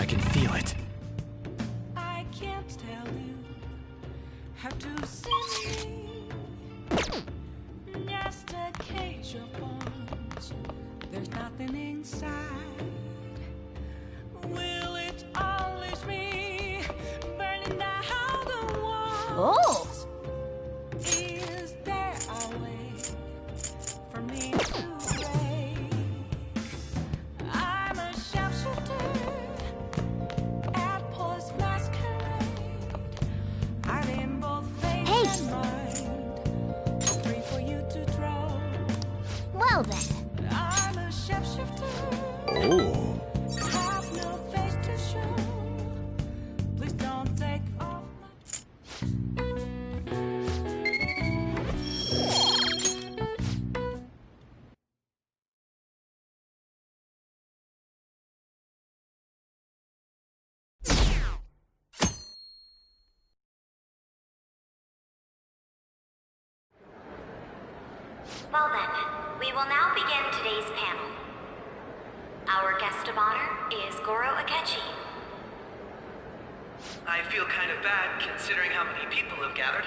can feel it. I can't tell you how to see me. Just a cage of bones. There's nothing inside. Will it always be burning down the walls? Oh! Is there a way for me to break? I'm a sharpshooter at Post Masquerade. I'm in both faith and mind, free for you to draw. Well then. I'm a sharpshooter. Oh. Have no face to show. Please don't take off my... Well then, we will now begin today's panel. Our guest of honor is Goro Akechi. I feel kind of bad considering how many people have gathered.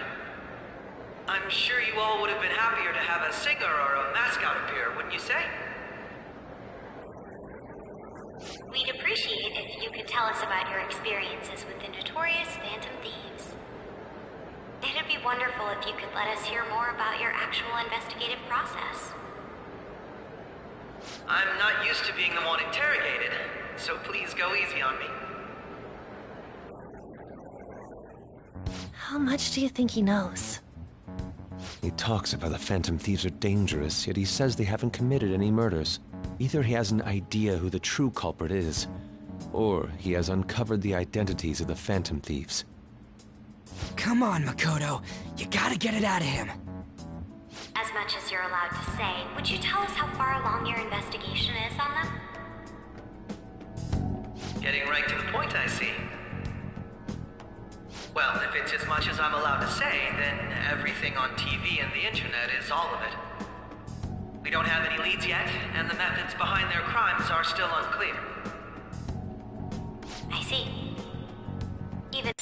I'm sure you all would have been happier to have a singer or a mascot appear, wouldn't you say? We'd appreciate if you could tell us about your experiences with the notorious Phantom Thieves. It'd be wonderful if you could let us hear more about your actual investigative process. I'm not used to being the one interrogated, so please go easy on me. How much do you think he knows? He talks about the Phantom Thieves are dangerous, yet he says they haven't committed any murders. Either he has an idea who the true culprit is, or he has uncovered the identities of the Phantom Thieves. Come on, Makoto. You gotta get it out of him. As much as you're allowed to say, would you tell us how far along your investigation is on them? Getting right to the point, I see. Well, if it's as much as I'm allowed to say, then everything on TV and the internet is all of it. We don't have any leads yet, and the methods behind their crimes are still unclear. I see. Even...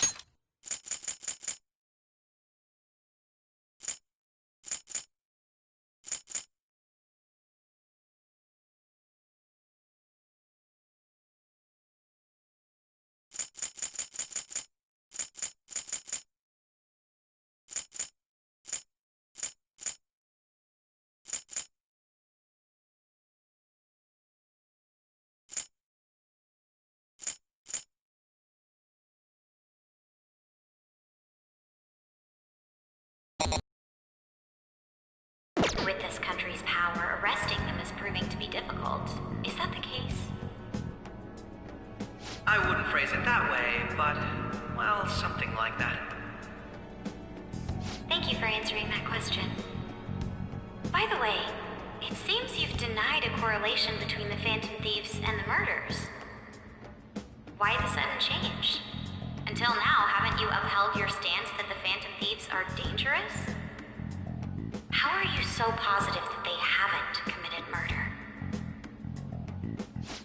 With this country's power, arresting them is proving to be difficult. Is that the case? I wouldn't phrase it that way, but, well, something like that. Thank you for answering that question. By the way, it seems you've denied a correlation between the Phantom Thieves and the murders. Why the sudden change? Until now, haven't you upheld your stance that the Phantom Thieves are dangerous? How are you so positive that they haven't committed murder?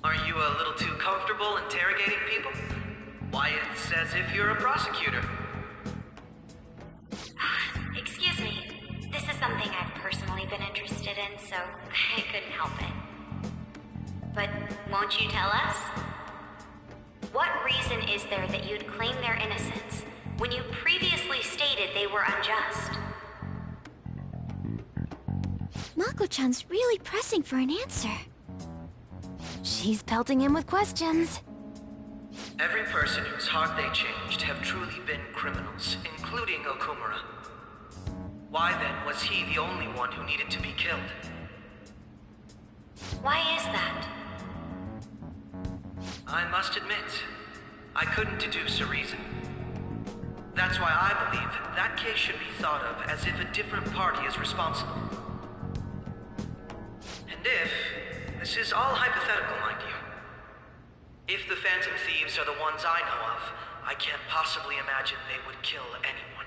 Are you a little too comfortable interrogating people? Why, it's as if you're a prosecutor. Excuse me. This is something I've personally been interested in, so I couldn't help it. But won't you tell us? What reason is there that you'd claim their innocence when you previously stated they were unjust? Mako-chan's really pressing for an answer. She's pelting him with questions. Every person whose heart they changed have truly been criminals, including Okumura. Why then was he the only one who needed to be killed? Why is that? I must admit, I couldn't deduce a reason. That's why I believe that case should be thought of as if a different party is responsible. And this is all hypothetical, mind you. If the Phantom Thieves are the ones I know of, I can't possibly imagine they would kill anyone.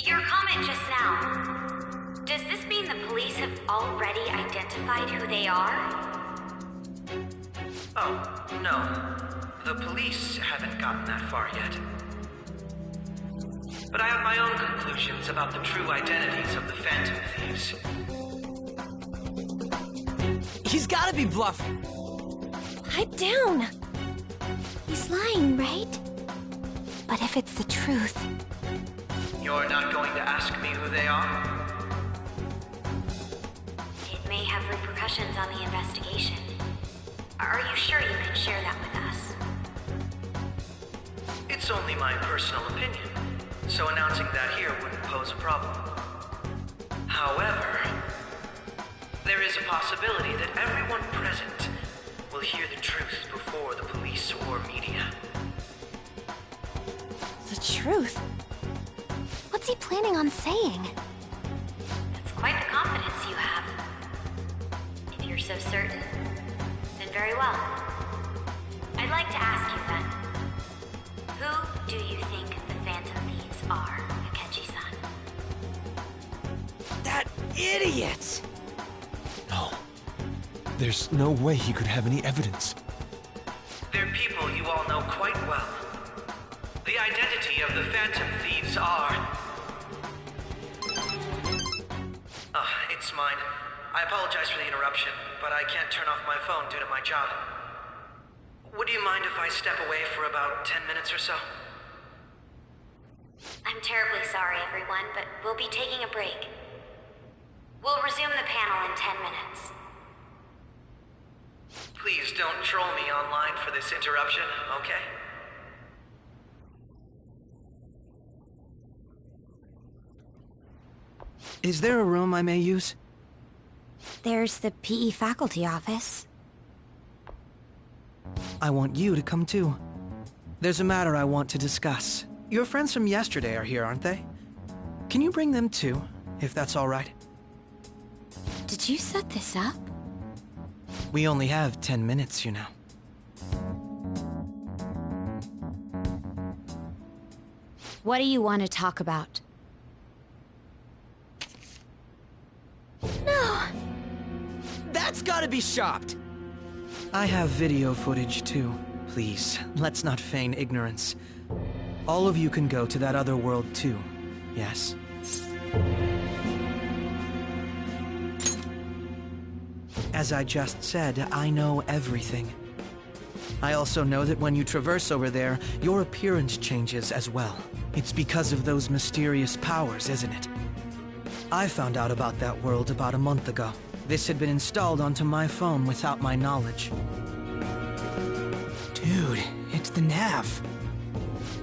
Your comment just now, does this mean the police have already identified who they are? Oh, no. The police haven't gotten that far yet. But I have my own conclusions about the true identities of the Phantom Thieves. He's gotta be bluffing. Pipe down. He's lying, right? But if it's the truth, You're not going to ask me who they are? It may have repercussions on the investigation. Are you sure you can share that with us? It's only my personal opinion, so announcing that here wouldn't pose a problem. However, there is a possibility that everyone present will hear the truth before the police or media. the truth. What's he planning on saying? That's quite the confidence you have. If you're so certain, then very well. I'd like to ask you then, who do you think the Phantom Thieves are, Akechi-san? That idiot! No. There's no way he could have any evidence. They're people you all know quite well. The identity of the Phantom Thieves are... It's mine. I apologize for the interruption, but I can't turn off my phone due to my job. Would you mind if I step away for about 10 minutes or so? I'm terribly sorry, everyone, but we'll be taking a break. We'll resume the panel in 10 minutes. Please don't troll me online for this interruption, okay? Is there a room I may use? There's the PE faculty office. I want you to come too. There's a matter I want to discuss. Your friends from yesterday are here, aren't they? Can you bring them too, if that's all right? Did you set this up? We only have 10 minutes, you know. What do you want to talk about? No! That's gotta be shopped! I have video footage too. Please, let's not feign ignorance. All of you can go to that other world too, yes? As I just said, I know everything. I also know that when you traverse over there, your appearance changes as well. It's because of those mysterious powers, isn't it? I found out about that world about a month ago. This had been installed onto my phone without my knowledge. Dude, it's the nav.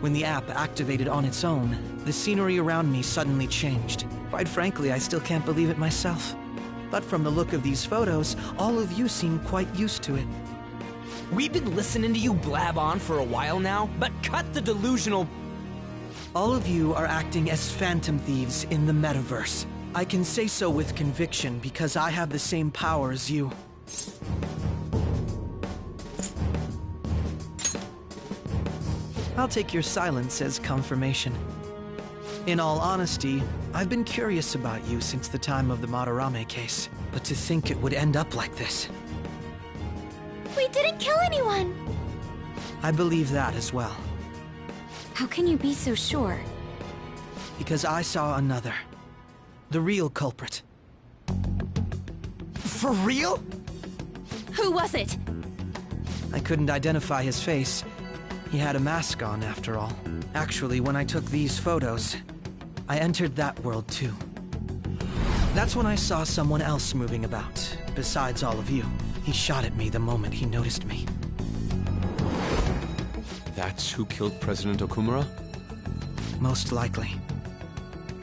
When the app activated on its own, the scenery around me suddenly changed. Quite frankly, I still can't believe it myself. But from the look of these photos, all of you seem quite used to it. We've been listening to you blab on for a while now, but cut the delusional... All of you are acting as Phantom Thieves in the metaverse. I can say so with conviction because I have the same power as you. I'll take your silence as confirmation. In all honesty, I've been curious about you since the time of the Madarame case, but to think it would end up like this. We didn't kill anyone! I believe that as well, How can you be so sure? because I saw another. The real culprit. For real? Who was it? I couldn't identify his face. He had a mask on, after all. Actually, when I took these photos, I entered that world too. That's when I saw someone else moving about, besides all of you. He shot at me the moment he noticed me. That's who killed President Okumura? Most likely.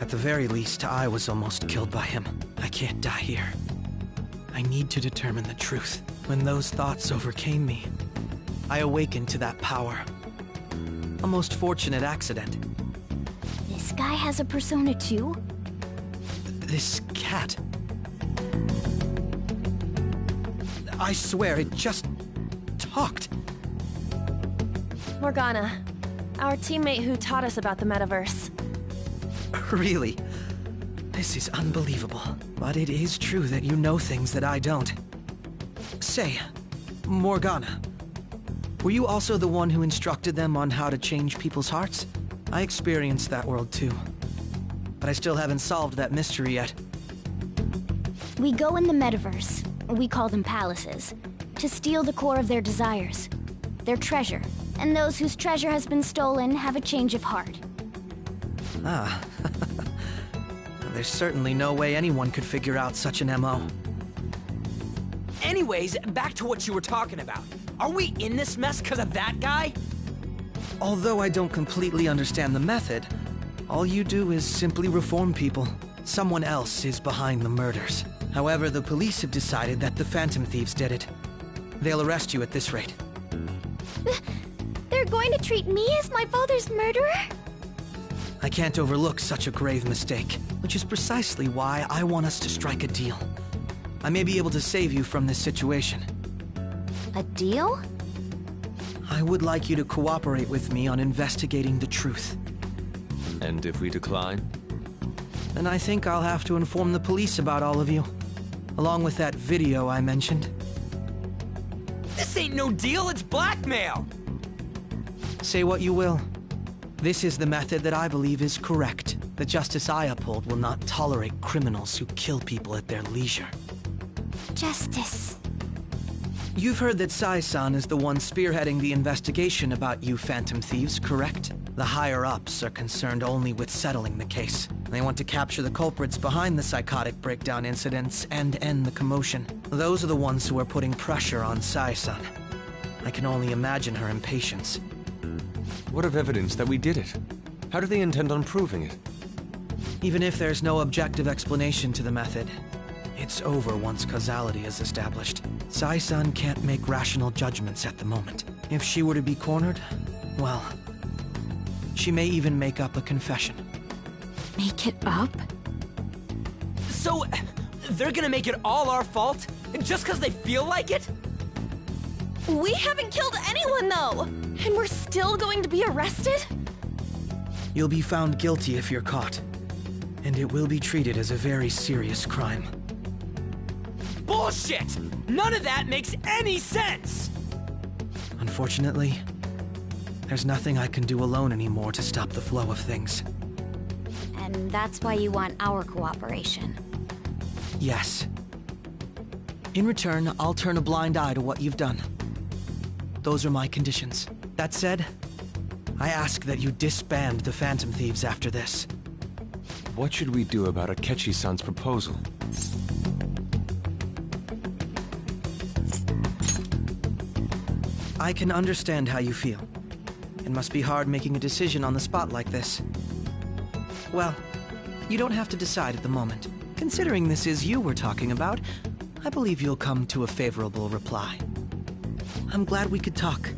At the very least, I was almost killed by him. I can't die here. I need to determine the truth. When those thoughts overcame me, I awakened to that power. A most fortunate accident. This guy has a persona too? This cat. I swear, it just talked. Morgana, our teammate who taught us about the metaverse. Really? This is unbelievable. But it is true that you know things that I don't. Say, Morgana, Were you also the one who instructed them on how to change people's hearts? I experienced that world too. But I still haven't solved that mystery yet. We go in the metaverse, we call them palaces, to steal the core of their desires, their treasure. And those whose treasure has been stolen have a change of heart. Ah. There's certainly no way anyone could figure out such an MO. Anyways, back to what you were talking about. Are we in this mess because of that guy? Although I don't completely understand the method, all you do is simply reform people. Someone else is behind the murders. However, the police have decided that the Phantom Thieves did it. They'll arrest you at this rate. They're going to treat me as my father's murderer? I can't overlook such a grave mistake, which is precisely why I want us to strike a deal. I may be able to save you from this situation. A deal? I would like you to cooperate with me on investigating the truth. And if we decline? Then I think I'll have to inform the police about all of you, along with that video I mentioned. This ain't no deal, it's blackmail! Say what you will. This is the method that I believe is correct. The justice I uphold will not tolerate criminals who kill people at their leisure. Justice. You've heard that Sai-san is the one spearheading the investigation about you Phantom Thieves, correct? The higher-ups are concerned only with settling the case. They want to capture the culprits behind the psychotic breakdown incidents and end the commotion. Those are the ones who are putting pressure on Sai-san. I can only imagine her impatience. What of evidence that we did it? How do they intend on proving it? Even if there's no objective explanation to the method, it's over once causality is established. Sai-san can't make rational judgments at the moment. If she were to be cornered, well, she may even make up a confession. Make it up? So, they're gonna make it all our fault? Just because they feel like it? We haven't killed anyone, though! And we're still going to be arrested? You'll be found guilty if you're caught, and it will be treated as a very serious crime. Bullshit! None of that makes any sense! Unfortunately, there's nothing I can do alone anymore to stop the flow of things. And that's why you want our cooperation. Yes. In return, I'll turn a blind eye to what you've done. Those are my conditions. That said, I ask that you disband the Phantom Thieves after this. What should we do about Akechi-san's proposal? I can understand how you feel. It must be hard making a decision on the spot like this. Well, you don't have to decide at the moment. Considering this is you we're talking about, I believe you'll come to a favorable reply. I'm glad we could talk.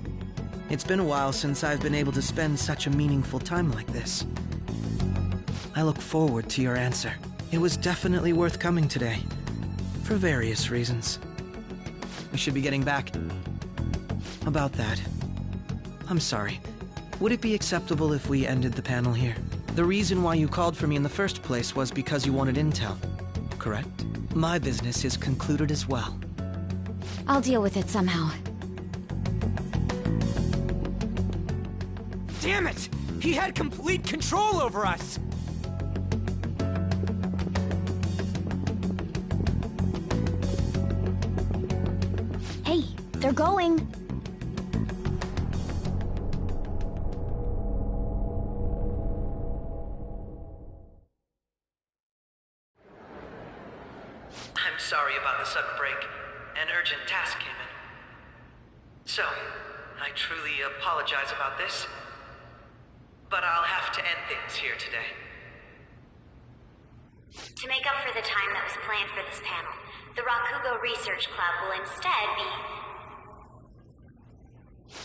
It's been a while since I've been able to spend such a meaningful time like this. I look forward to your answer. It was definitely worth coming today, for various reasons. We should be getting back. About that, I'm sorry. Would it be acceptable if we ended the panel here? The reason why you called for me in the first place was because you wanted intel, correct? My business is concluded as well. I'll deal with it somehow. Damn it! He had complete control over us! Hey, they're going. I'm sorry about the sudden break. An urgent task came in. So, I truly apologize about this, but I'll have to end things here today. To make up for the time that was planned for this panel, the Rakugo Research Club will instead be...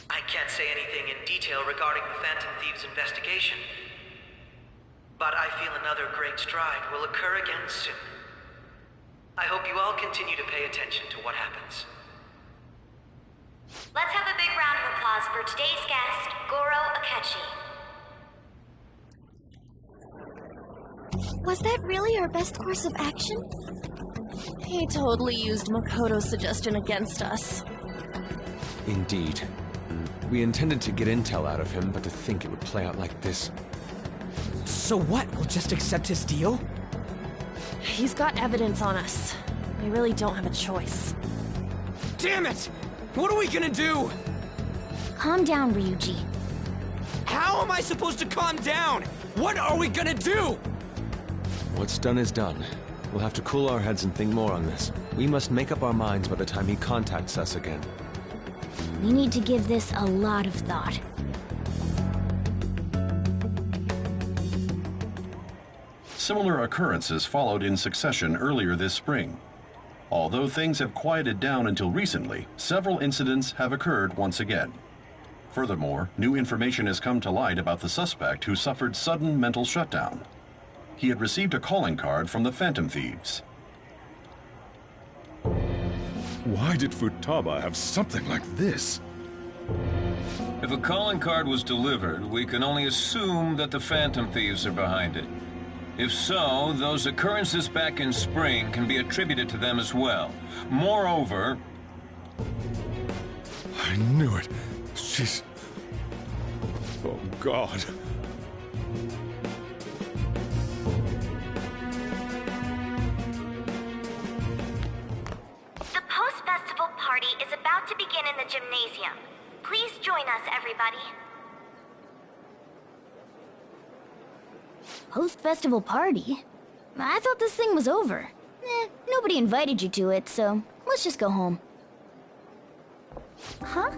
I can't say anything in detail regarding the Phantom Thieves investigation, but I feel another great stride will occur again soon. I hope you all continue to pay attention to what happens. Let's have a big round of applause for today's guest, Goro Akechi. Was that really our best course of action? He totally used Makoto's suggestion against us. Indeed. We intended to get intel out of him, but to think it would play out like this. So what? We'll just accept his deal? He's got evidence on us. We really don't have a choice. Damn it! What are we gonna do? Calm down, Ryuji. How am I supposed to calm down? What are we gonna do? What's done is done. We'll have to cool our heads and think more on this. We must make up our minds by the time he contacts us again. We need to give this a lot of thought. Similar occurrences followed in succession earlier this spring. Although things have quieted down until recently, several incidents have occurred once again. Furthermore, new information has come to light about the suspect who suffered sudden mental shutdown. He had received a calling card from the Phantom Thieves. Why did Futaba have something like this? If a calling card was delivered, we can only assume that the Phantom Thieves are behind it. If so, those occurrences back in spring can be attributed to them as well. Moreover... I knew it. She's... Oh, God. The post-festival party is about to begin in the gymnasium. Please join us, everybody. Post-festival party? I thought this thing was over. Nobody invited you to it, so let's just go home. Huh?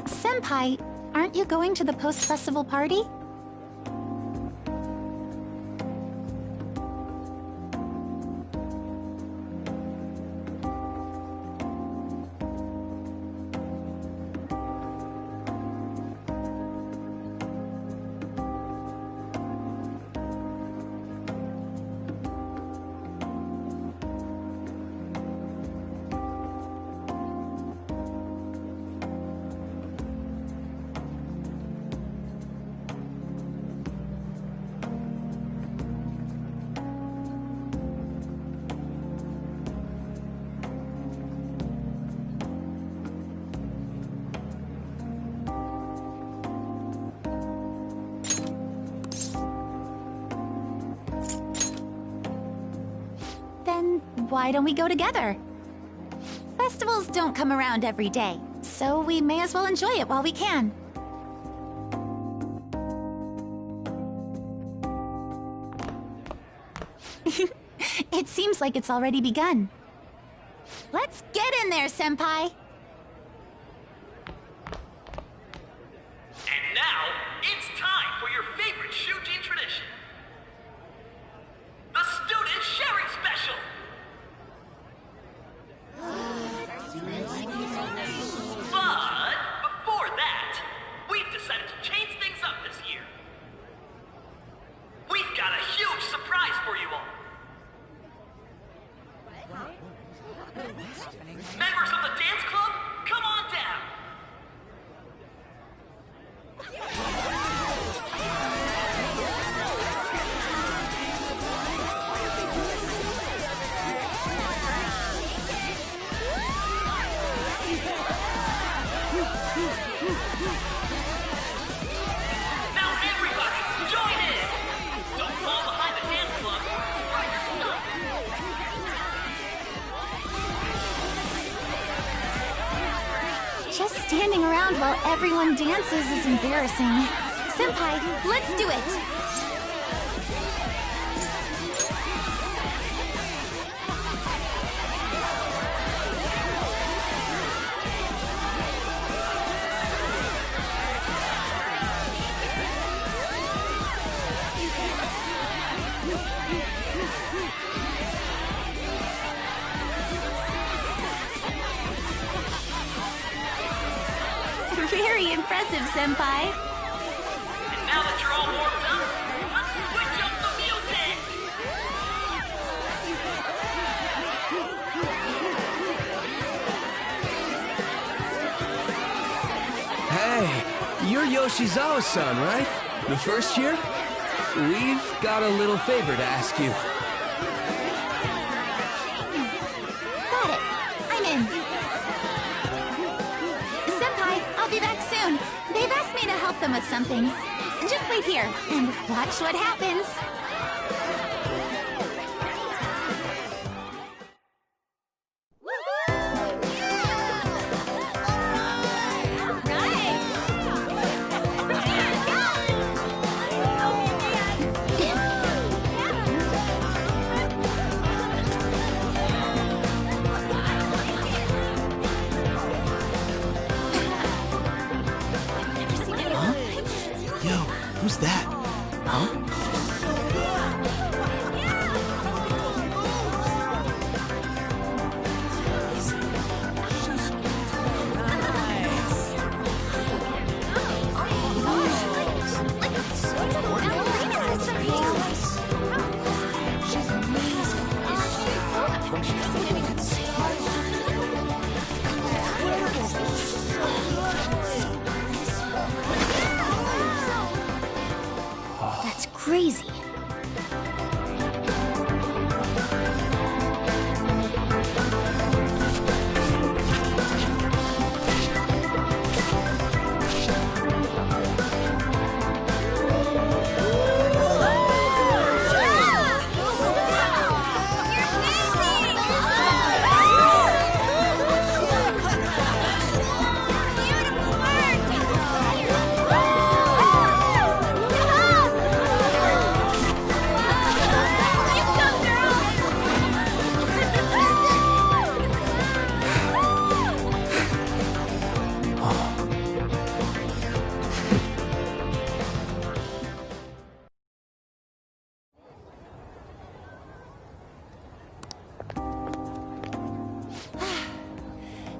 Senpai, aren't you going to the post-festival party? Then why don't we go together? Festivals don't come around every day, so we may as well enjoy it while we can. It seems like it's already begun. Let's get in there, Senpai! And now, it's time for your favorite Shujin tradition. The Student Sharing Special! But before that, we've decided to change things up this year. We've got a huge surprise for you all. Members of the dance club, come on down. Now everybody, join in! Don't fall behind the dance club or you're stuck! Just standing around while everyone dances is embarrassing. Senpai, let's do it! Very impressive, Senpai. And now that you're all warmed up, let's switch up the music! Hey, you're Yoshizawa-san, right? The first year? We've got a little favor to ask you. Got it. I'm in. Senpai, I'll be back soon. them with something. Just wait here and watch what happens. Yo, who's that? Huh? That's crazy.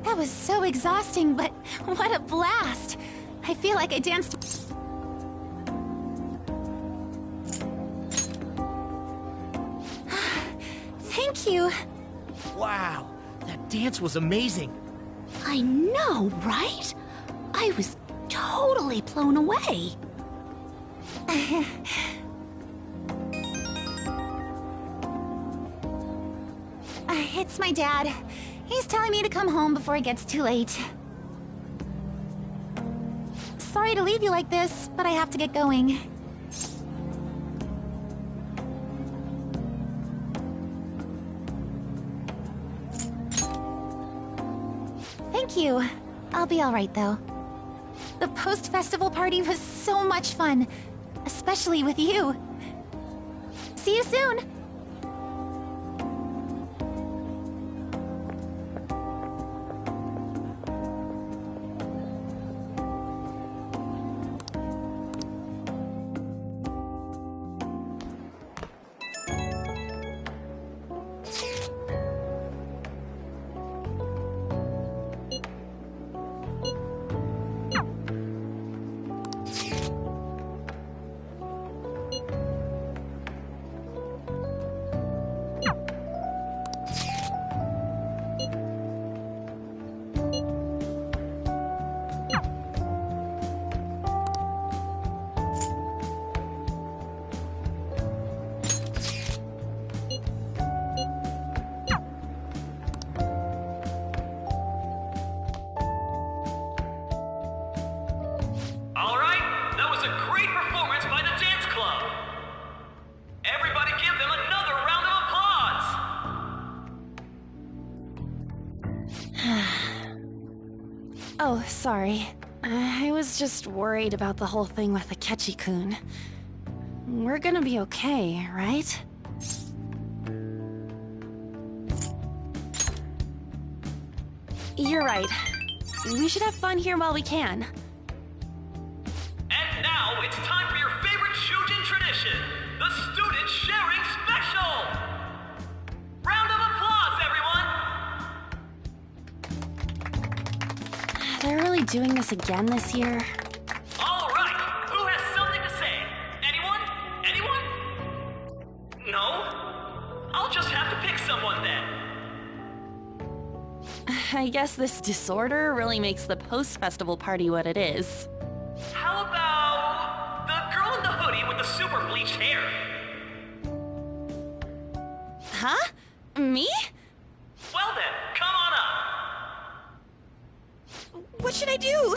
That was so exhausting, but what a blast! I feel like I danced... Thank you. Wow, that dance was amazing. I know, right? I was totally blown away. It's my dad. He's telling me to come home before it gets too late. Sorry to leave you like this, but I have to get going. Thank you. I'll be all right, though. The post-festival party was so much fun, especially with you. See you soon! Oh, sorry. I was just worried about the whole thing with Akechi-kun. We're gonna be okay, right? You're right. We should have fun here while we can. And now it's time for your favorite Shujin tradition, the Student Sharing Special! Round of applause, everyone! They're really doing this again this year? All right, who has something to say? Anyone? Anyone? No? I'll just have to pick someone then. I guess this disorder really makes the post-festival party what it is. How about the girl in the hoodie with the super bleached hair? Huh? Me? Well then, come on up. What should I do?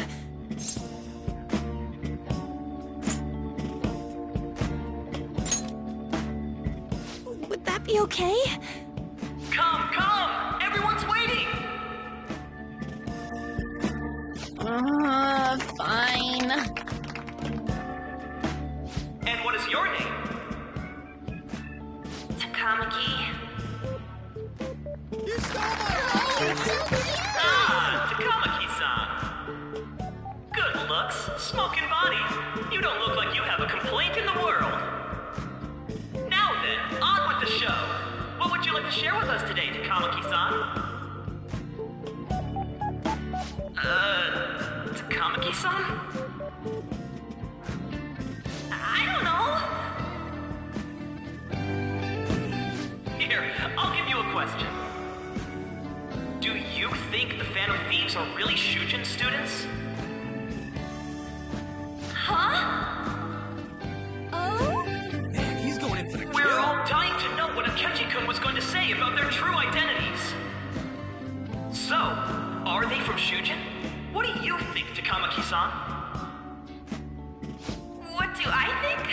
okay? Come, come! Everyone's waiting! Fine. And what is your name? Takamaki. Ah, Takamaki-san. Good looks, smoking body. You don't look like you have a complaint in the world. Now then, on with the show. What would you like to share with us today, Takamaki-san? Takamaki-san? I don't know. Here, I'll give you a question. Do you think the Phantom Thieves are really Shujin students? Huh? Oh? Man, he's going in for the We're all dying to know what Akechi-kun was going to say about their true identities. So, are they from Shujin? What do you think, Takamaki-san? What do I think?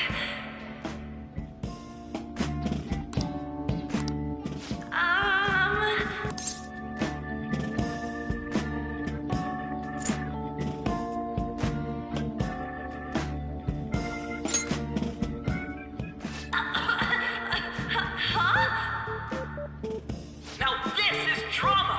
Now this is drama!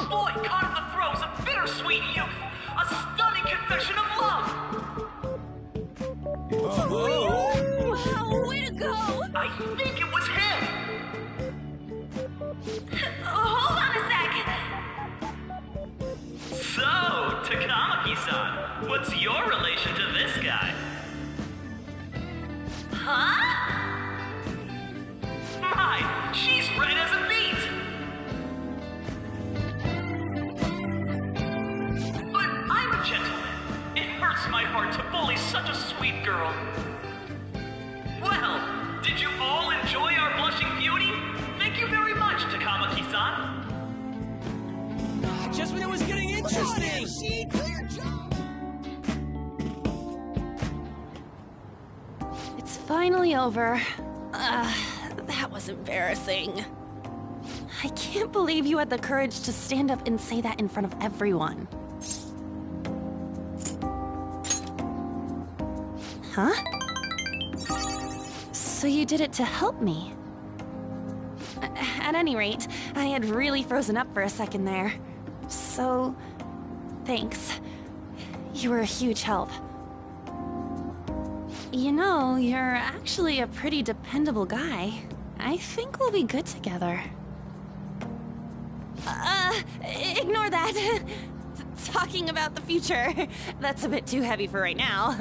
Boy caught in the throes of bittersweet youth! A stunning confession of love! Wow, way to go! I think it was him! Hold on a sec. So, Takamaki-san, what's your relation to this guy? Huh? My, she's red as a beet! But I'm a gentleman. It hurts my heart to bully such a sweet girl. Well, did you all enjoy our blushing beauty? Thank you very much, Takamaki-san. Just when it was getting interesting! It's finally over. That was embarrassing. I can't believe you had the courage to stand up and say that in front of everyone. Huh? So you did it to help me? At any rate, I had really frozen up for a second there. So, thanks. You were a huge help. You know, you're actually a pretty dependable guy. I think we'll be good together. Ignore that. Talking about the future. That's a bit too heavy for right now.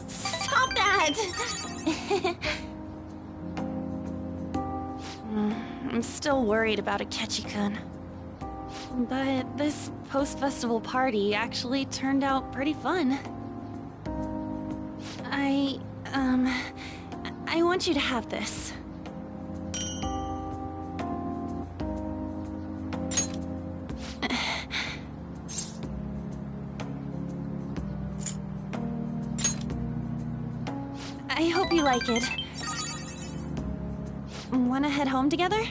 Stop that! I'm still worried about Akechi-kun. But this post-festival party actually turned out pretty fun. I want you to have this. I hope you like it. Wanna head home together?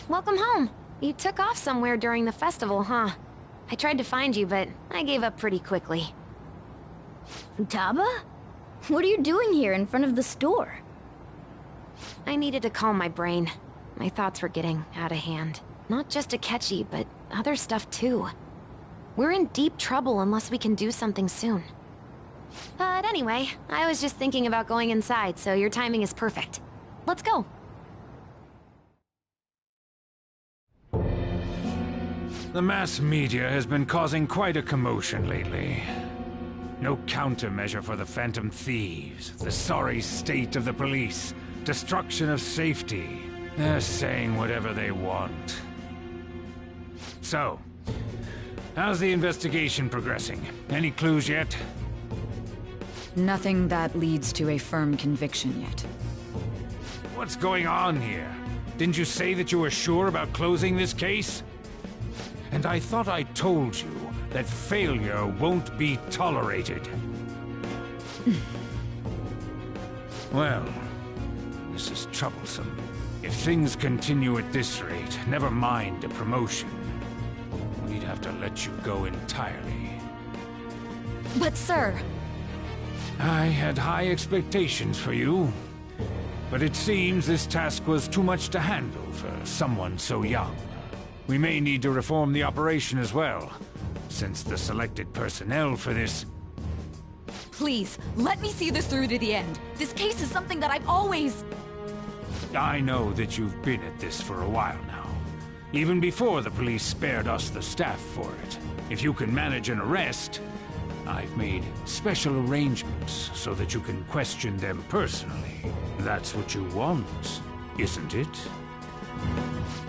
Welcome home. You took off somewhere during the festival, huh? I tried to find you, but I gave up pretty quickly. Futaba? What are you doing here in front of the store? I needed to calm my brain. My thoughts were getting out of hand. Not just Akechi, but other stuff too. We're in deep trouble unless we can do something soon. But anyway, I was just thinking about going inside, so your timing is perfect. Let's go. The mass media has been causing quite a commotion lately. No countermeasure for the Phantom Thieves, the sorry state of the police, destruction of safety. They're saying whatever they want. So, how's the investigation progressing? Any clues yet? Nothing that leads to a firm conviction yet. What's going on here? Didn't you say that you were sure about closing this case? And I thought I told you that failure won't be tolerated. Well, this is troublesome. If things continue at this rate, never mind a promotion. We'd have to let you go entirely. But sir... I had high expectations for you. But it seems this task was too much to handle for someone so young. We may need to reform the operation as well, since the selected personnel for this... Please, let me see this through to the end. This case is something that I've always... I know that you've been at this for a while now. Even before the police spared us the staff for it. If you can manage an arrest, I've made special arrangements so that you can question them personally. That's what you want, isn't it?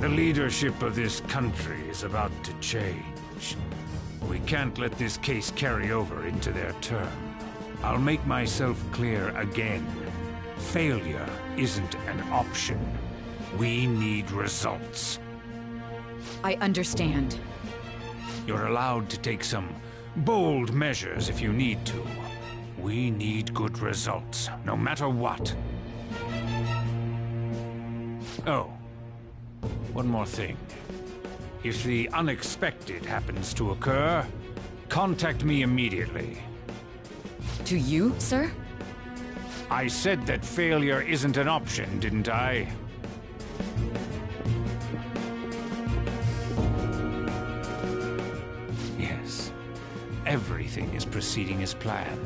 The leadership of this country is about to change. We can't let this case carry over into their term. I'll make myself clear again. Failure isn't an option. We need results. I understand. You're allowed to take some bold measures if you need to. We need good results, no matter what. Oh, one more thing. If the unexpected happens to occur, contact me immediately. To you, sir? I said that failure isn't an option, didn't I? Yes. Everything is proceeding as planned.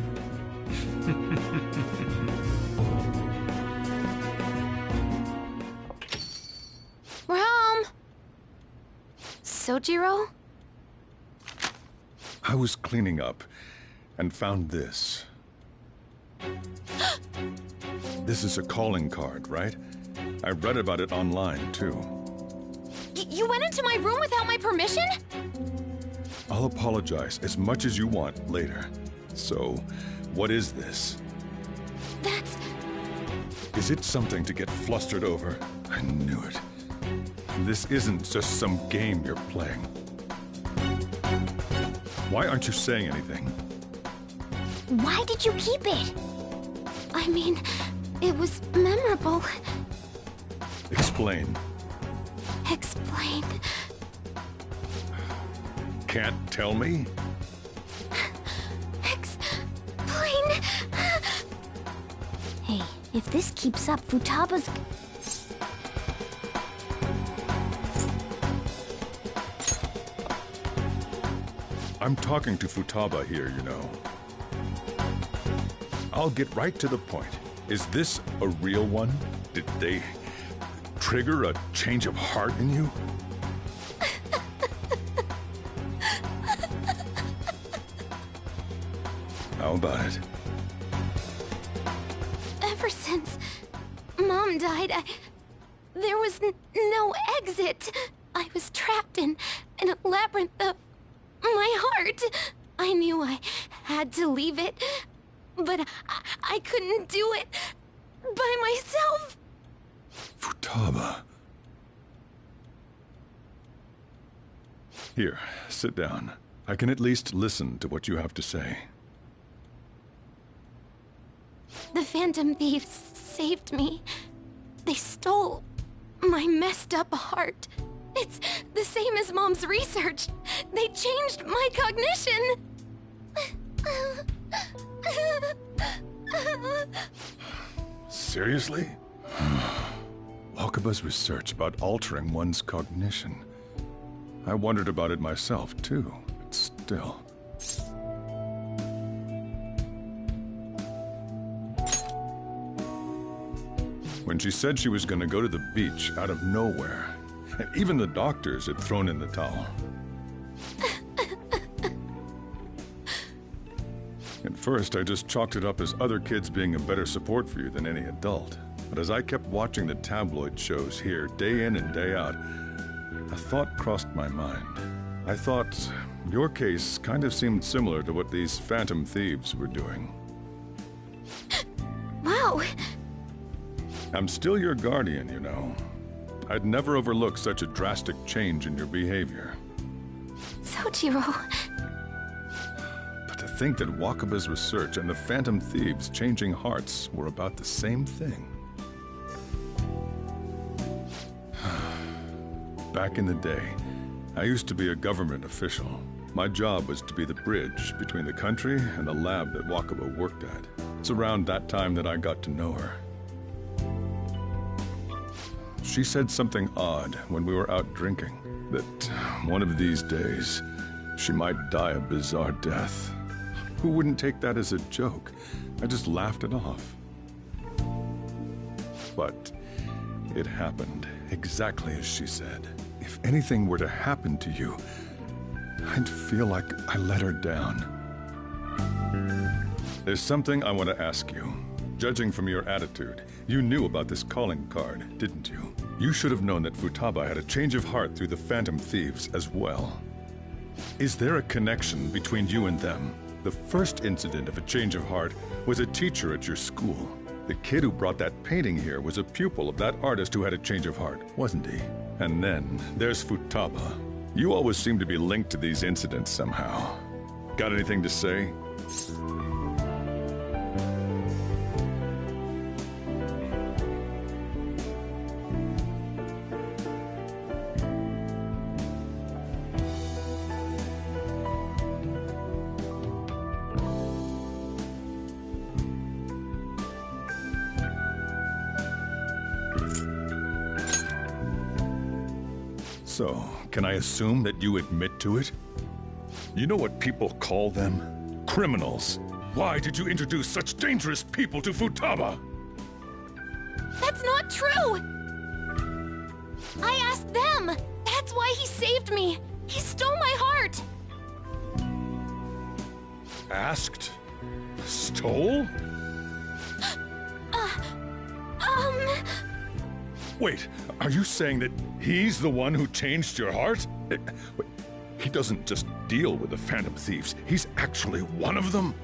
We're home! Sojiro? I was cleaning up and found this. This is a calling card, right? I read about it online, too. You went into my room without my permission? I'll apologize as much as you want later. So, what is this? That's... Is it something to get flustered over? I knew it. This isn't just some game you're playing. Why aren't you saying anything? Why did you keep it? I mean, it was memorable. Explain. Explain. Can't tell me? Explain. Hey, if this keeps up, Futaba's... I'm talking to Futaba here, you know. I'll get right to the point. Is this a real one? Did they trigger a change of heart in you? How about it? Ever since Mom died, there was no exit. I was trapped in a labyrinth of my heart. I knew I had to leave it, but I couldn't do it by myself. Futaba. Here, sit down. I can at least listen to what you have to say. The Phantom Thieves saved me. They stole my messed up heart. It's the same as Mom's research. They changed my cognition. Seriously? Wakaba's research about altering one's cognition. I wondered about it myself, too, but still. When she said she was going to go to the beach out of nowhere, even the doctors had thrown in the towel. At first, I just chalked it up as other kids being a better support for you than any adult. But as I kept watching the tabloid shows here, day in and day out, a thought crossed my mind. I thought your case kind of seemed similar to what these phantom thieves were doing. Wow. I'm still your guardian, you know. I'd never overlook such a drastic change in your behavior. Sojiro. But to think that Wakaba's research and the phantom thieves changing hearts were about the same thing. Back in the day, I used to be a government official. My job was to be the bridge between the country and the lab that Wakaba worked at. It's around that time that I got to know her. She said something odd when we were out drinking, that one of these days, she might die a bizarre death. Who wouldn't take that as a joke? I just laughed it off. But it happened exactly as she said. If anything were to happen to you, I'd feel like I let her down. There's something I want to ask you. Judging from your attitude, you knew about this calling card, didn't you? You should have known that Futaba had a change of heart through the Phantom Thieves as well. Is there a connection between you and them? The first incident of a change of heart was a teacher at your school. The kid who brought that painting here was a pupil of that artist who had a change of heart, wasn't he? And then there's Futaba. You always seem to be linked to these incidents somehow. Got anything to say? So, can I assume that you admit to it? You know what people call them? Criminals. Why did you introduce such dangerous people to Futaba? That's not true! I asked them! That's why he saved me! He stole my heart! Asked? Stole? Wait, are you saying that he's the one who changed your heart? Wait, he doesn't just deal with the Phantom Thieves, he's actually one of them?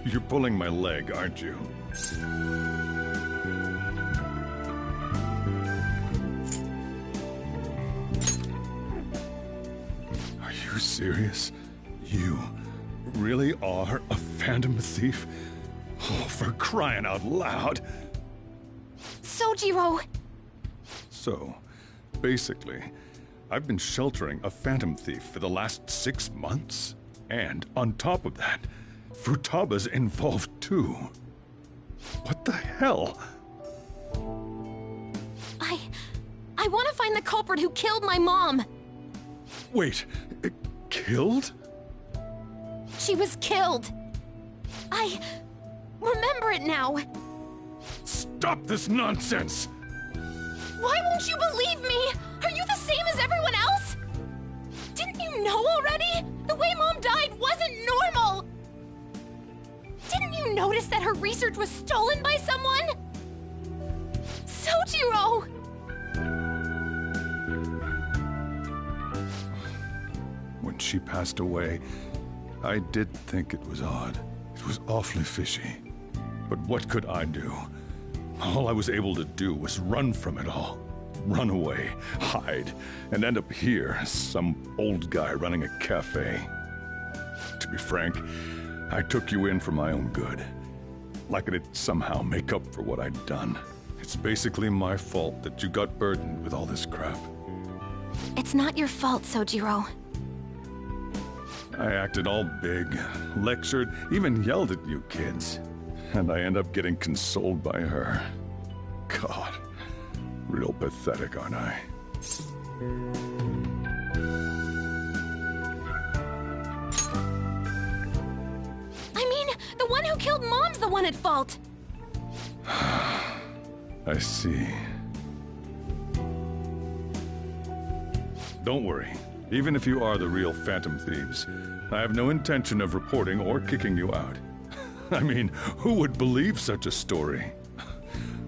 You're pulling my leg, aren't you? Are you serious? You really are a Phantom Thief? Oh, for crying out loud! Sojiro! So, basically, I've been sheltering a Phantom Thief for the last 6 months. And on top of that, Futaba's involved too. What the hell? I want to find the culprit who killed my mom! Wait, killed? She was killed! I remember it now! Stop this nonsense! Why won't you believe me? Are you the same as everyone else? Didn't you know already? The way Mom died wasn't normal! Didn't you notice that her research was stolen by someone? Sojiro! When she passed away, I did think it was odd. It was awfully fishy. But what could I do? All I was able to do was run from it all. Run away, hide, and end up here as some old guy running a cafe. To be frank, I took you in for my own good. Like it'd somehow make up for what I'd done. It's basically my fault that you got burdened with all this crap. It's not your fault, Sojiro. I acted all big, lectured, even yelled at you kids. and I end up getting consoled by her. God, real pathetic, aren't I? I mean, the one who killed Mom's the one at fault. I see. Don't worry. Even if you are the real Phantom Thieves, I have no intention of reporting or kicking you out. I mean, who would believe such a story?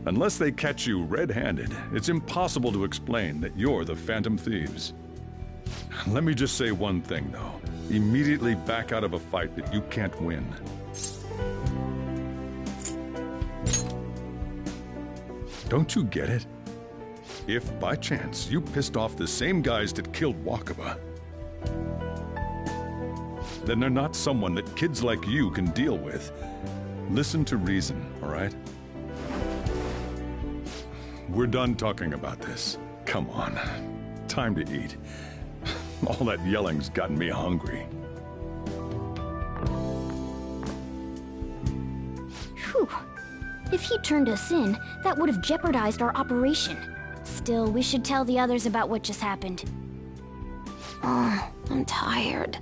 Unless they catch you red-handed, it's impossible to explain that you're the Phantom Thieves. Let me just say one thing, though. Immediately back out of a fight that you can't win. Don't you get it? If, by chance, you pissed off the same guys that killed Wakaba, then they're not someone that kids like you can deal with. Listen to reason, all right? We're done talking about this. Come on. Time to eat. All that yelling's gotten me hungry. Whew. If he turned us in, that would have jeopardized our operation. Still, we should tell the others about what just happened. Oh, I'm tired.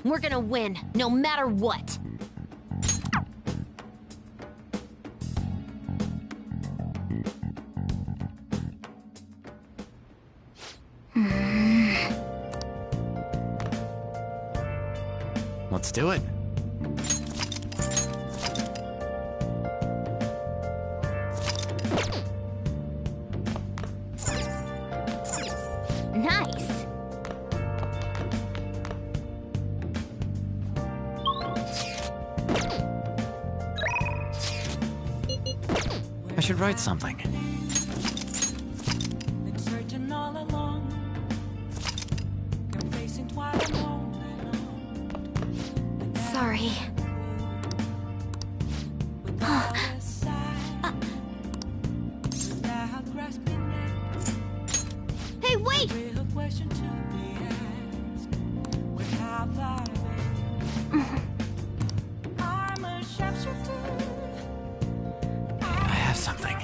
We're gonna win, no matter what. Let's do it. Nice. I should write something. Been searching all along, confessing twice alone. Sorry. Hey, wait! I have something.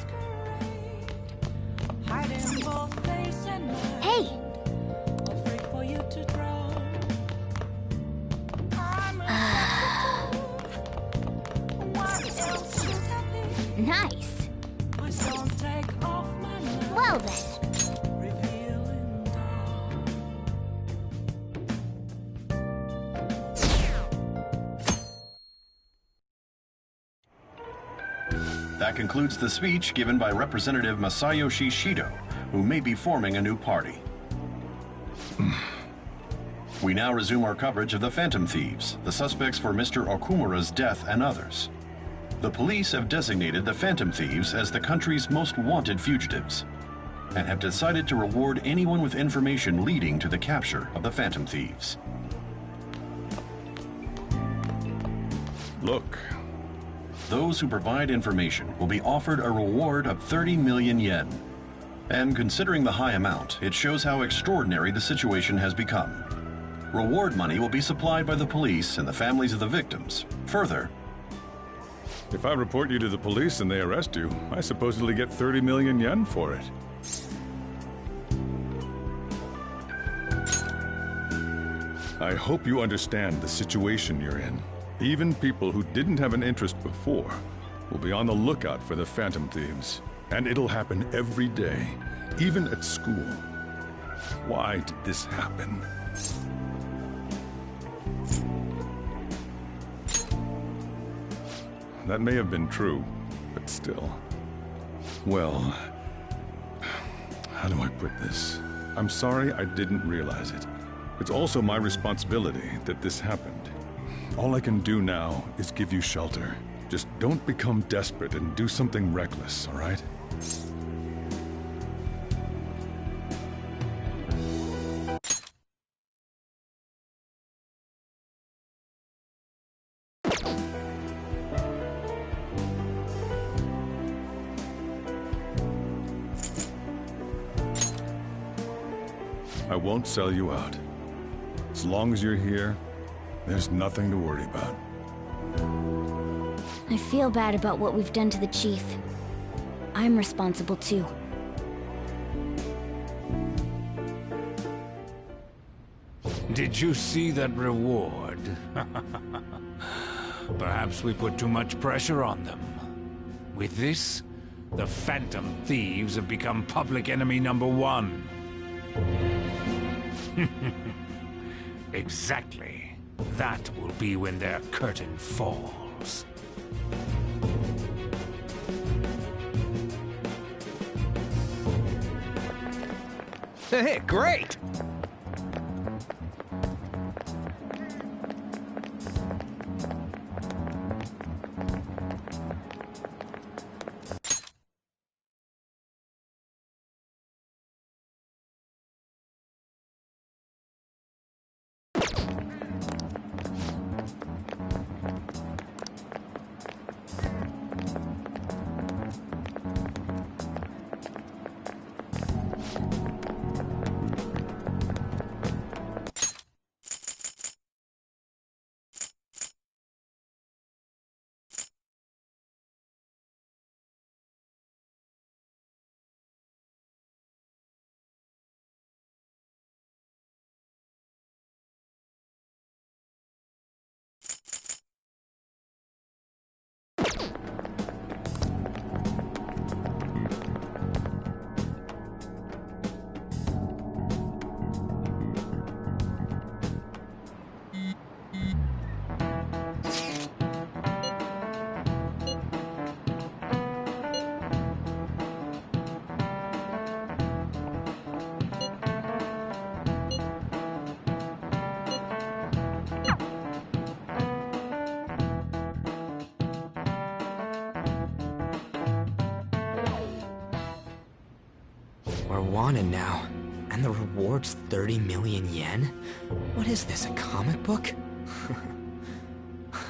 Hey! Nice. Well then. That concludes the speech given by Representative Masayoshi Shido, who may be forming a new party. We now resume our coverage of the Phantom Thieves, the suspects for Mr. Okumura's death and others. The police have designated the Phantom Thieves as the country's most wanted fugitives, and have decided to reward anyone with information leading to the capture of the Phantom Thieves. Look. Those who provide information will be offered a reward of 30 million yen. And considering the high amount, it shows how extraordinary the situation has become. Reward money will be supplied by the police and the families of the victims. Further, If I report you to the police and they arrest you, I supposedly get 30 million yen for it. I hope you understand the situation you're in. Even people who didn't have an interest before will be on the lookout for the Phantom Thieves. And it'll happen every day, even at school. Why did this happen? That may have been true, but still. Well, how do I put this? I'm sorry I didn't realize it. It's also my responsibility that this happened. All I can do now is give you shelter. Just don't become desperate and do something reckless, all right? I won't sell you out. As long as you're here, there's nothing to worry about. I feel bad about what we've done to the chief. I'm responsible too. Did you see that reward? Perhaps we put too much pressure on them. With this, the Phantom Thieves have become public enemy #1. Exactly. That will be when their curtain falls. Hey, great! We're wanted now, and the reward's 30 million yen? What is this, a comic book?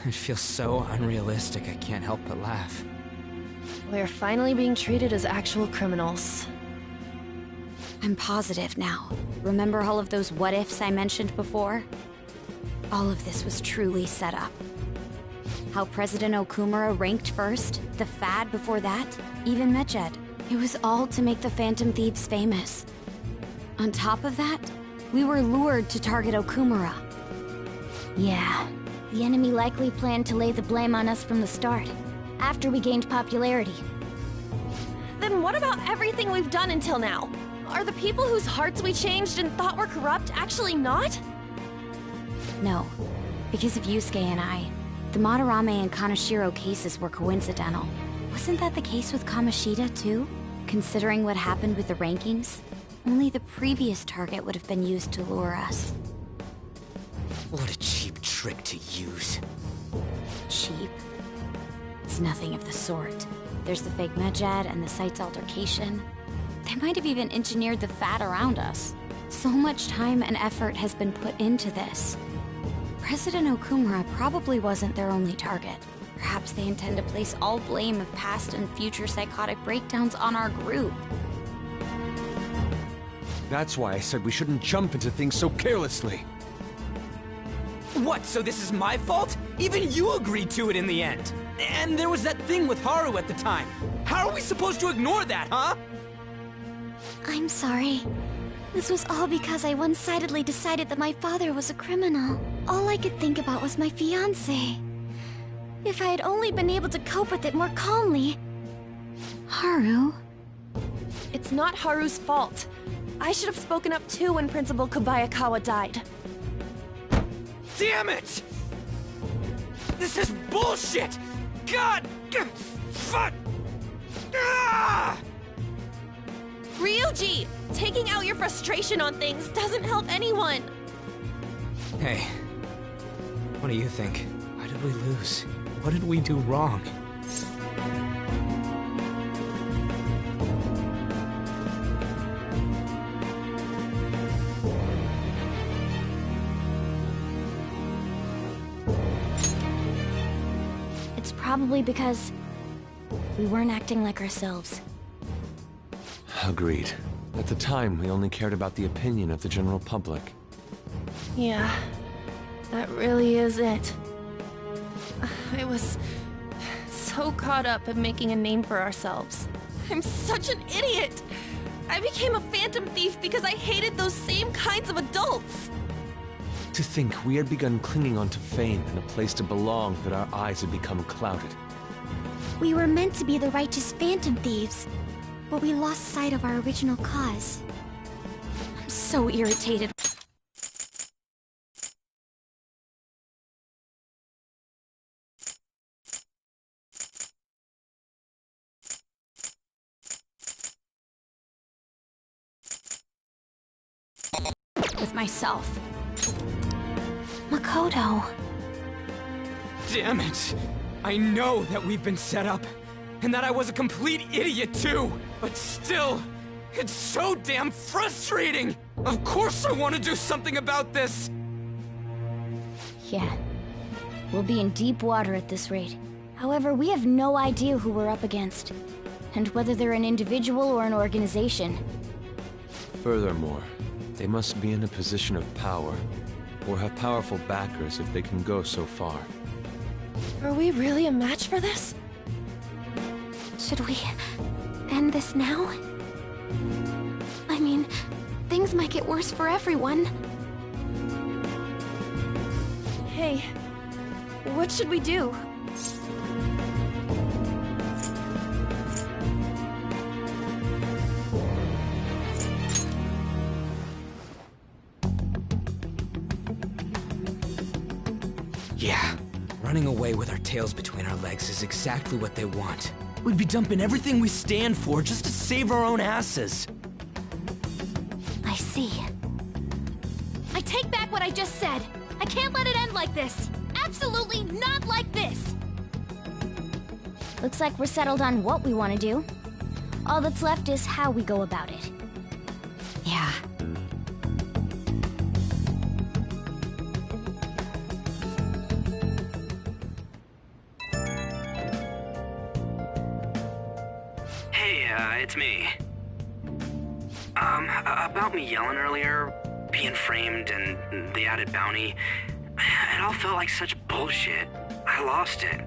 It feels so unrealistic I can't help but laugh. We're finally being treated as actual criminals. I'm positive now. Remember all of those what-ifs I mentioned before? All of this was truly set up. How President Okumura ranked first, the Fad before that, even Medjed. It was all to make the Phantom Thieves famous. On top of that, we were lured to target Okumura. Yeah, the enemy likely planned to lay the blame on us from the start, after we gained popularity. Then what about everything we've done until now? Are the people whose hearts we changed and thought were corrupt actually not? No, because of Yusuke and I, the Madarame and Kaneshiro cases were coincidental. Wasn't that the case with Kamoshida, too? Considering what happened with the rankings, only the previous target would have been used to lure us. What a cheap trick to use. Cheap? It's nothing of the sort. There's the fake Medjed and the site's altercation. They might have even engineered the Fat around us. So much time and effort has been put into this. President Okumura probably wasn't their only target. Perhaps they intend to place all blame of past and future psychotic breakdowns on our group. That's why I said we shouldn't jump into things so carelessly. What, so this is my fault? Even you agreed to it in the end. And there was that thing with Haru at the time. How are we supposed to ignore that, huh? I'm sorry. This was all because I one-sidedly decided that my father was a criminal. All I could think about was my fiancé. If I had only been able to cope with it more calmly... Haru? It's not Haru's fault. I should have spoken up too when Principal Kobayakawa died. Damn it! This is bullshit! God! Fuck! Ah! Ryuji! Taking out your frustration on things doesn't help anyone! Hey, what do you think? Why did we lose? What did we do wrong? It's probably because we weren't acting like ourselves. Agreed. At the time, we only cared about the opinion of the general public. Yeah, that really is it. I was so caught up in making a name for ourselves. I'm such an idiot! I became a phantom thief because I hated those same kinds of adults! To think we had begun clinging onto fame and a place to belong, that our eyes had become clouded. We were meant to be the righteous phantom thieves, but we lost sight of our original cause. I'm so irritated. With myself. Makoto. Damn it! I know that we've been set up, and that I was a complete idiot too, but still, it's so damn frustrating! Of course I want to do something about this! Yeah. We'll be in deep water at this rate. However, we have no idea who we're up against, and whether they're an individual or an organization. Furthermore, they must be in a position of power, or have powerful backers if they can go so far. Are we really a match for this? Should we end this now? I mean, things might get worse for everyone. Hey, what should we do? Yeah, running away with our tails between our legs is exactly what they want. We'd be dumping everything we stand for just to save our own asses. I see. I take back what I just said. I can't let it end like this. Absolutely not like this. Looks like we're settled on what we want to do. All that's left is how we go about it. Yeah. It's me. About me yelling earlier, being framed, and the added bounty, it all felt like such bullshit. I lost it.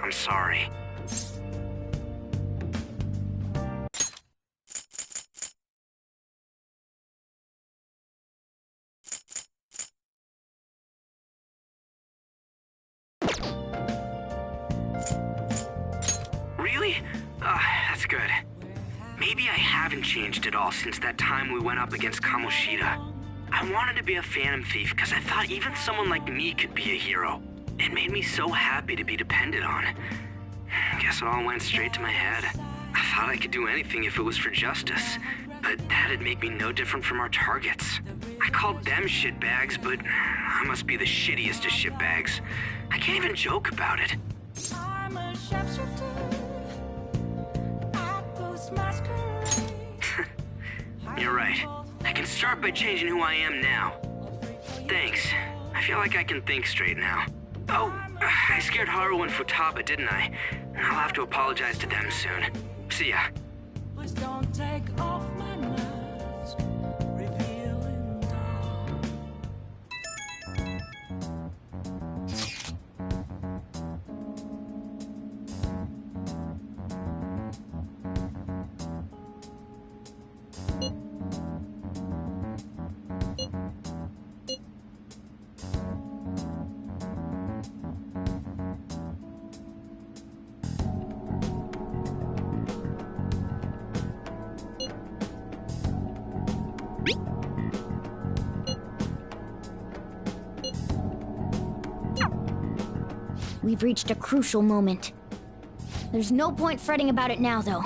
I'm sorry. Really? That's good. Maybe I haven't changed at all since that time we went up against Kamoshida. I wanted to be a phantom thief because I thought even someone like me could be a hero. It made me so happy to be depended on. Guess it all went straight to my head. I thought I could do anything if it was for justice, but that'd make me no different from our targets. I called them shitbags, but I must be the shittiest of shitbags. I can't even joke about it. I'm a sharpshooter at those masquerades. You're right. I can start by changing who I am now. Thanks. I feel like I can think straight now. Oh, I scared Haru and Futaba, didn't I? I'll have to apologize to them soon. See ya. Please don't take off my mask, revealing dawn. We've reached a crucial moment. There's no point fretting about it now, though.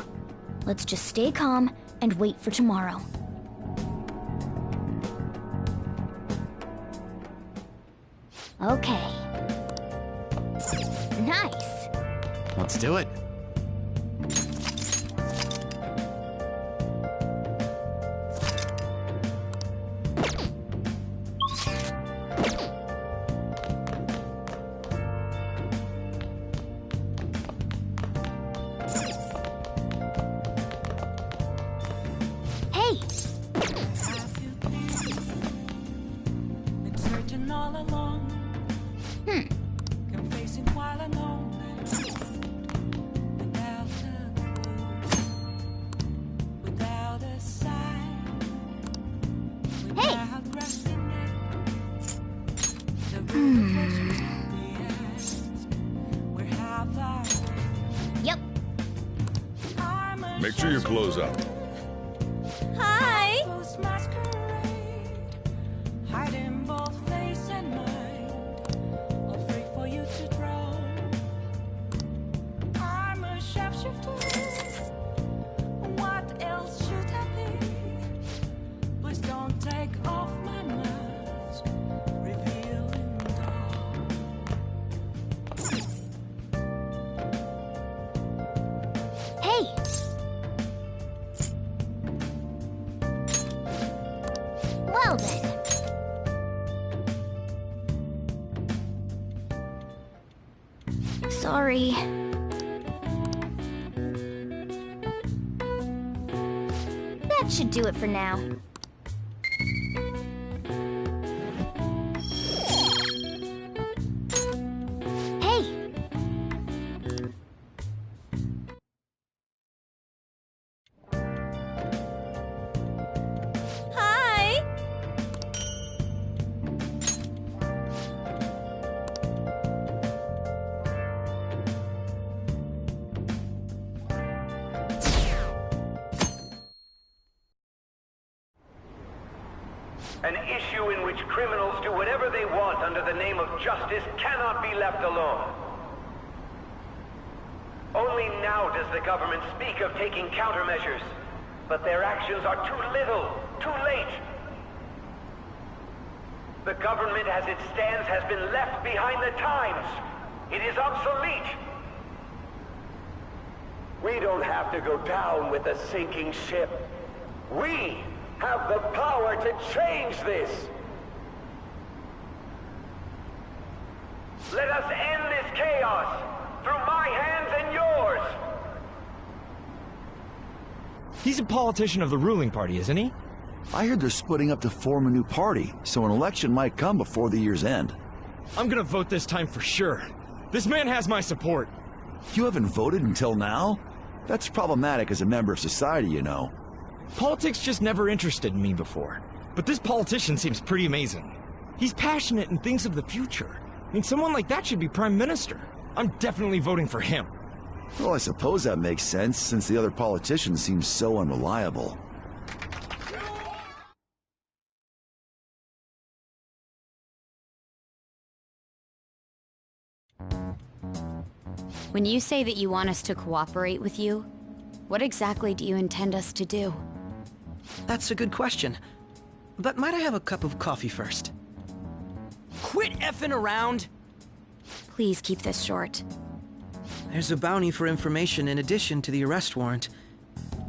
Let's just stay calm and wait for tomorrow. Okay. Nice. Let's do it. Hey! Been searching all along, confessing while alone, without a clue, without a sign, without resting the real question we ask, where have I been? Yep. Make sure you close up. Hi! Hiding both face and mind, all free for you to draw. I'm a shapeshifter. What else should I be? Please don't take off my mask, revealing all. Hey! Well then. Sorry. That should do it for now. Hey! Hi! An issue in which criminals do whatever they want under the name of justice cannot be left alone. Only now does the government speak of taking countermeasures, but their actions are too little, too late. The government as it stands has been left behind the times. It is obsolete. We don't have to go down with a sinking ship. We have the power to change this. Let us end this chaos through my hands and yours. He's a politician of the ruling party, isn't he? I heard they're splitting up to form a new party, so an election might come before the year's end. I'm gonna vote this time for sure. This man has my support. You haven't voted until now? That's problematic as a member of society, you know. Politics just never interested me before. But this politician seems pretty amazing. He's passionate and thinks of the future. I mean, someone like that should be prime minister. I'm definitely voting for him. Well, I suppose that makes sense, since the other politicians seem so unreliable. When you say that you want us to cooperate with you, what exactly do you intend us to do? That's a good question. But might I have a cup of coffee first? Quit effing around! Please keep this short. There's a bounty for information in addition to the arrest warrant.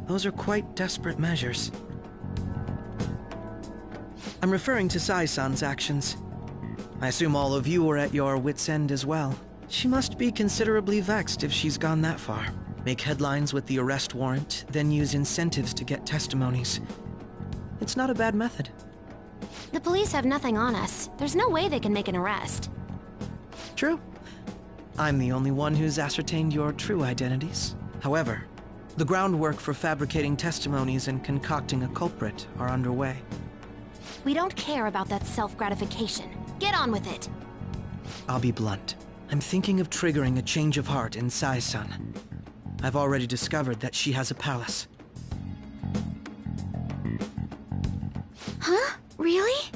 Those are quite desperate measures. I'm referring to Sai-san's actions. I assume all of you are at your wits' end as well. She must be considerably vexed if she's gone that far. Make headlines with the arrest warrant, then use incentives to get testimonies. It's not a bad method. The police have nothing on us. There's no way they can make an arrest. True. I'm the only one who's ascertained your true identities. However, the groundwork for fabricating testimonies and concocting a culprit are underway. We don't care about that self-gratification. Get on with it. I'll be blunt. I'm thinking of triggering a change of heart in Sai-san. I've already discovered that she has a palace. Huh? Really?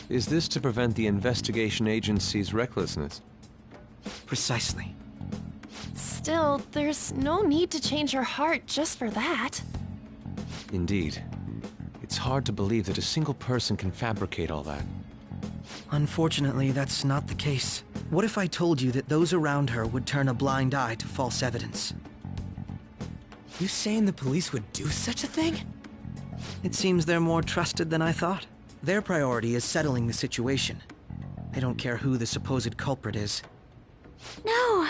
Is this to prevent the investigation agency's recklessness? Precisely. Still, there's no need to change her heart just for that. Indeed. It's hard to believe that a single person can fabricate all that. Unfortunately, that's not the case. What if I told you that those around her would turn a blind eye to false evidence? You saying the police would do such a thing? It seems they're more trusted than I thought. Their priority is settling the situation. They don't care who the supposed culprit is. No!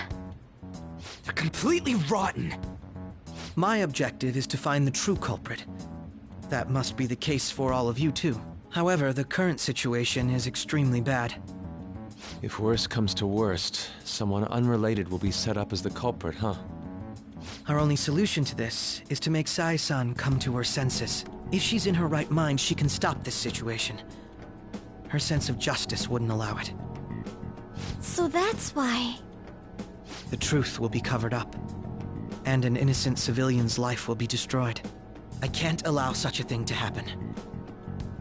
They're completely rotten! My objective is to find the true culprit. That must be the case for all of you too. However, the current situation is extremely bad. If worst comes to worst, someone unrelated will be set up as the culprit, huh? Our only solution to this is to make Sai-san come to her senses. If she's in her right mind, she can stop this situation. Her sense of justice wouldn't allow it. So that's why... The truth will be covered up, and an innocent civilian's life will be destroyed. I can't allow such a thing to happen.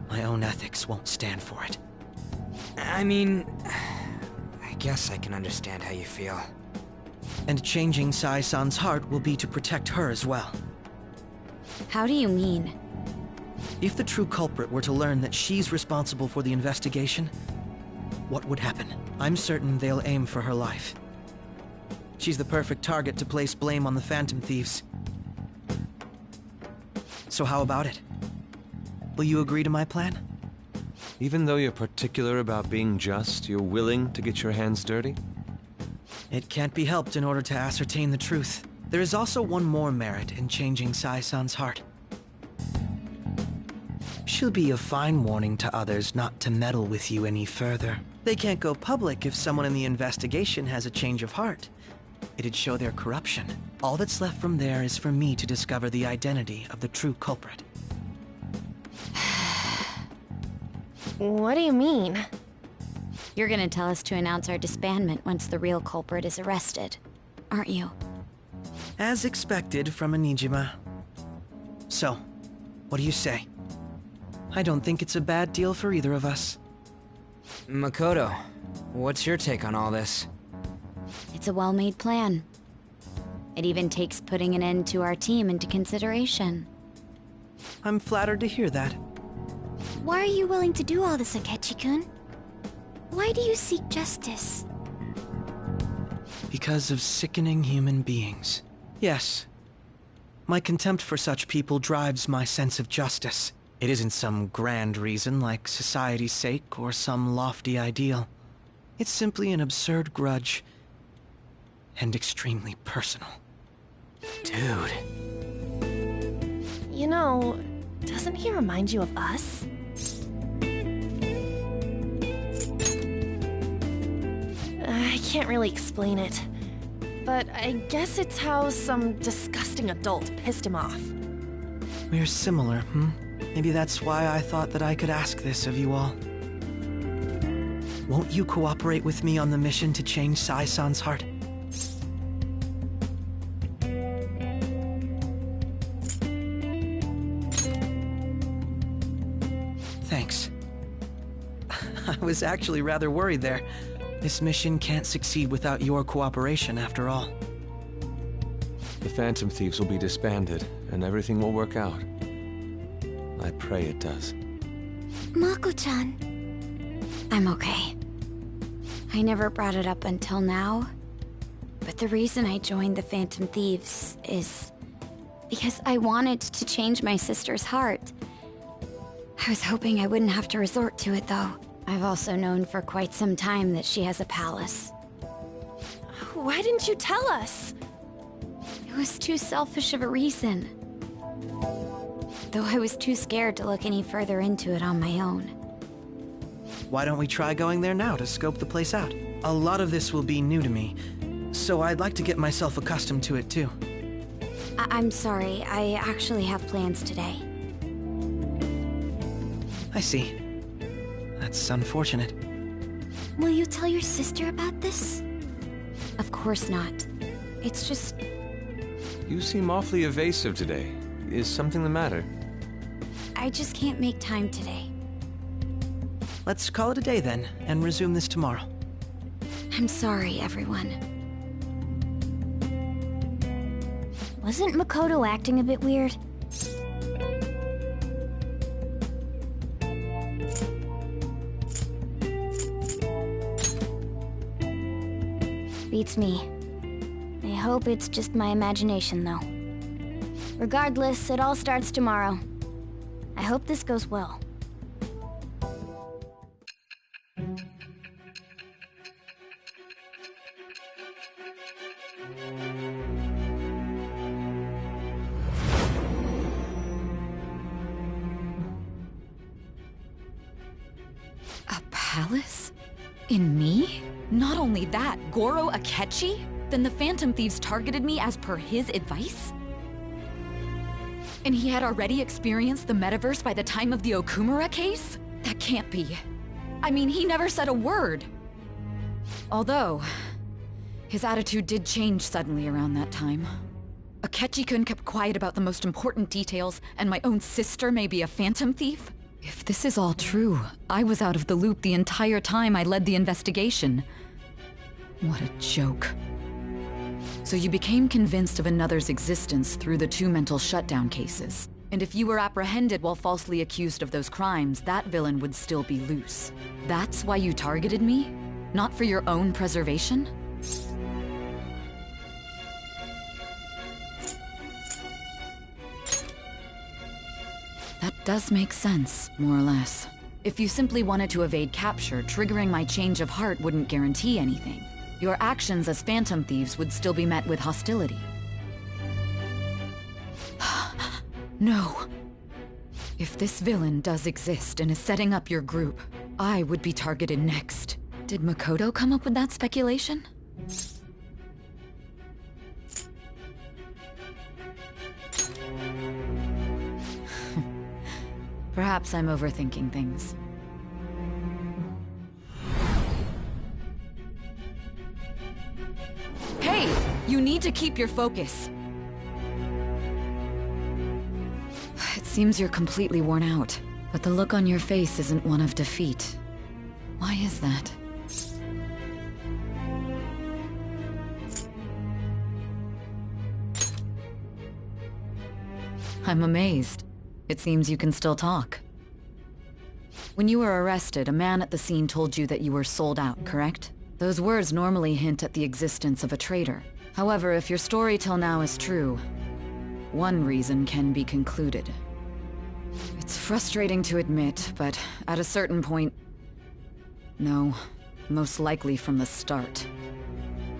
My own ethics won't stand for it. I mean... I guess I can understand how you feel. And changing Sai-san's heart will be to protect her as well. How do you mean? If the true culprit were to learn that she's responsible for the investigation, what would happen? I'm certain they'll aim for her life. She's the perfect target to place blame on the Phantom Thieves. So how about it? Will you agree to my plan? Even though you're particular about being just, you're willing to get your hands dirty? It can't be helped in order to ascertain the truth. There is also one more merit in changing Sai-san's heart. She'll be a fine warning to others not to meddle with you any further. They can't go public if someone in the investigation has a change of heart. It'd show their corruption. All that's left from there is for me to discover the identity of the true culprit. What do you mean? You're gonna tell us to announce our disbandment once the real culprit is arrested, aren't you? As expected from a Nijima. So, what do you say? I don't think it's a bad deal for either of us. Makoto, what's your take on all this? It's a well-made plan. It even takes putting an end to our team into consideration. I'm flattered to hear that. Why are you willing to do all this, Akechi-kun? Why do you seek justice? Because of sickening human beings. Yes. My contempt for such people drives my sense of justice. It isn't some grand reason like society's sake or some lofty ideal. It's simply an absurd grudge. And extremely personal. Dude. You know, doesn't he remind you of us? I can't really explain it, but I guess it's how some disgusting adult pissed him off. We're similar, Maybe that's why I thought that I could ask this of you all. Won't you cooperate with me on the mission to change Sai-san's heart? Thanks. I was actually rather worried there. This mission can't succeed without your cooperation, after all. The Phantom Thieves will be disbanded, and everything will work out. I pray it does. Mako-chan. I'm okay. I never brought it up until now, but the reason I joined the Phantom Thieves is because I wanted to change my sister's heart. I was hoping I wouldn't have to resort to it, though. I've also known for quite some time that she has a palace. Why didn't you tell us? It was too selfish of a reason. Though I was too scared to look any further into it on my own. Why don't we try going there now to scope the place out? A lot of this will be new to me, so I'd like to get myself accustomed to it too. I'm sorry, I actually have plans today. I see. That's unfortunate. Will you tell your sister about this? Of course not. It's just... You seem awfully evasive today. Is something the matter? I just can't make time today. Let's call it a day then, and resume this tomorrow. I'm sorry, everyone. Wasn't Makoto acting a bit weird? Beats me. I hope it's just my imagination, though. Regardless, it all starts tomorrow. I hope this goes well. A palace? In me? Not only that, Goro Akechi? Then the Phantom Thieves targeted me as per his advice? And he had already experienced the metaverse by the time of the Okumura case? That can't be. I mean, he never said a word. Although, his attitude did change suddenly around that time. Akechi-kun kept quiet about the most important details, and my own sister may be a Phantom Thief? If this is all true, I was out of the loop the entire time I led the investigation. What a joke. So you became convinced of another's existence through the 2 mental shutdown cases. And if you were apprehended while falsely accused of those crimes, that villain would still be loose. That's why you targeted me? Not for your own preservation? That does make sense, more or less. If you simply wanted to evade capture, triggering my change of heart wouldn't guarantee anything. Your actions as Phantom Thieves would still be met with hostility. No. If this villain does exist and is setting up your group, I would be targeted next. Did Makoto come up with that speculation? Perhaps I'm overthinking things. Hey! You need to keep your focus. It seems you're completely worn out, but the look on your face isn't one of defeat. Why is that? I'm amazed. It seems you can still talk. When you were arrested, a man at the scene told you that you were sold out, correct? Those words normally hint at the existence of a traitor. However, if your story till now is true, one reason can be concluded. It's frustrating to admit, but at a certain point... No, most likely from the start.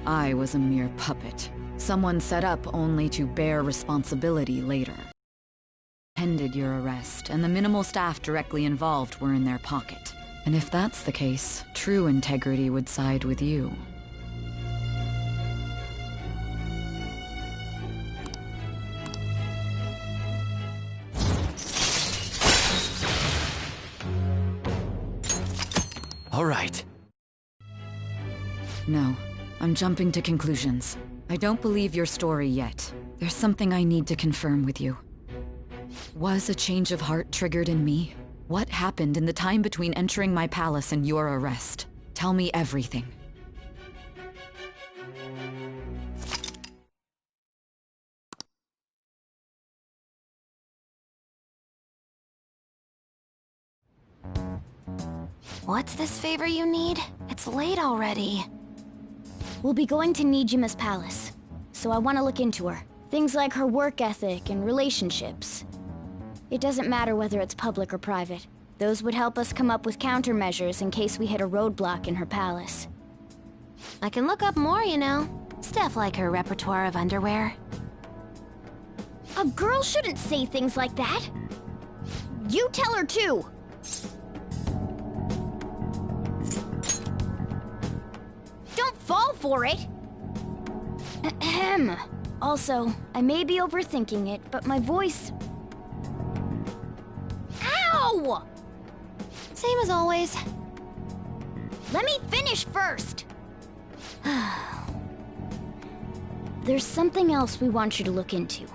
I was a mere puppet. Someone set up only to bear responsibility later. Ended your arrest, and the minimal staff directly involved were in their pocket. And if that's the case, true integrity would side with you. All right. No, I'm jumping to conclusions. I don't believe your story yet. There's something I need to confirm with you. Was a change of heart triggered in me? What happened in the time between entering my palace and your arrest? Tell me everything. What's this favor you need? It's late already. We'll be going to Nijima's palace, so I want to look into her. Things like her work ethic and relationships. It doesn't matter whether it's public or private. Those would help us come up with countermeasures in case we hit a roadblock in her palace. I can look up more, you know. Stuff like her repertoire of underwear. A girl shouldn't say things like that. You tell her too. Don't fall for it. Ahem. Also, I may be overthinking it, but my voice... Ow! Same as always. Let me finish first. There's something else we want you to look into.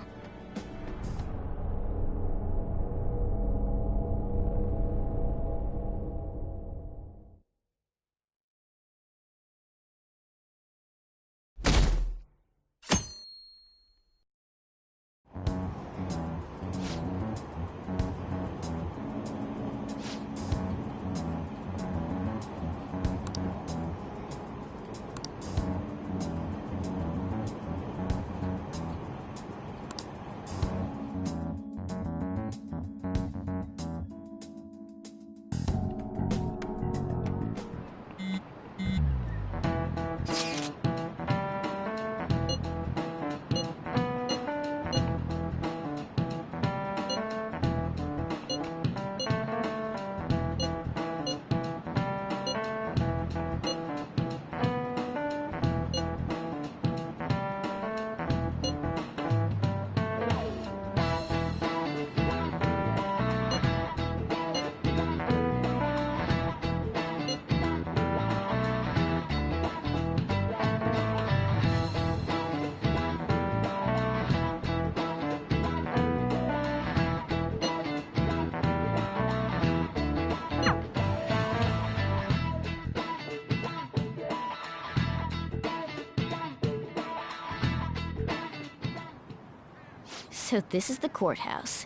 So this is the courthouse.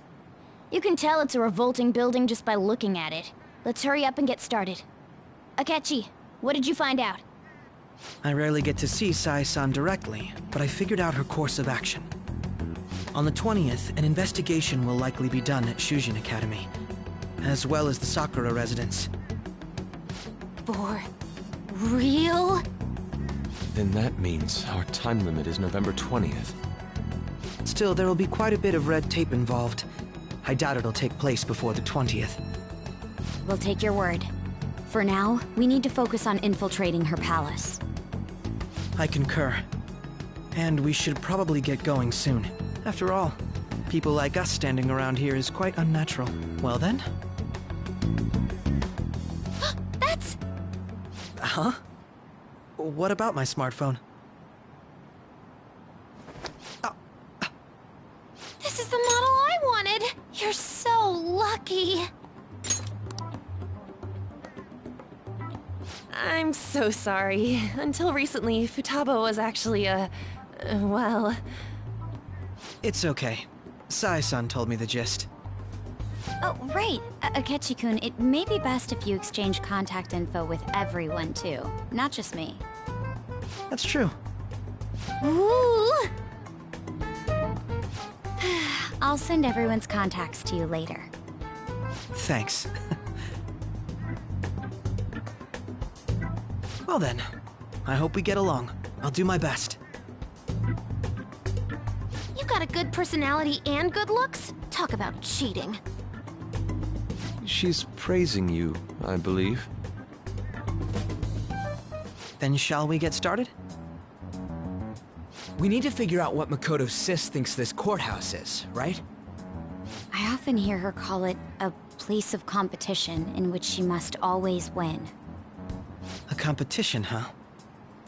You can tell it's a revolting building just by looking at it. Let's hurry up and get started. Akechi, what did you find out? I rarely get to see Sae-san directly, but I figured out her course of action. On the 20th, an investigation will likely be done at Shujin Academy, as well as the Sakura residence. For real? Then that means our time limit is November 20th. Still, there will be quite a bit of red tape involved. I doubt it'll take place before the 20th. We'll take your word. For now, we need to focus on infiltrating her palace. I concur. And we should probably get going soon. After all, people like us standing around here is quite unnatural. Well then? That's... Huh? What about my smartphone? This is the model I wanted! You're so lucky! I'm so sorry. Until recently, Futaba was actually well... It's okay. Sae-san told me the gist. Oh, right. Akechi-kun, it may be best if you exchange contact info with everyone, too. Not just me. That's true. Ooh! I'll send everyone's contacts to you later. Thanks. Well then, I hope we get along. I'll do my best. You got a good personality and good looks? Talk about cheating. She's praising you, I believe. Then shall we get started? We need to figure out what Makoto Sis thinks this courthouse is, right? I often hear her call it a place of competition in which she must always win. A competition, huh?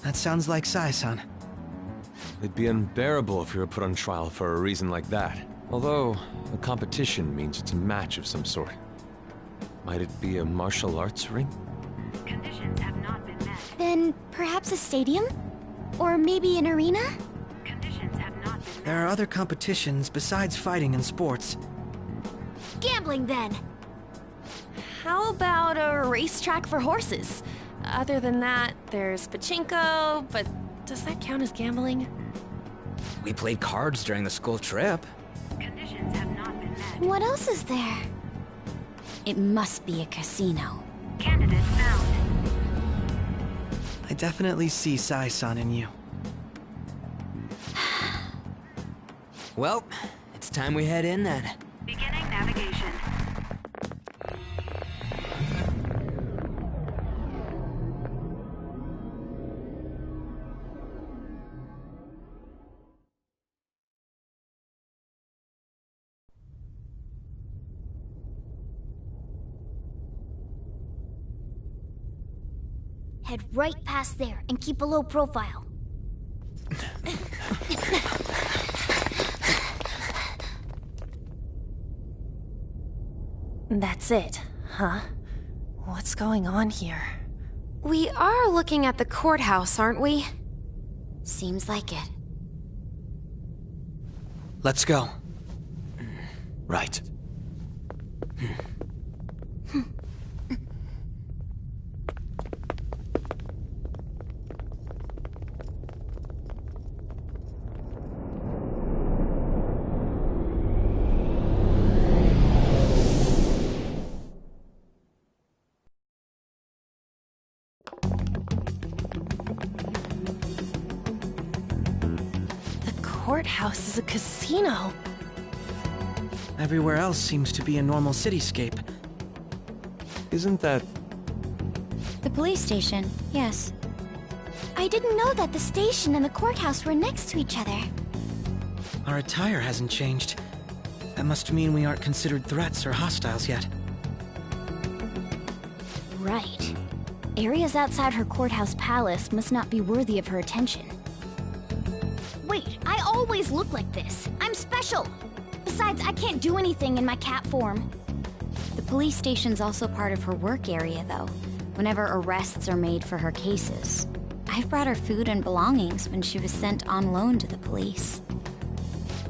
That sounds like Sae-san. It'd be unbearable if we were put on trial for a reason like that. Although, a competition means it's a match of some sort. Might it be a martial arts ring? Conditions have not been met. Then perhaps a stadium? Or maybe an arena? Conditions have not been met. There are other competitions besides fighting and sports. Gambling, then! How about a racetrack for horses? Other than that, there's pachinko, but does that count as gambling? We played cards during the school trip. Conditions have not been met. What else is there? It must be a casino. Candidate found. I definitely see Sae-san in you. Well, it's time we head in then. Beginning navigation. Head right past there and keep a low profile. That's it, huh? What's going on here? We are looking at the courthouse, aren't we? Seems like it. Let's go. Right. Courthouse is a casino. Everywhere else seems to be a normal cityscape. Isn't that... The police station, yes. I didn't know that the station and the courthouse were next to each other. Our attire hasn't changed. That must mean we aren't considered threats or hostiles yet. Right. Areas outside her courthouse palace must not be worthy of her attention. Wait, I always look like this. I'm special. Besides, I can't do anything in my cat form. The police station's also part of her work area, though, whenever arrests are made for her cases. I've brought her food and belongings when she was sent on loan to the police.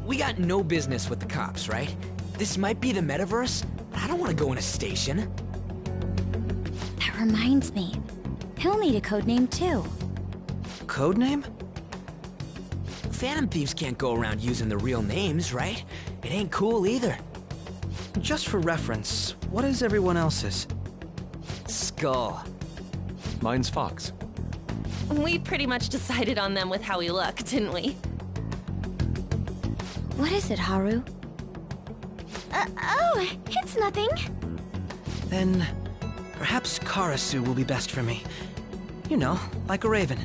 we got no business with the cops, right? This might be the metaverse, but I don't want to go in a station. That reminds me. He'll need a code name too. Code name? Phantom Thieves can't go around using the real names, right? It ain't cool either. Just for reference, what is everyone else's? Skull. Mine's Fox. We pretty much decided on them with how we look, didn't we? What is it, Haru? Oh, it's nothing. Then perhaps Karasu will be best for me. You know, like a raven.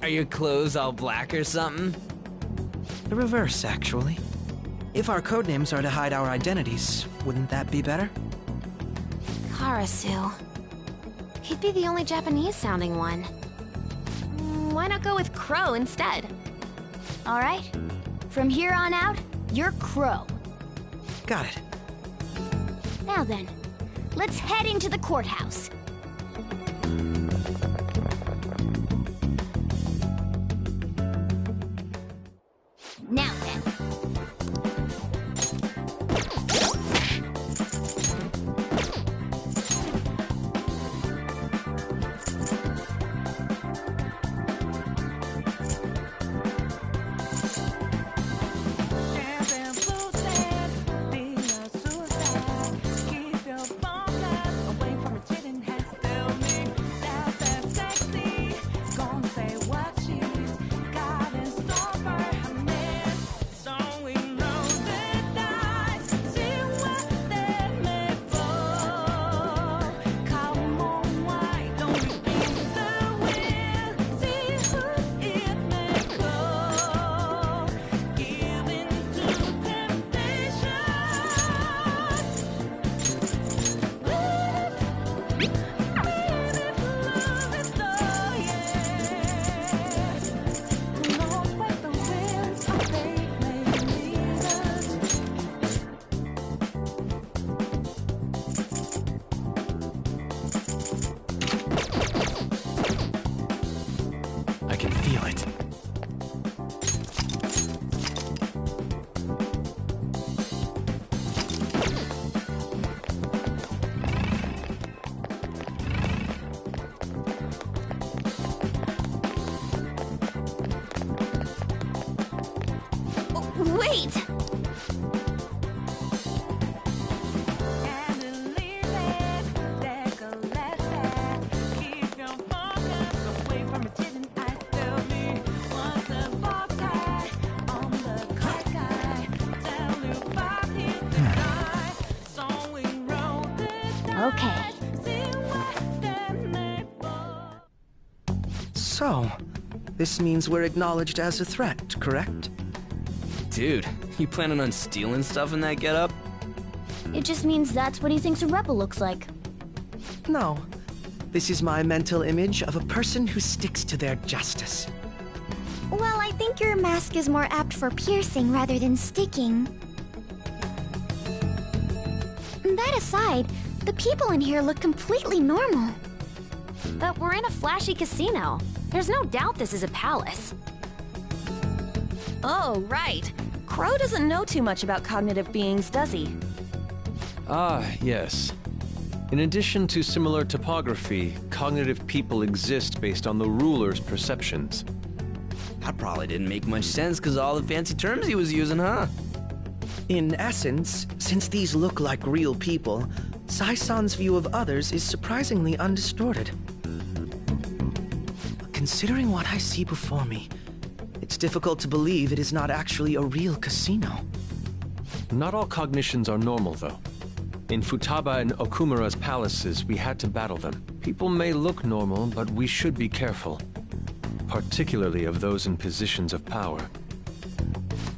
Are your clothes all black or something? The reverse, actually. If our codenames are to hide our identities, wouldn't that be better? Karasu. He'd be the only Japanese-sounding one. Why not go with Crow instead? All right. From here on out, you're Crow. Got it. Now then, let's head into the courthouse. Now then. I can feel it. Wait! Okay. So, this means we're acknowledged as a threat, correct? Dude, you planning on stealing stuff in that getup? It just means that's what he thinks a rebel looks like. No. This is my mental image of a person who sticks to their justice. Well, I think your mask is more apt for piercing rather than sticking. That aside, the people in here look completely normal. But we're in a flashy casino. There's no doubt this is a palace. Oh, right. Crow doesn't know too much about cognitive beings, does he? Ah, yes. In addition to similar topography, cognitive people exist based on the ruler's perceptions. That probably didn't make much sense because all the fancy terms he was using, huh? In essence, since these look like real people, Sai-san's view of others is surprisingly undistorted. Considering what I see before me, it's difficult to believe it is not actually a real casino. Not all cognitions are normal, though. In Futaba and Okumura's palaces, we had to battle them. People may look normal, but we should be careful. Particularly of those in positions of power.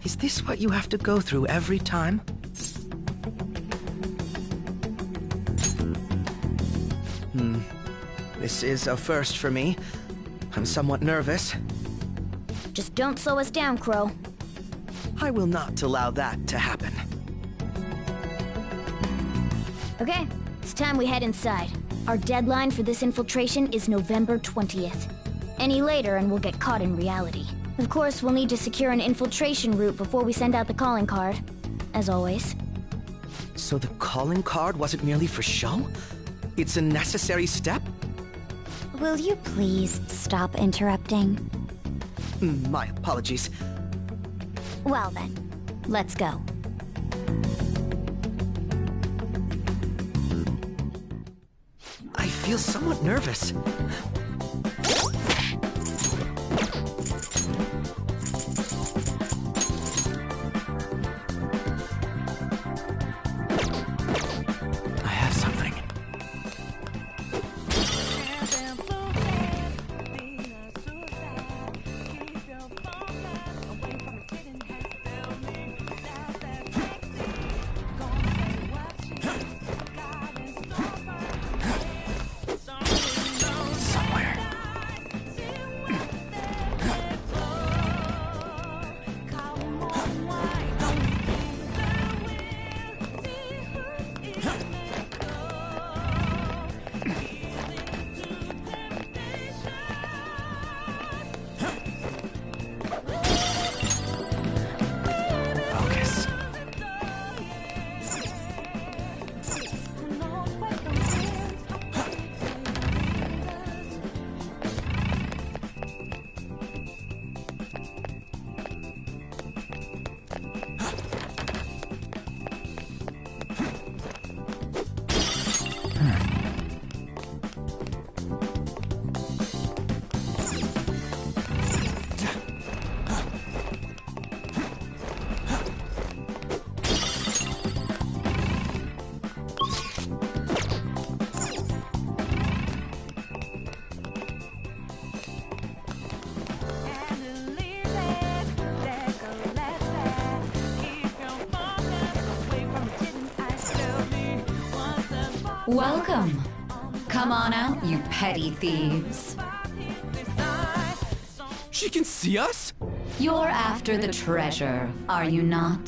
Is this what you have to go through every time? This is a first for me. I'm somewhat nervous. Just don't slow us down, Crow. I will not allow that to happen. Okay, it's time we head inside. Our deadline for this infiltration is November 20th. Any later and we'll get caught in reality. Of course, we'll need to secure an infiltration route before we send out the calling card. As always. So the calling card wasn't merely for show? It's a necessary step? Will you please stop interrupting? My apologies. Well then, let's go. I feel somewhat nervous. I have something. Welcome. Come on out, you petty thieves. She can see us? You're after the treasure, are you not?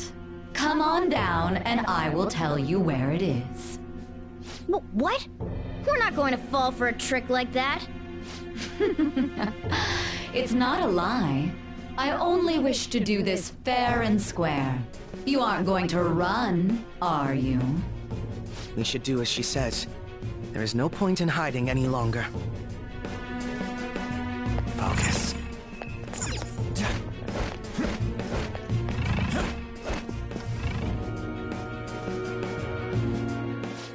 Come on down and I will tell you where it is. What? We're not going to fall for a trick like that. It's not a lie. I only wish to do this fair and square. You aren't going to run, are you? We should do as she says. There is no point in hiding any longer. Focus.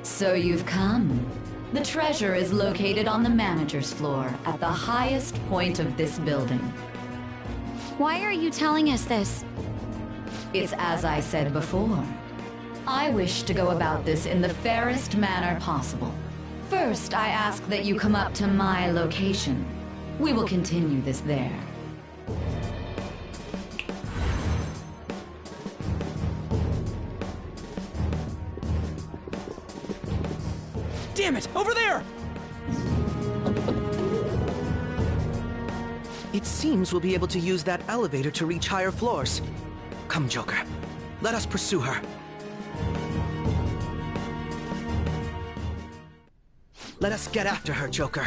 So you've come. The treasure is located on the manager's floor, at the highest point of this building. Why are you telling us this? It's as I said before. I wish to go about this in the fairest manner possible. First, I ask that you come up to my location. We will continue this there. Damn it! Over there! It seems we'll be able to use that elevator to reach higher floors. Come, Joker. Let us pursue her. Let us get after her, Joker.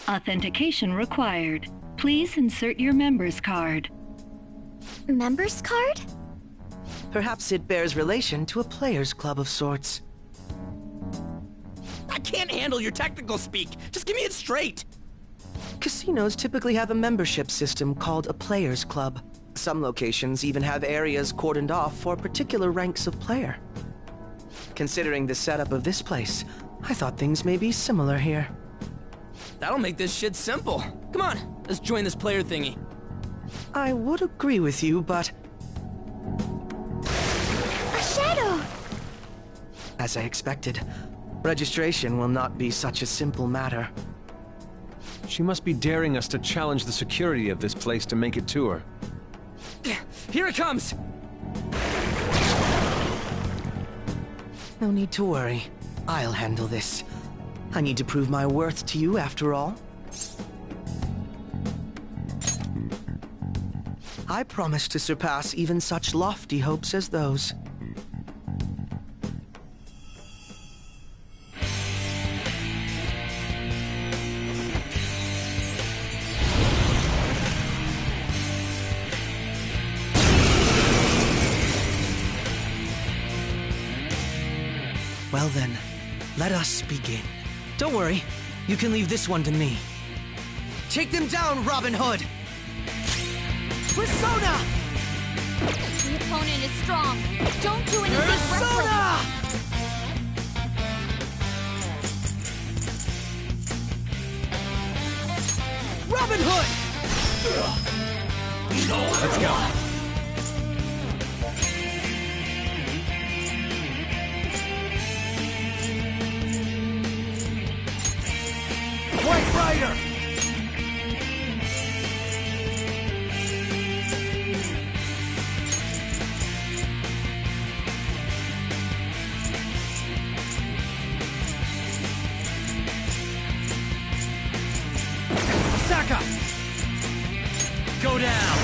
Authentication required. Please insert your member's card. Member's card? Perhaps it bears relation to a players' club of sorts. I can't handle your technical speak. Just give me it straight. Casinos typically have a membership system called a players' club. Some locations even have areas cordoned off for particular ranks of player. Considering the setup of this place, I thought things may be similar here. That'll make this shit simple. Come on, let's join this player thingy. I would agree with you, but... A shadow! As I expected, registration will not be such a simple matter. She must be daring us to challenge the security of this place to make it to her. Here it comes! No need to worry. I'll handle this. I need to prove my worth to you, after all. I promise to surpass even such lofty hopes as those. Well then, let us begin. Don't worry, you can leave this one to me. Take them down, Robin Hood! Persona! The opponent is strong. Don't do anything Persona! Robin Hood! Let's go. White Rider! Saka! Go down!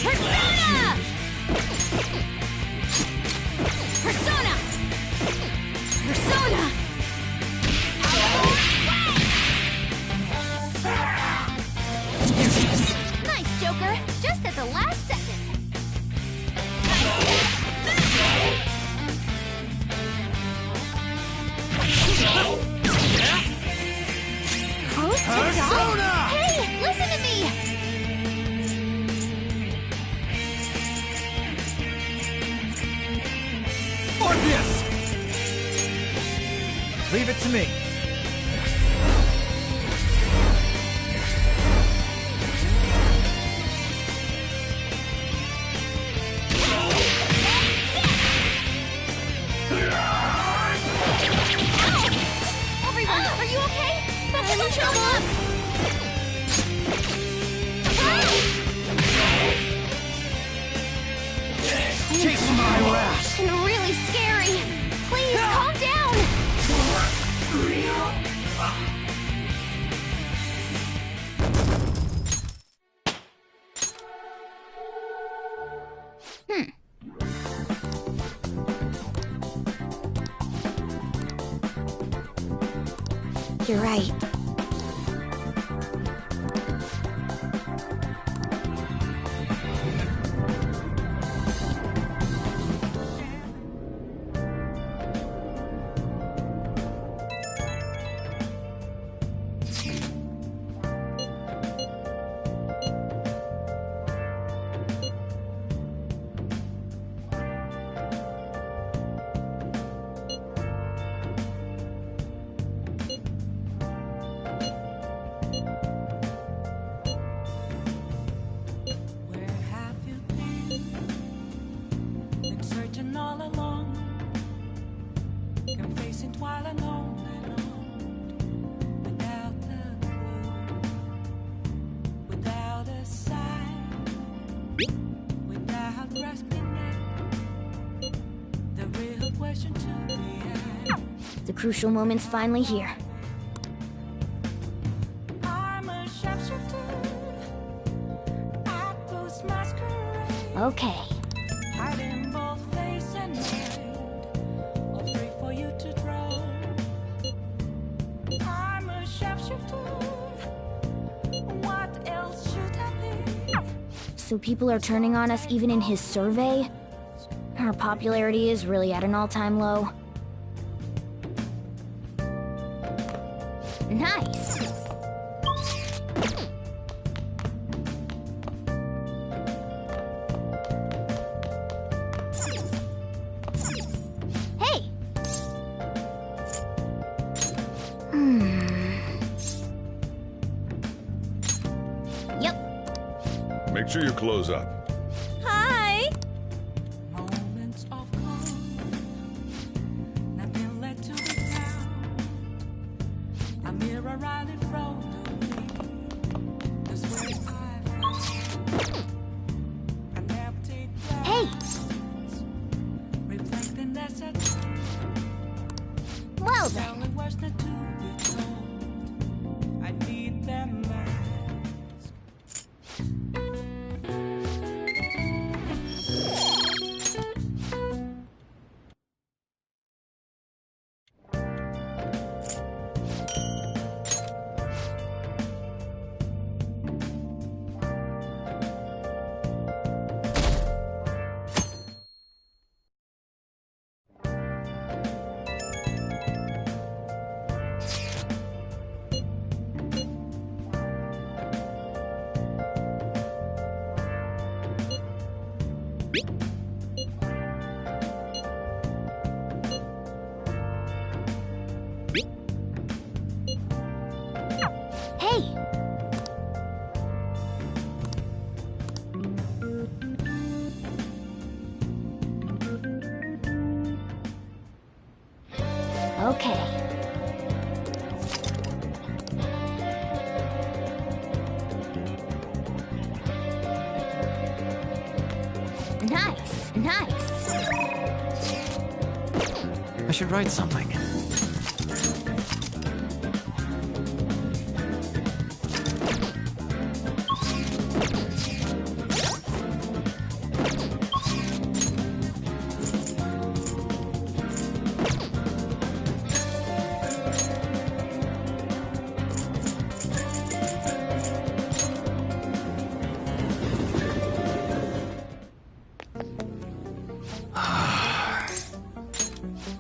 Persona! Persona! Persona! Nice, Joker. Just at the last second. Close to Persona! die? Hey, listen to me! Morpheus! Leave it to me. Everyone, are you okay? That's some trouble! Chase my wrath! And really scary. Please, calm down! You're right. Been searching all along, confessing while alone and without the clue, without a sign, without grasping it. The real question to be asked. The crucial moment's finally here. I'm a sharpshooter, I post masquerade. Okay. Hiding both face and mind, all free for you to draw. I'm a sharpshooter. What else should I be? So people are turning on us even in his survey? Our popularity is really at an all-time low. Nice. Make sure you close up. Hi! Hey! Well then. Hey! Okay. Nice, nice. I should write something.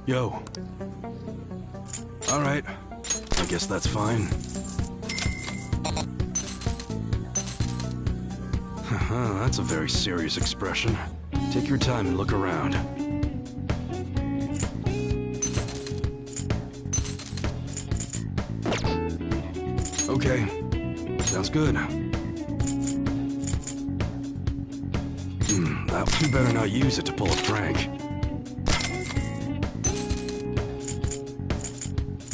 Yo. Alright. I guess that's fine. Haha, that's a very serious expression. Take your time and look around. Okay. Sounds good. That you better not use it to pull a prank.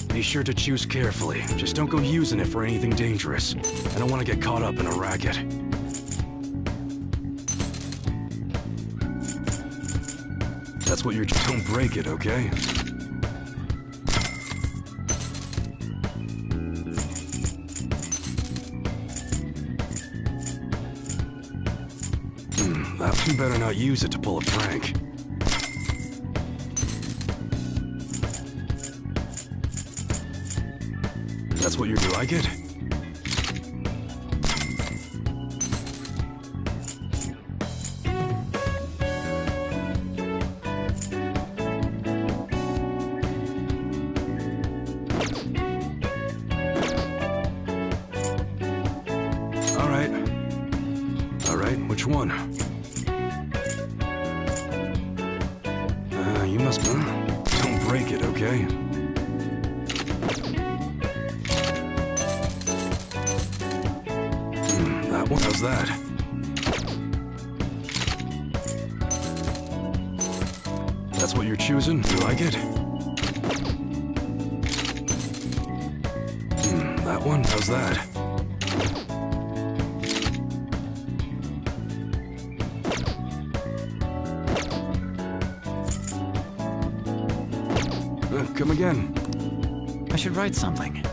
Be sure to choose carefully. Just don't go using it for anything dangerous. I don't want to get caught up in a racket. That's what you're... Don't break it, okay? That you better not use it to pull a prank. That's what you're... You like it? Alright, which one? You must... Don't break it, okay? That one does that. That's what you're choosing? You like it? That one does that. Come again. I should write something.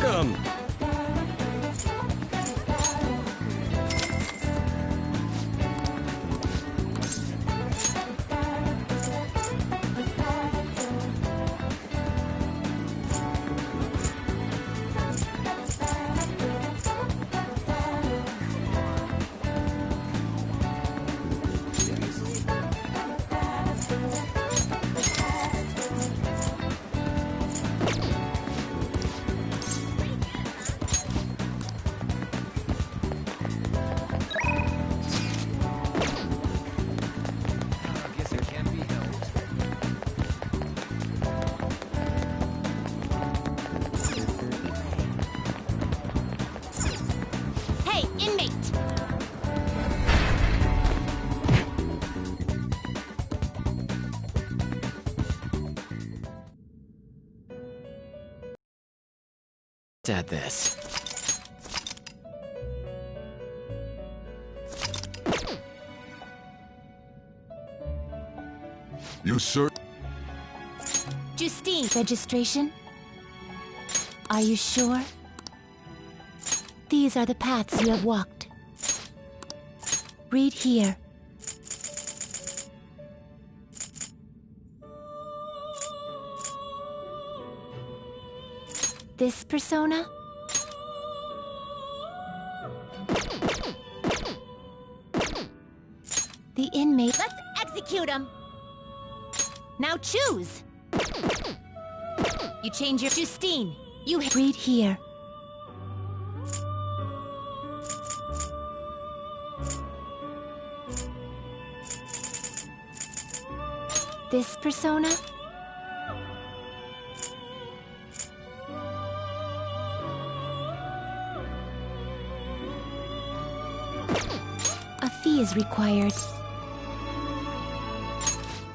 him! Hey, inmate! At this. You sir? Justine. Registration? Are you sure? These are the paths you have walked. Read here. This persona? The inmate. Let's execute him! Now choose! You change your Justine. You read here. This persona? A fee is required.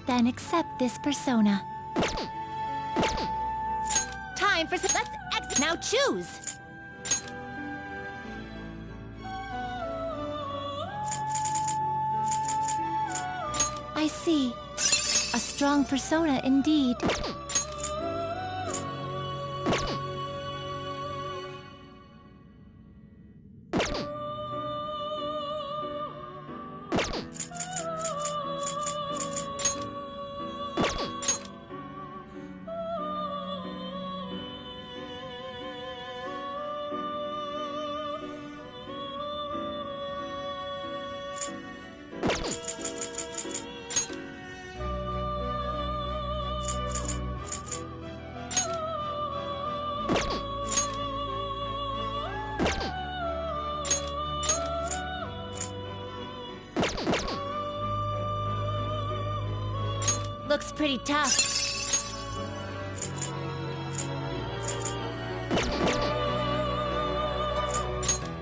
Then accept this persona. Time for some. Let's exit. Now choose. I see. A strong persona indeed. Looks pretty tough.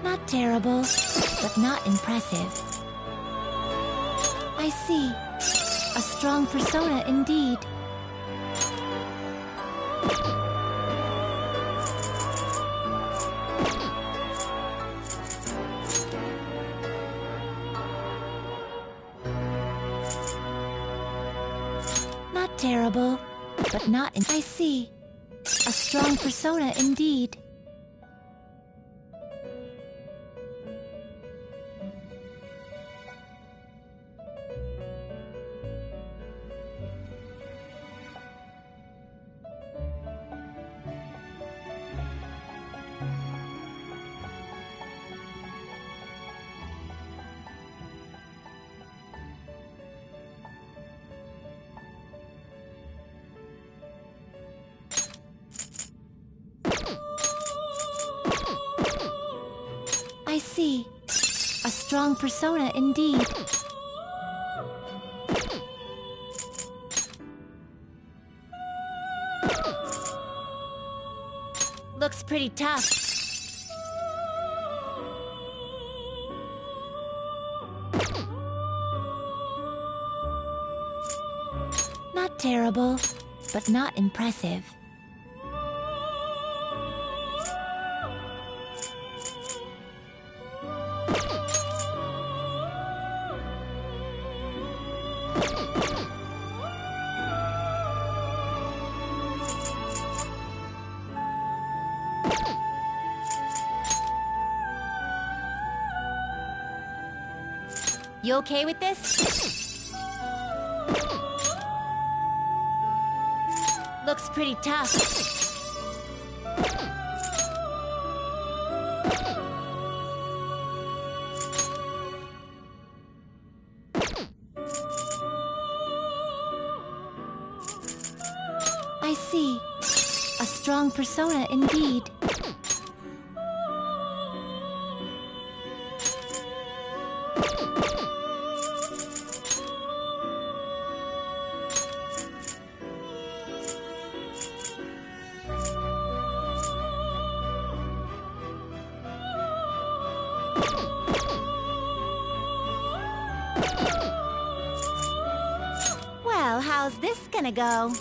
Not terrible, but not impressive. I see. A strong persona indeed. Not terrible, but not in. I see. A strong persona indeed. I see. A strong persona indeed. Looks pretty tough. Not terrible, but not impressive. You okay with this? Looks pretty tough. I see. A strong persona indeed. Well, how's this gonna go?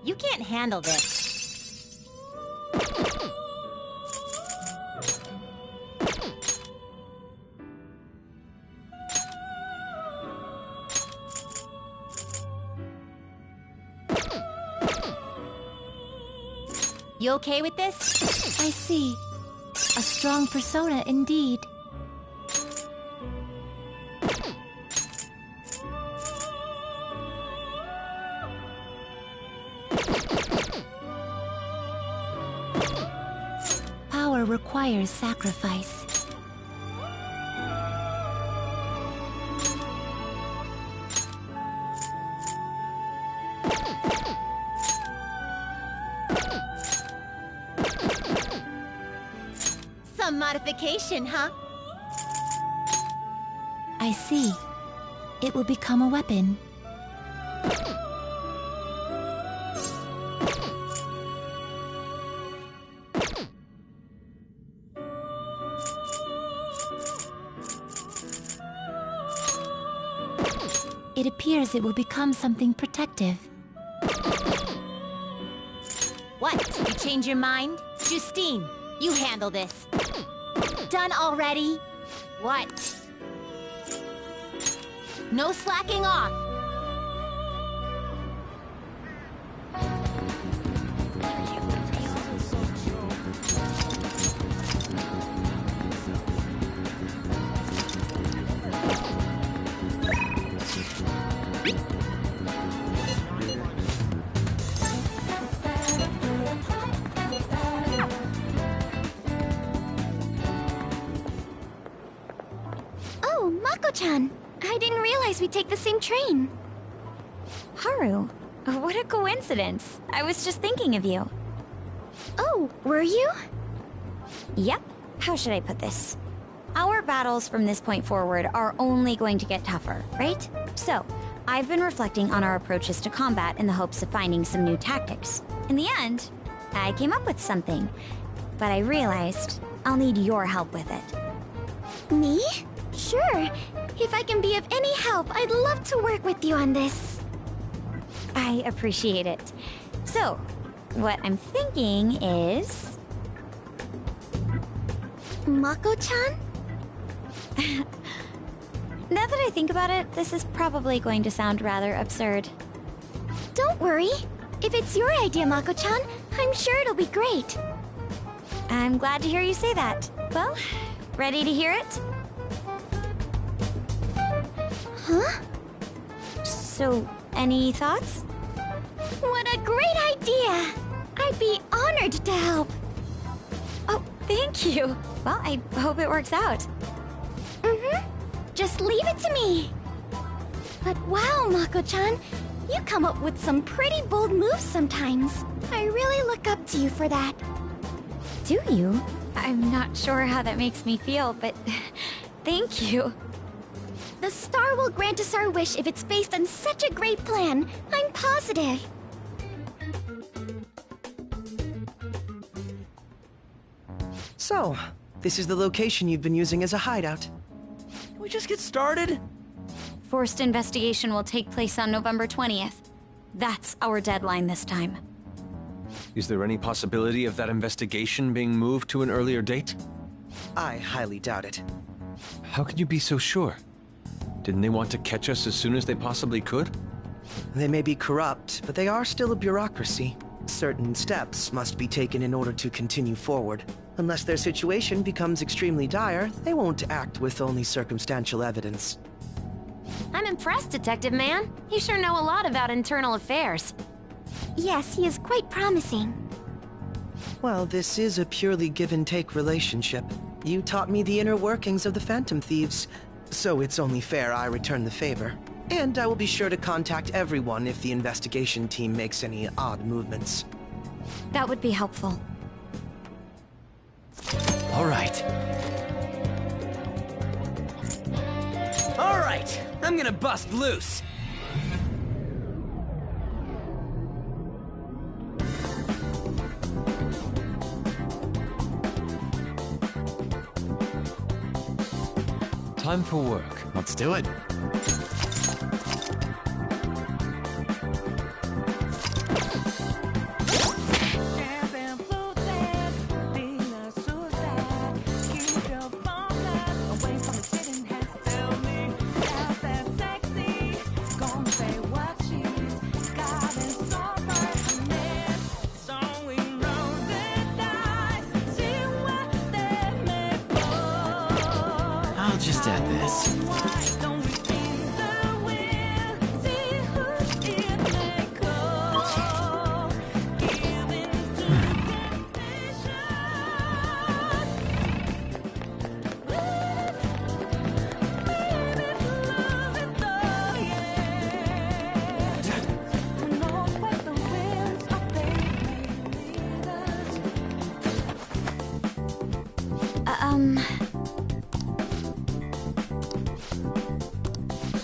You can't handle this. You okay with this? I see. A strong persona indeed. Power requires sacrifice. Some modification, huh? I see. It will become a weapon. It appears it will become something protective. What? You change your mind? Justine, you handle this. Done already? What? No slacking off. Oh, Mako-chan! I didn't realize we'd take the same train. Haru, what a coincidence. I was just thinking of you. Oh, were you? Yep. How should I put this? Our battles from this point forward are only going to get tougher, right? So, I've been reflecting on our approaches to combat in the hopes of finding some new tactics. In the end, I came up with something, but I realized I'll need your help with it. Me? Sure. If I can be of any help, I'd love to work with you on this. I appreciate it. So, what I'm thinking is... Mako-chan? Now that I think about it, this is probably going to sound rather absurd. Don't worry. If it's your idea, Mako-chan, I'm sure it'll be great. I'm glad to hear you say that. Well, ready to hear it? Huh? So, any thoughts? What a great idea! I'd I'd be honored to help. Oh, thank you. Well, I hope it works out. Just leave it to me. But wow, Mako-chan, you come up with some pretty bold moves sometimes. I really look up to you for that. Do you? I'm not sure how that makes me feel, but thank you. The star will grant us our wish if it's based on such a great plan. I'm positive. So, this is the location you've been using as a hideout. Can we just get started? Forced investigation will take place on November 20th. That's our deadline this time. Is there any possibility of that investigation being moved to an earlier date? I highly doubt it. How can you be so sure? Didn't they want to catch us as soon as they possibly could? They may be corrupt, but they are still a bureaucracy. Certain steps must be taken in order to continue forward. Unless their situation becomes extremely dire, they won't act with only circumstantial evidence. I'm impressed, Detective Man. You sure know a lot about internal affairs. Yes, he is quite promising. Well, this is a purely give-and-take relationship. You taught me the inner workings of the Phantom Thieves, so it's only fair I return the favor. And I will be sure to contact everyone if the investigation team makes any odd movements. That would be helpful. All right. All right, I'm gonna bust loose. Time for work. Let's do it. I'll just add this.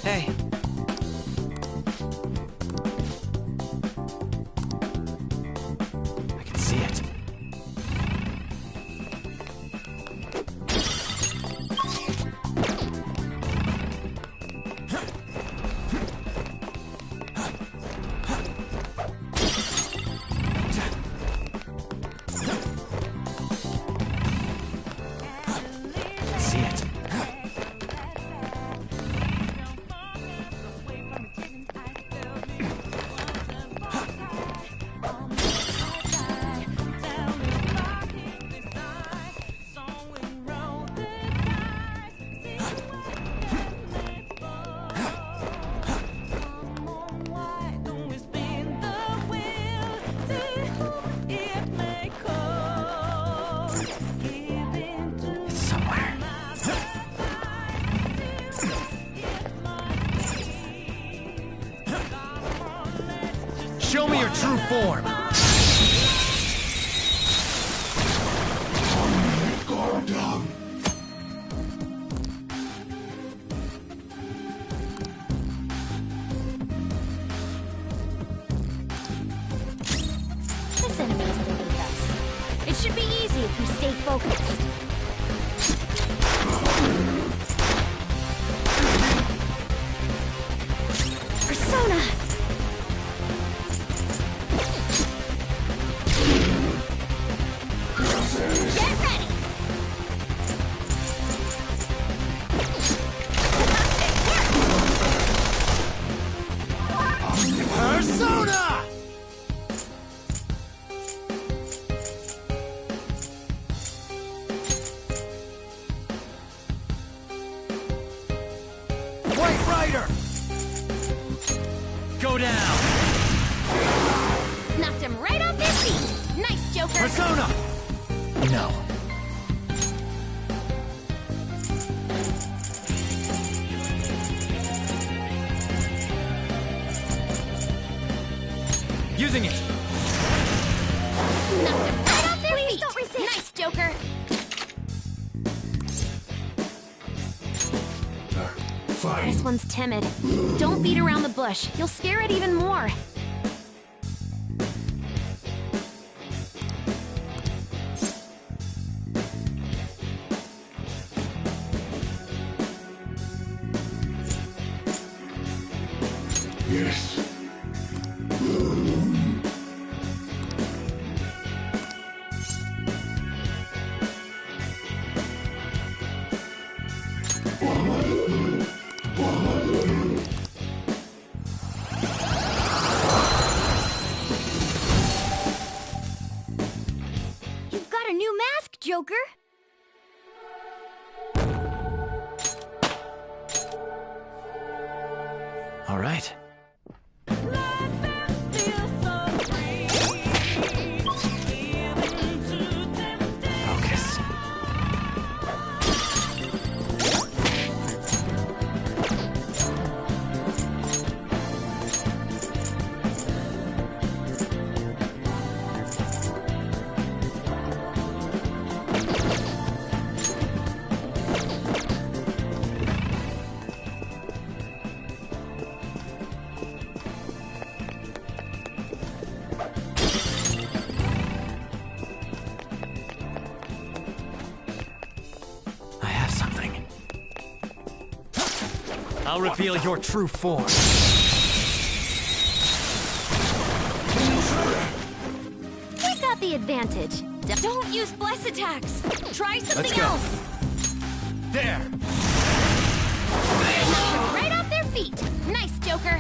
Hey. I can see it. See it. It's somewhere. Show me your true form. This enemy is beneath us. It should be easy if we stay focused. Persona! Get ready! Persona! White Rider! Go down! Knocked him right off his feet. Joker! Persona! No. Using it! Right off their feet! Don't resist. Nice, Joker! This one's timid. Don't beat around the bush. You'll scare it even more. Yes. You've got a new mask, Joker. All right. Focus. I have something. I'll reveal your true form. We got the advantage. Don't use bless attacks! Try something go. else! There! Knocked them right off their feet. Nice, Joker.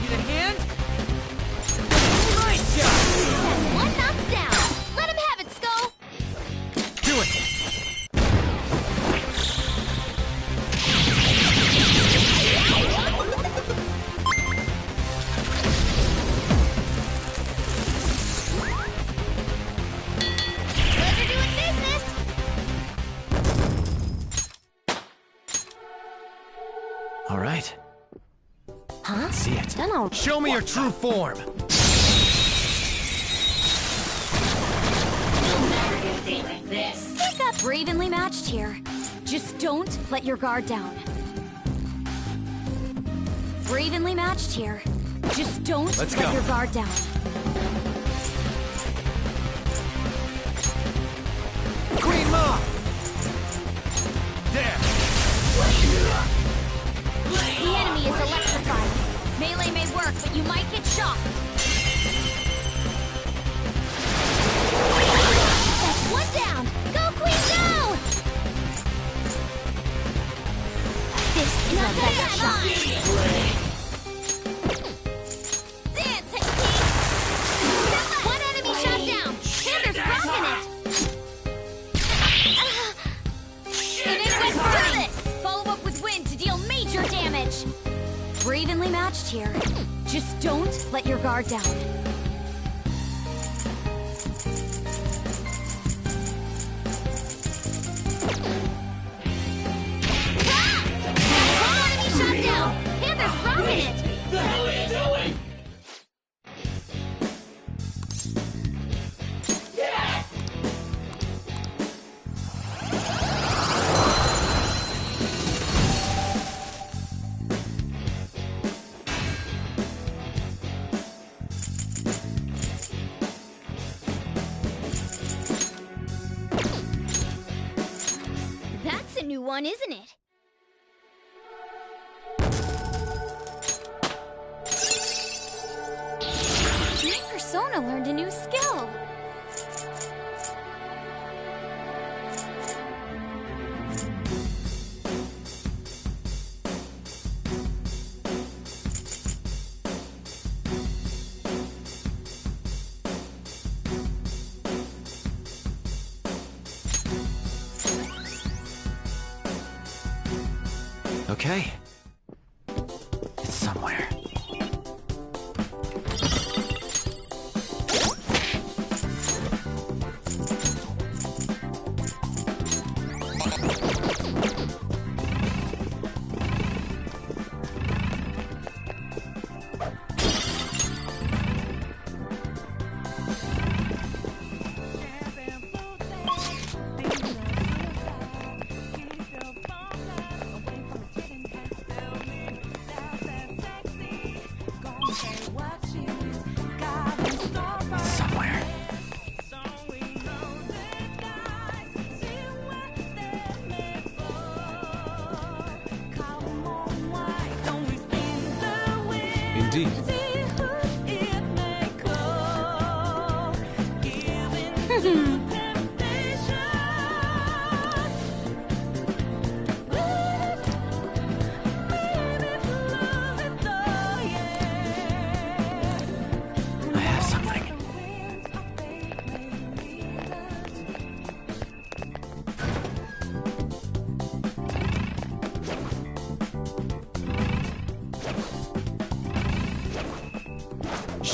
Need a hand? Nice job. That's one knocked down. Let him have it, Skull. Do it! Pleasure doing business. All right. Huh? See it. Dunno. Show me your true form! Pick up! We're evenly matched here. Just don't let your guard down. We're evenly matched here. Just don't Let's let go. your guard down. Queen Ma! There! The enemy is electrified. Melee may work, but you might get shocked. That's one down. Go, Queen, go. This is a better shot. Dance, One enemy shot down. Panther's rocking it. An instant burst! Follow up with wind to deal major damage. We're evenly matched here. Just don't let your guard down. One enemy shot down. Panther's rocking it. The hell are you doing? That's a new one, isn't it? My persona learned a new skill. Okay. It's somewhere.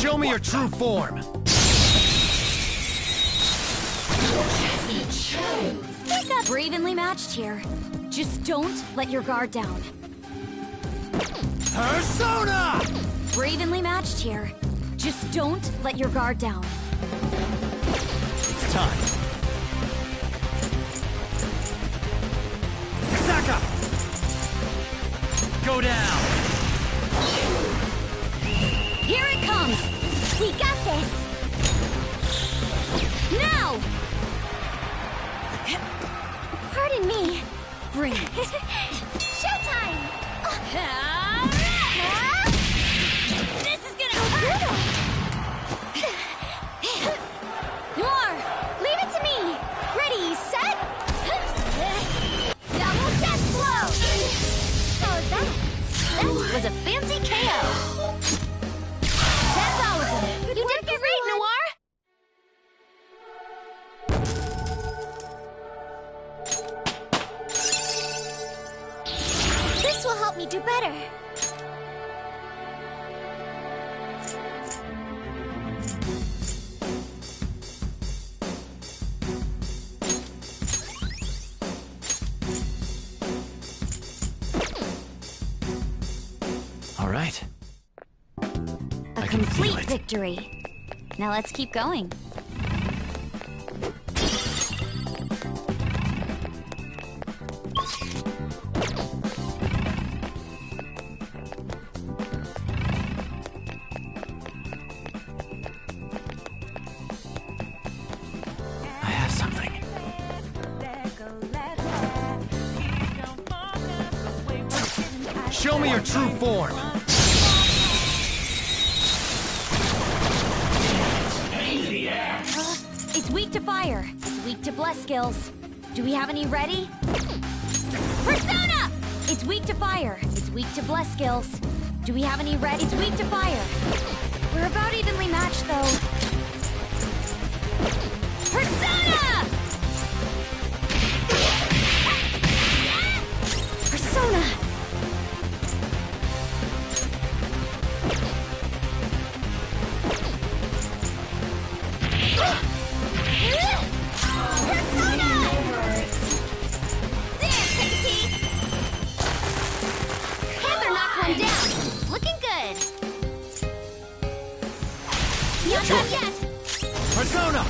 Show me your true form! We're evenly matched here. Just don't let your guard down. Persona! We're evenly matched here. Just don't let your guard down. It's time. Saka! Go down! Here it comes! We got this! Now! Pardon me. Bring it. Showtime! This is gonna hurt! Noir, leave it to me. Ready, set? Double death blow! How was that? That was a fancy KO! That's all of them! You did great, Noir! This will help me do better. All right. A complete victory. Now let's keep going. I have something. Show me your true form! It's weak to fire. It's weak to bless skills. Do we have any ready? Persona! It's weak to fire. It's weak to bless skills. Do we have any ready? It's weak to fire. We're about evenly matched, though. Persona! Persona! Persona!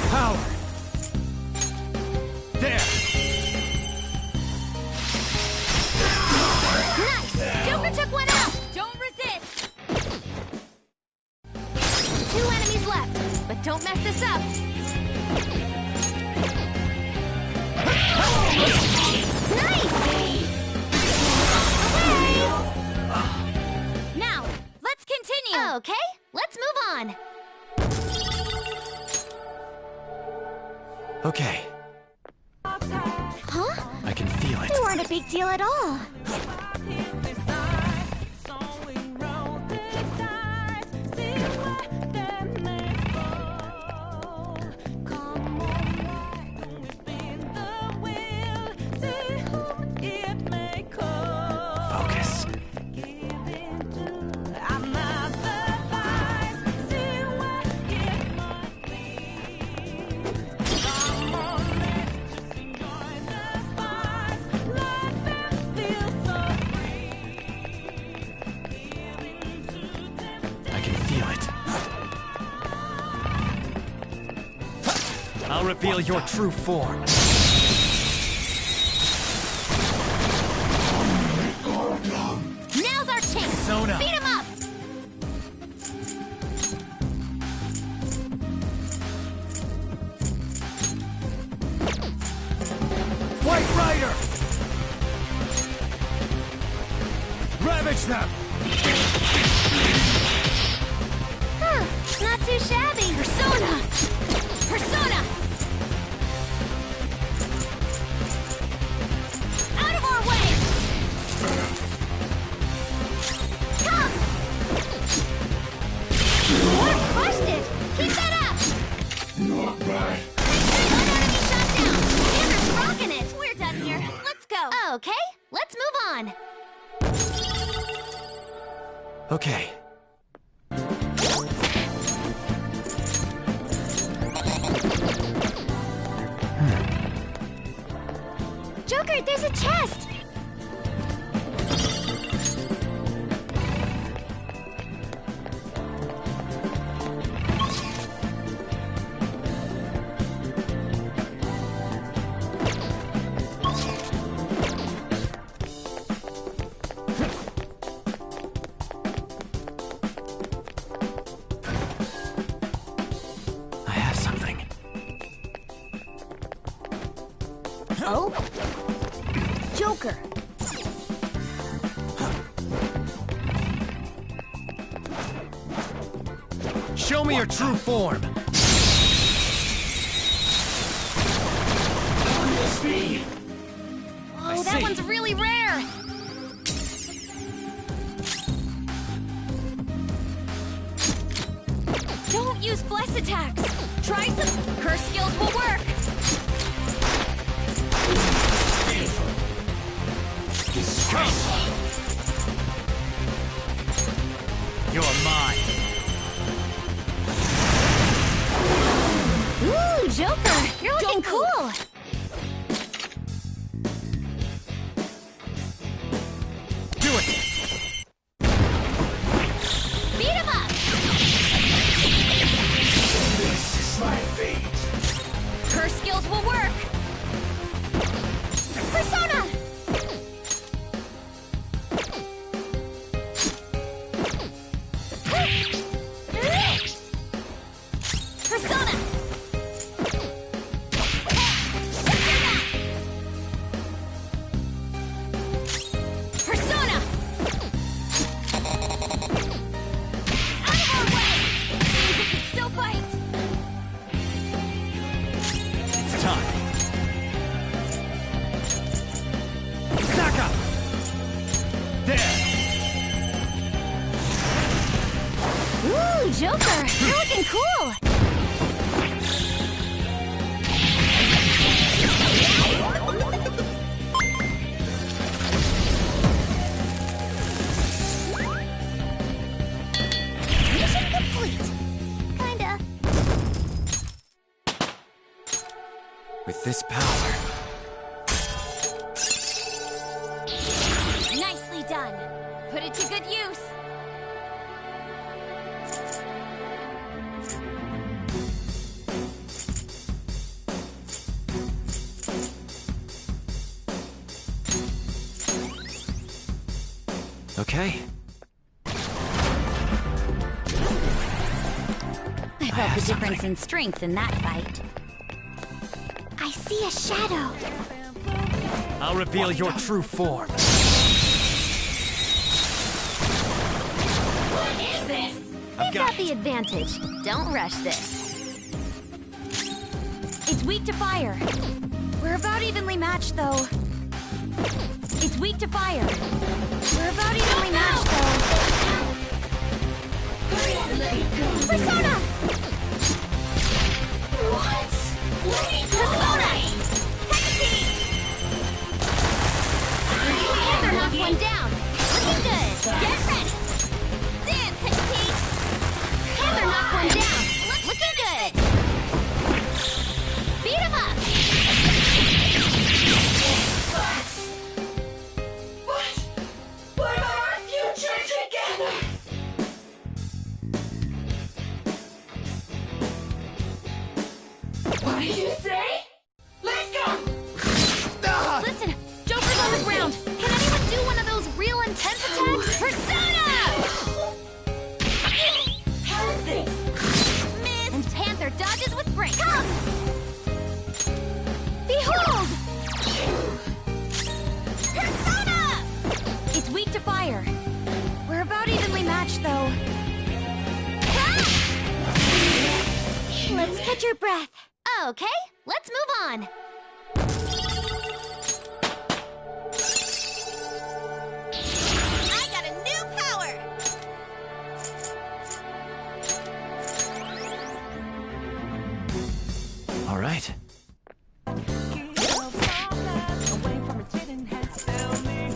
Power! There! Nice! Joker took one out! Don't resist! 2 enemies left, but don't mess this up! Nice! Now, let's continue! Okay, let's move on. Okay, Huh? I can feel it. You weren't a big deal at all. Focus. I can feel it. I'll reveal your true form. Now's our chance! Persona. Beat him up! White Rider! Ravage them! Huh, not too shabby. Persona! Persona! Out of our way! Come! What crushed it? Keep that up! Not bad. One enemy shot down. Hammer's rocking it. We're done here. Let's go. Okay, let's move on. on! Okay. Joker, there's a chest! I have something. Oh? Joker! Show me your true form! Oh, that one's really rare! Don't use bless attacks! Try some curse skills will work! You're mine. Ooh, Joker! You're looking cool! Do it! Beat him up! This is my fate. Curse skills will work! Persona! Persona! Persona! Out of our way! Seems it can still bite! It's time. Saka! There! Ooh, Joker! You're looking cool! Mission complete! Kinda. With this power, Nicely done! Put it to good use! okay? I felt the difference in strength in that fight. I see a shadow. I'll reveal your true form. What is this? I've We've got the advantage. Don't rush this. It's weak to fire. We're about evenly matched, though. It's weak to fire. We're about evenly matched, though. Persona! What? Persona! Hecate! Panther knocked one down. Looking good. Get ready. Dance, Hecate! Panther knocked one down. Looking good. Beat him up. What are our future together? What did you say? Let's go! Listen, Joker's on the ground. Can anyone do one of those real intense attacks? Persona! How's this? Miss! And Panther dodges with grace. Come! Behold! Persona! It's weak to fire. We're about evenly matched, though. Let's catch your breath. Okay, let's move on. I got a new power! All right. Away from a Chillin has failed me.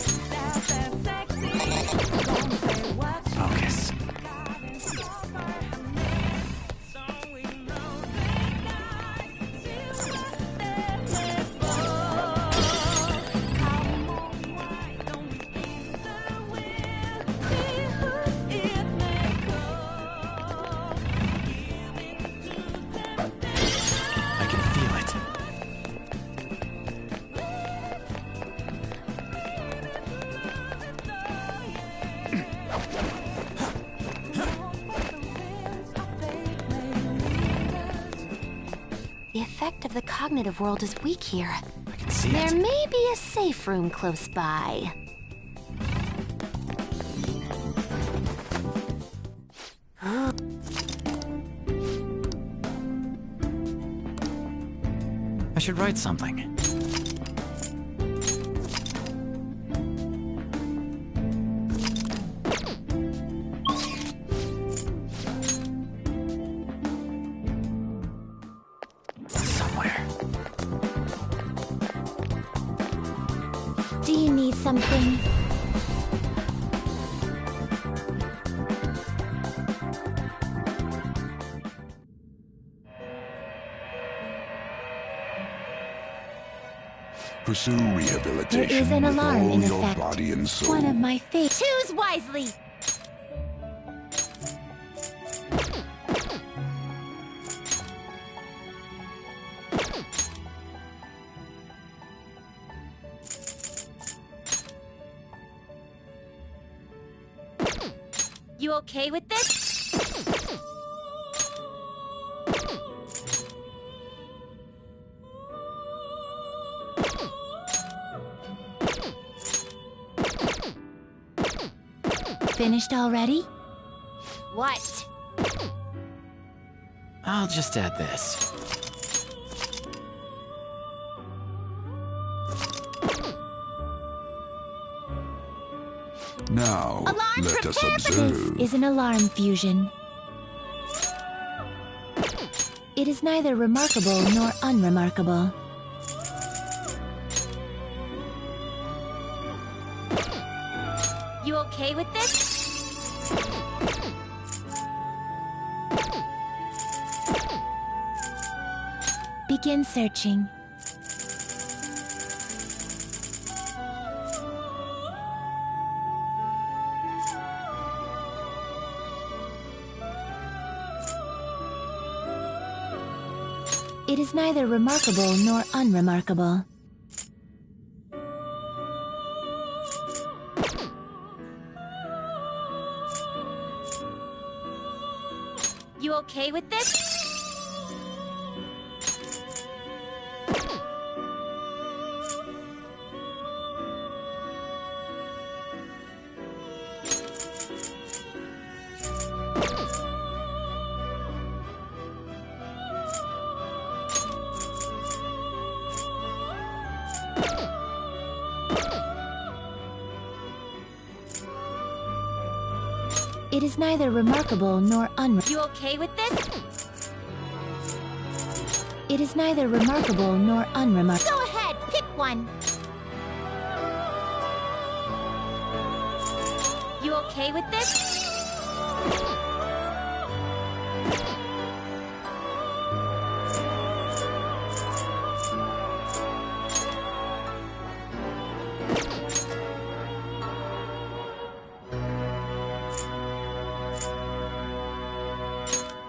The effect of the cognitive world is weak here. I can see There it. may be a safe room close by. I should write something. Somewhere. Do you need something? Pursue rehabilitation There is an with alarm all in your effect. body and soul. One of my favorite. Choose wisely! You okay with this? Finished already? What? I'll just add this. Now, Alarm, let us prepare for observe. This is an alarm fusion. It is neither remarkable nor unremarkable. You okay with this? Begin searching. It is neither remarkable nor unremarkable. You okay with this? It is neither remarkable nor You okay with this? It is neither remarkable nor unremarkable. Go ahead, pick one. You okay with this?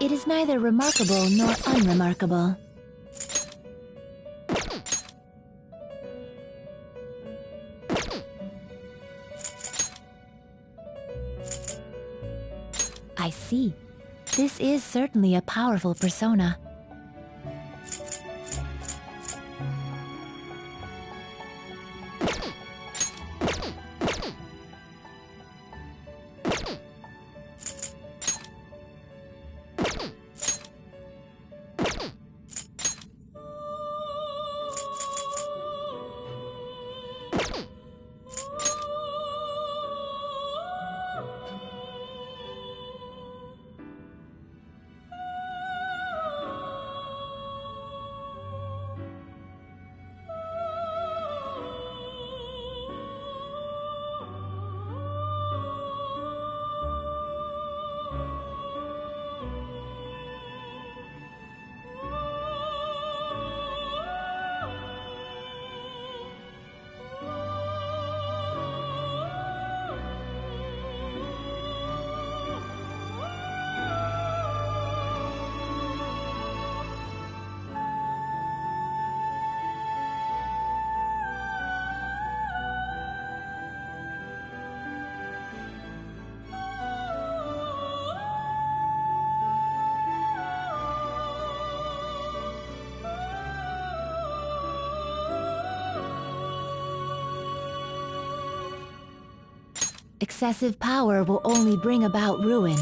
It is neither remarkable nor unremarkable. I see. This is certainly a powerful persona. Excessive power will only bring about ruin.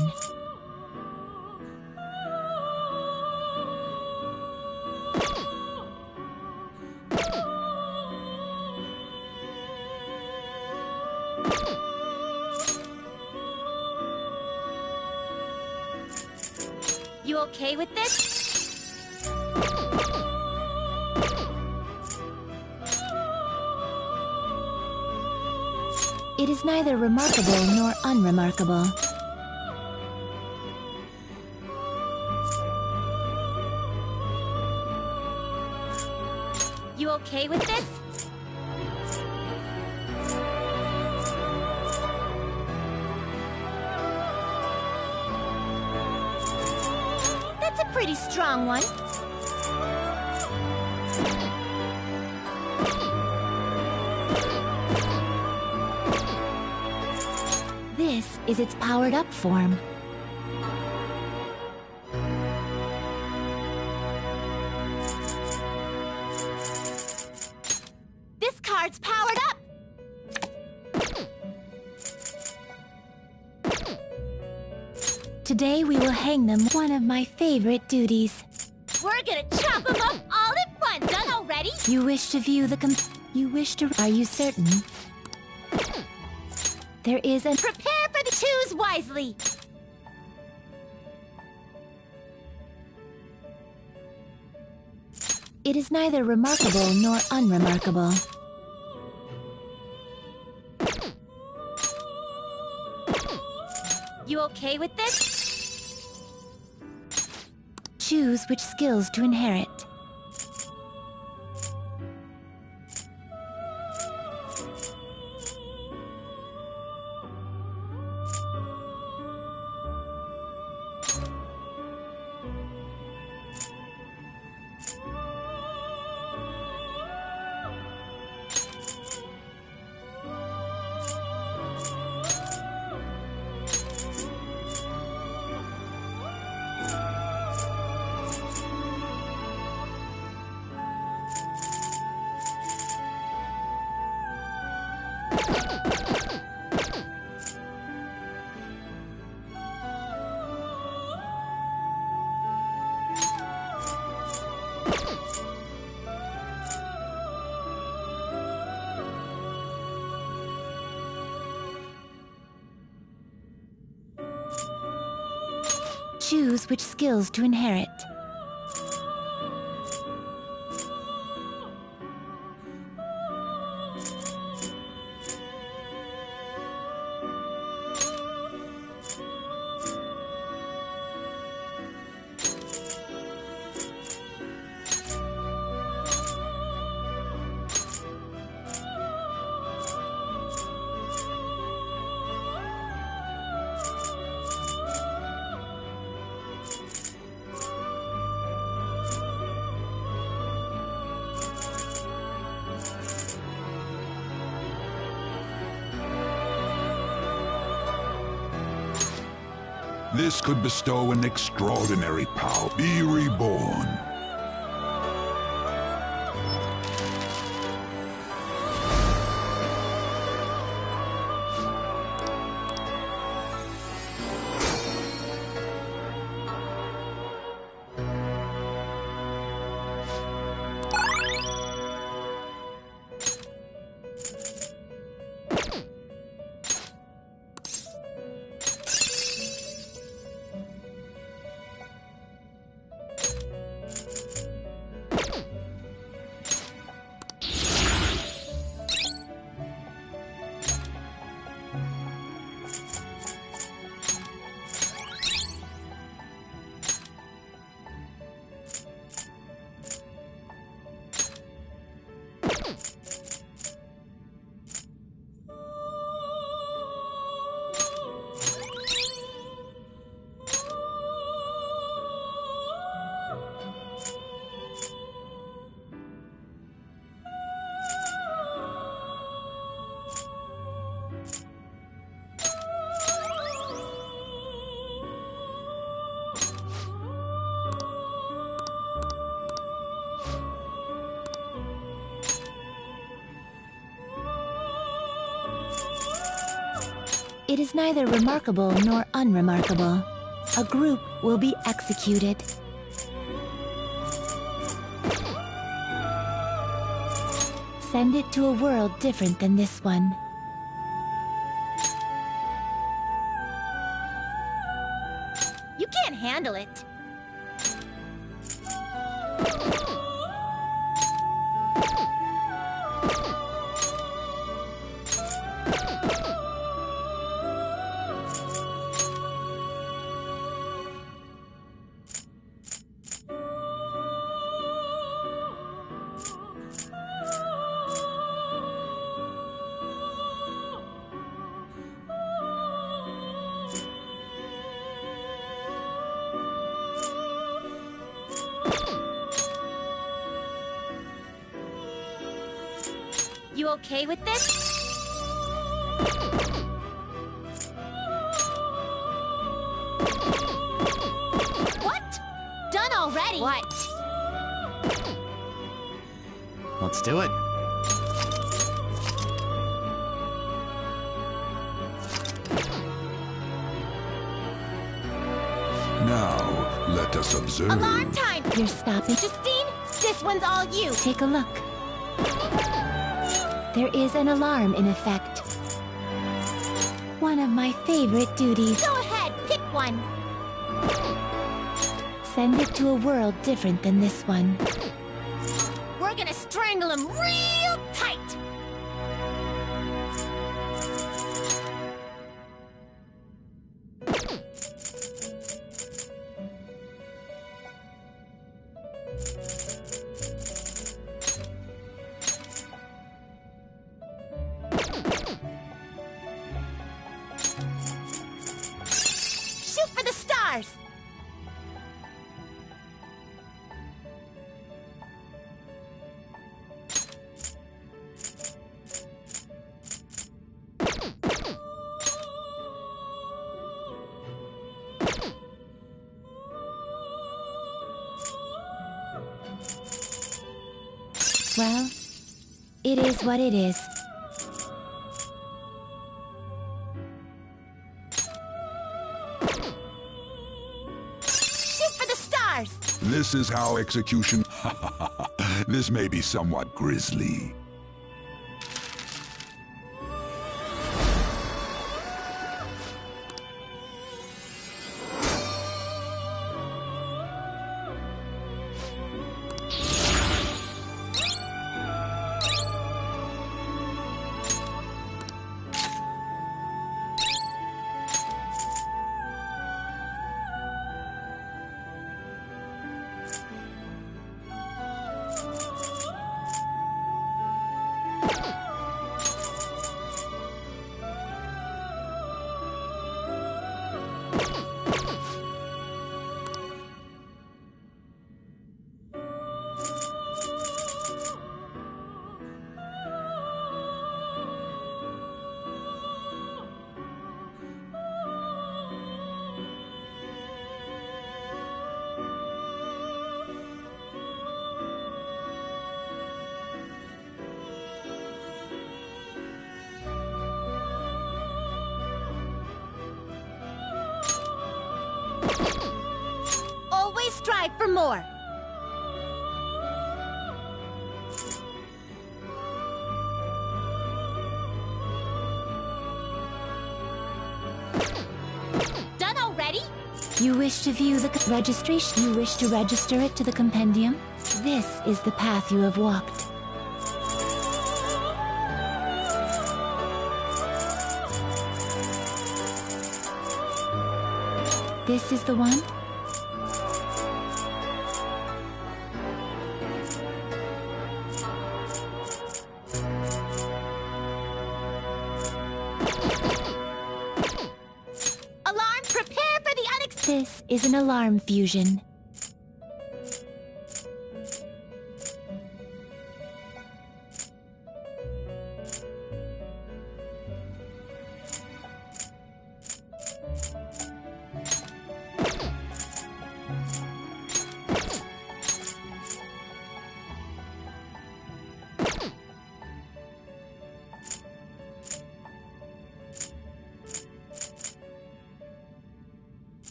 You okay with this? It is neither remarkable nor unremarkable. You okay with this? That's a pretty strong one. This is its powered-up form. This card's powered up! Today we will hang them, one of my favorite duties. We're gonna chop them up all at once! Done already? You wish to view the Are you certain? There is a... Prepare for the choose wisely! It is neither remarkable nor unremarkable. You okay with this? Choose which skills to inherit. Choose which skills to inherit. This could bestow an extraordinary power. Be reborn. It is neither remarkable nor unremarkable. A group will be executed. Send it to a world different than this one. You can't handle it. You okay with this? What? Done already? What? Let's do it. Now, let us observe. Alarm time! You're stopping. Justine, this one's all you. Take a look. There is an alarm in effect. One of my favorite duties. Go ahead, pick one. Send it to a world different than this one. We're gonna strangle him real tight. Shoot for the stars. Well, it is what it is. Shoot for the stars. This is how execution... This may be somewhat grisly. Always strive for more. Done already? You wish to view the registration? You wish to register it to the compendium? This is the path you have walked. This is the one? Alarm, prepare for the unexpected. This is an alarm fusion.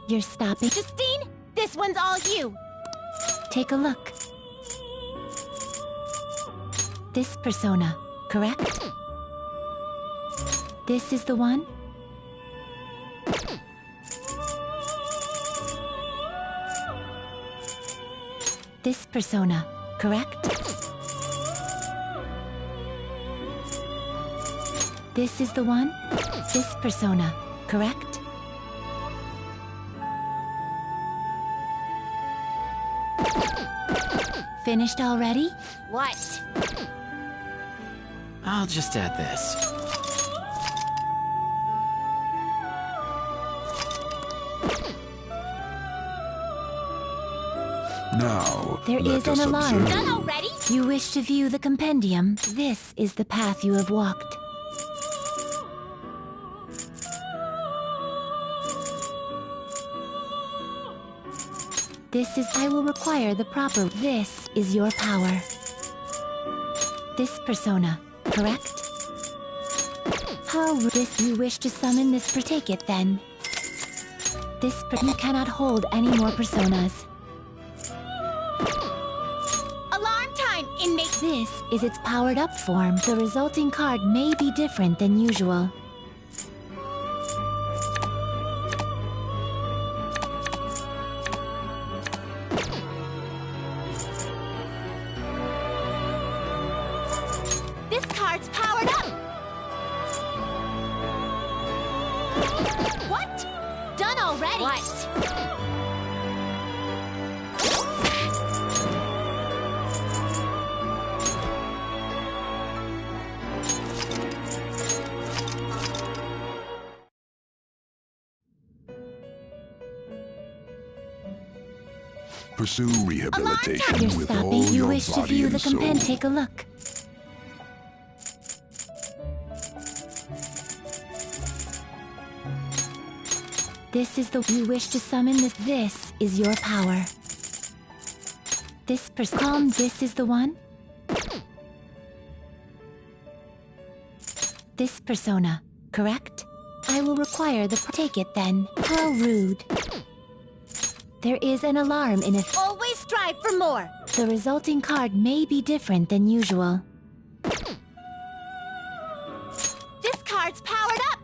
You're stopping. Justine, this one's all you. Take a look. This persona, correct? This is the one? This persona, correct? This is the one? This persona, correct? Finished already? What? I'll just add this. Now, There let is an us alarm. observe. Done already? You wish to view the compendium. This is the path you have walked. This is... I will require the proper... This is your power. This persona, correct? How... This... You wish to summon this... Take it then. This... You cannot hold any more personas. Alarm time, inmate. This is its powered-up form. The resulting card may be different than usual. This card's powered up. What? Done already? What? Pursue rehabilitation You're with all stopping. You your wish to body view the and soul. compendium. Take a look. This is the... You wish to summon this. This is your power. This calm. This is the one? This persona, correct? I will require the... Take it then. How rude. There is an alarm in it. Always strive for more. The resulting card may be different than usual. This card's powered up.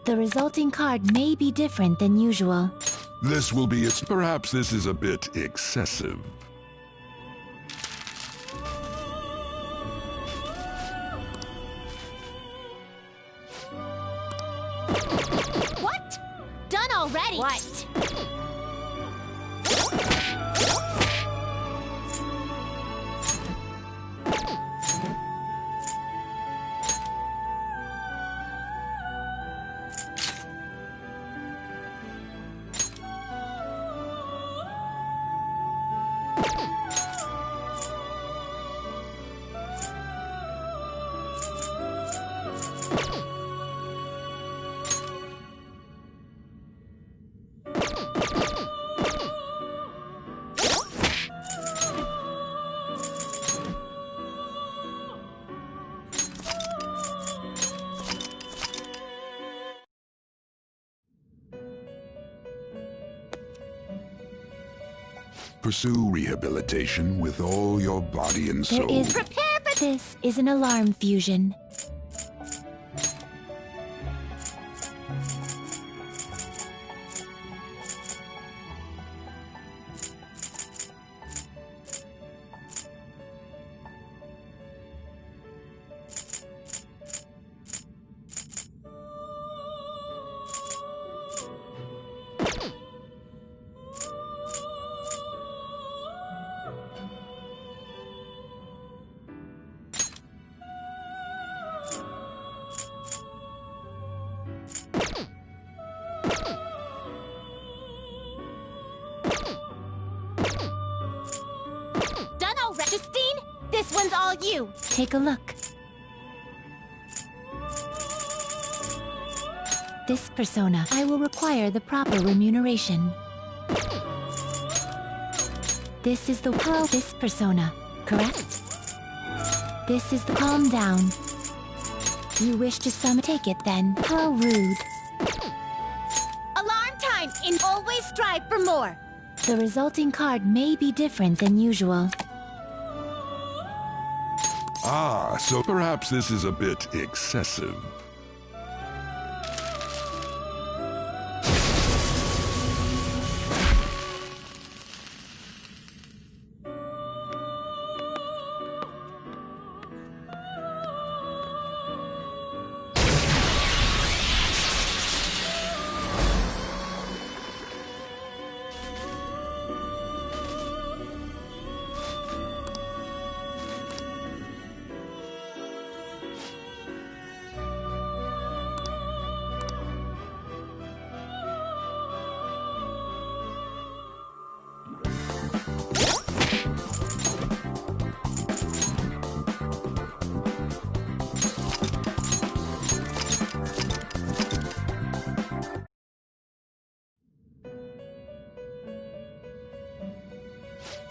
The resulting card may be different than usual. This will be its... Perhaps this is a bit excessive. What? Done already? What? Pursue rehabilitation with all your body and There soul. is... Prepare for... This is an alarm fusion. Done already? Justine, this one's all you. Take a look. This persona, I will require the proper remuneration. This is the... How... This persona, correct? This is the... Calm down. You wish to take it then. How rude. Alarm time! And always strive for more! The resulting card may be different than usual. Ah, so perhaps this is a bit excessive.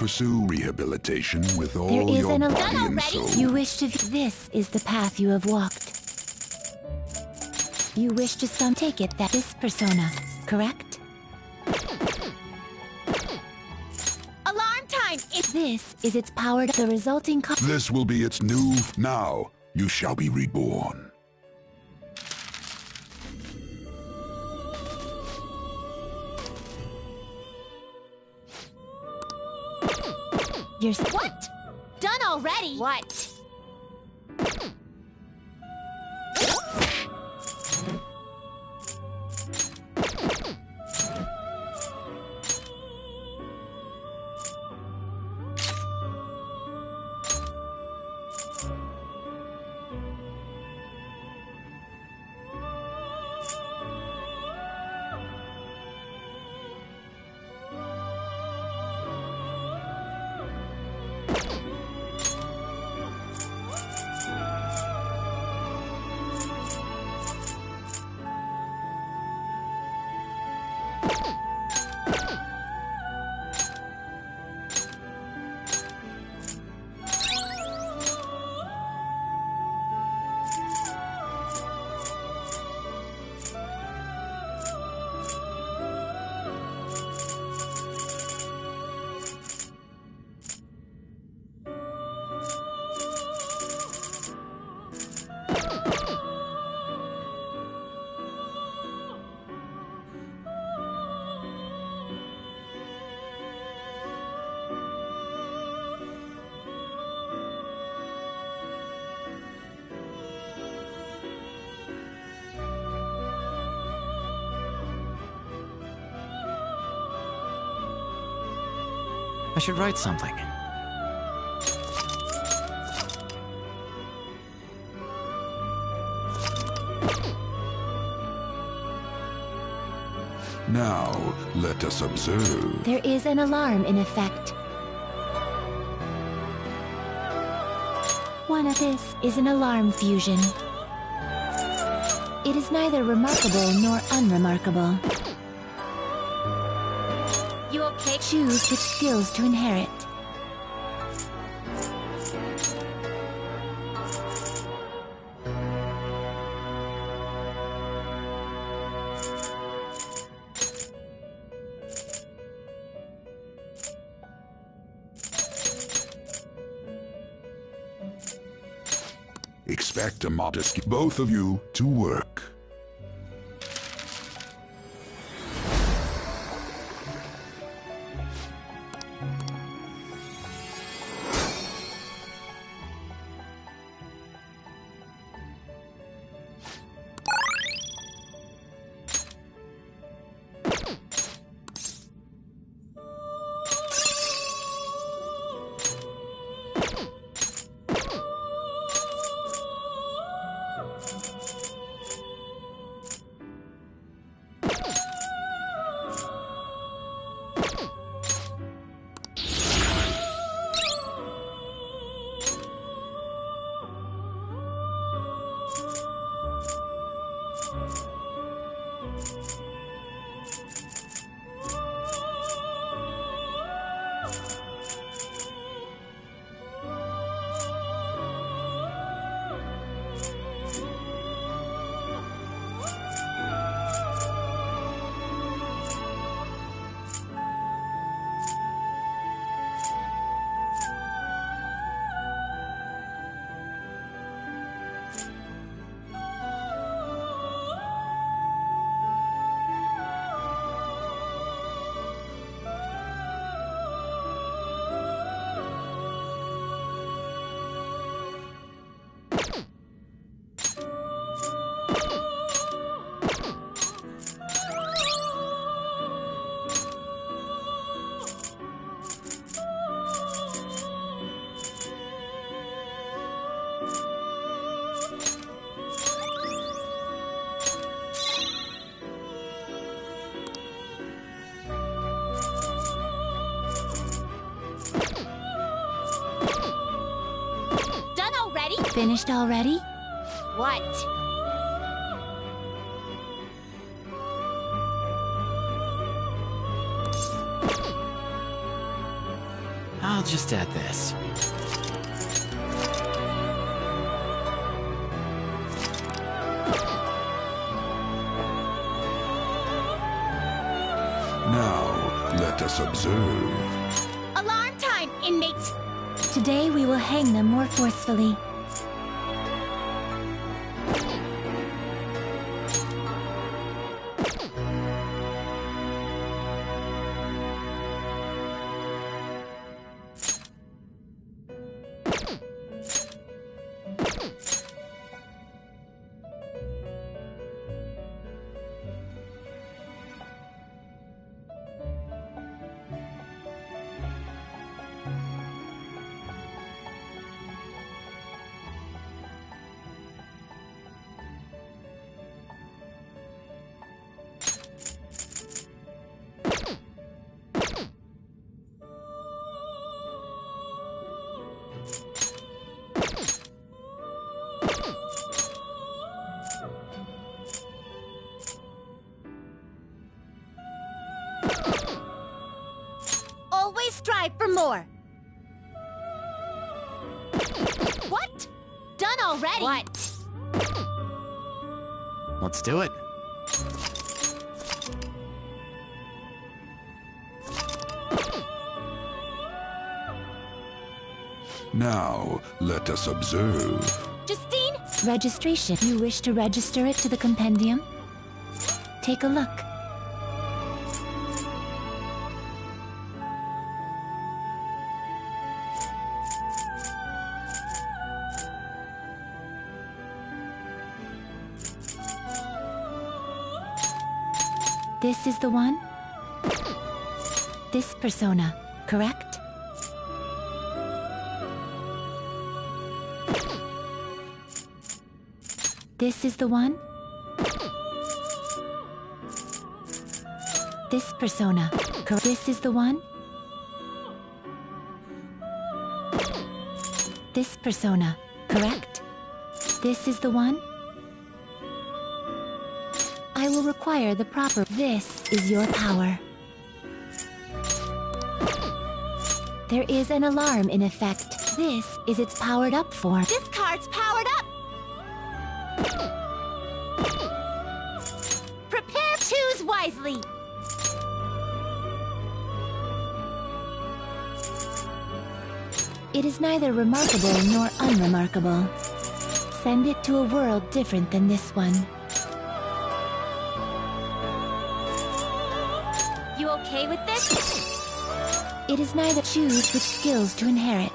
Pursue rehabilitation with all There is your an body and soul. You wish to. This is the path you have walked. You wish to take it that this persona, correct? Alarm time! This is its power. The resulting. This will be its new. Now you shall be reborn. You're. What? Done already? What? I should write something. Now, let us observe. There is an alarm in effect. One of this is an alarm fusion. It is neither remarkable nor unremarkable. You okay? Choose which skills to inherit. Expect a modest both of you to work. finished already? What? I'll just add this. Now, let us observe. Alarm time, inmates! Today we will hang them more forcefully. Always strive for more. What? Done already? What? Let's do it. Now, let us observe. Justine? Registration. You wish to register it to the compendium? Take a look. This is the one? This persona, correct? This is the one? This persona, correct? This is the one? This persona, correct? This is the one? I will require the proper... This is your power. There is an alarm in effect. This is its powered up form. This card's powered up! Prepare, choose wisely! It is neither remarkable nor unremarkable. Send it to a world different than this one. You okay with this? It is neither choose which skills to inherit.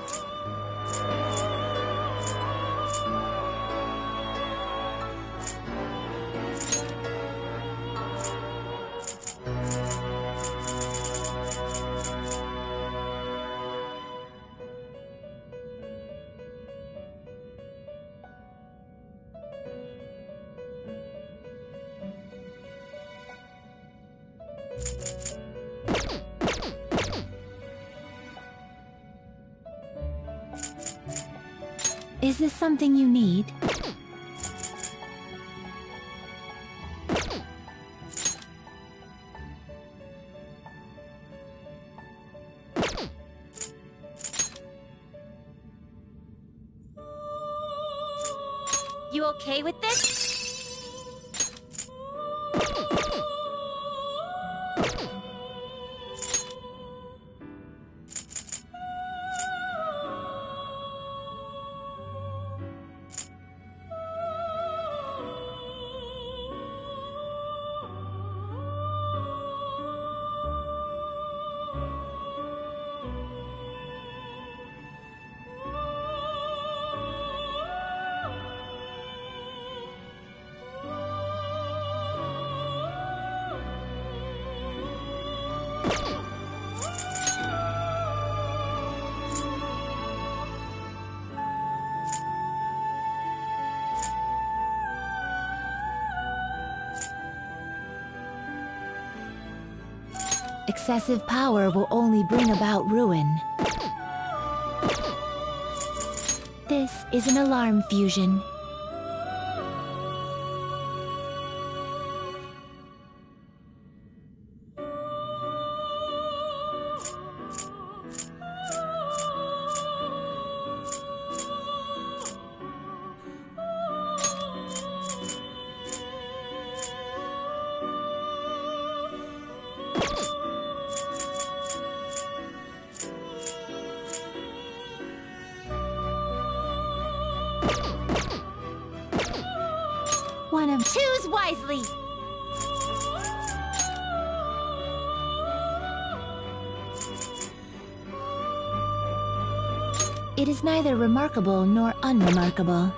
Is this something you need? You okay with this? Excessive power will only bring about ruin. This is an alarm fusion. Choose wisely! It is neither remarkable nor unremarkable.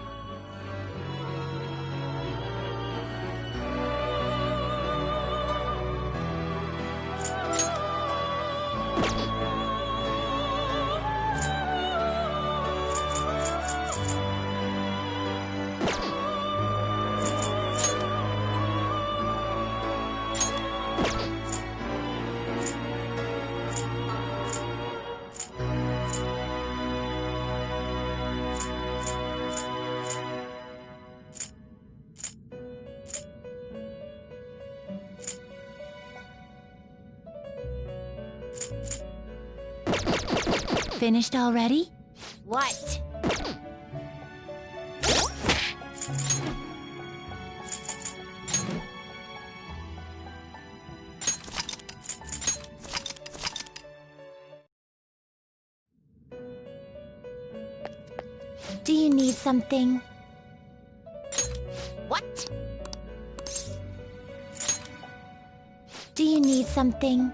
Finished already? What? Do you need something? What? Do you need something?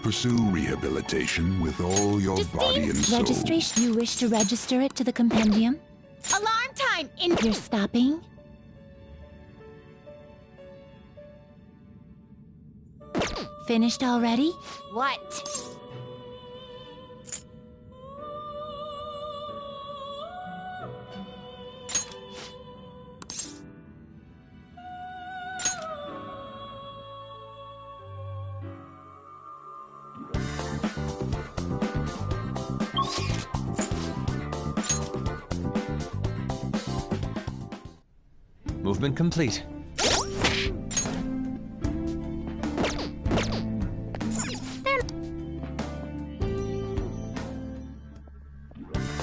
Pursue rehabilitation with all your body and soul. Registration. You wish to register it to the compendium? Alarm time! You're stopping? Finished already? What? Movement complete.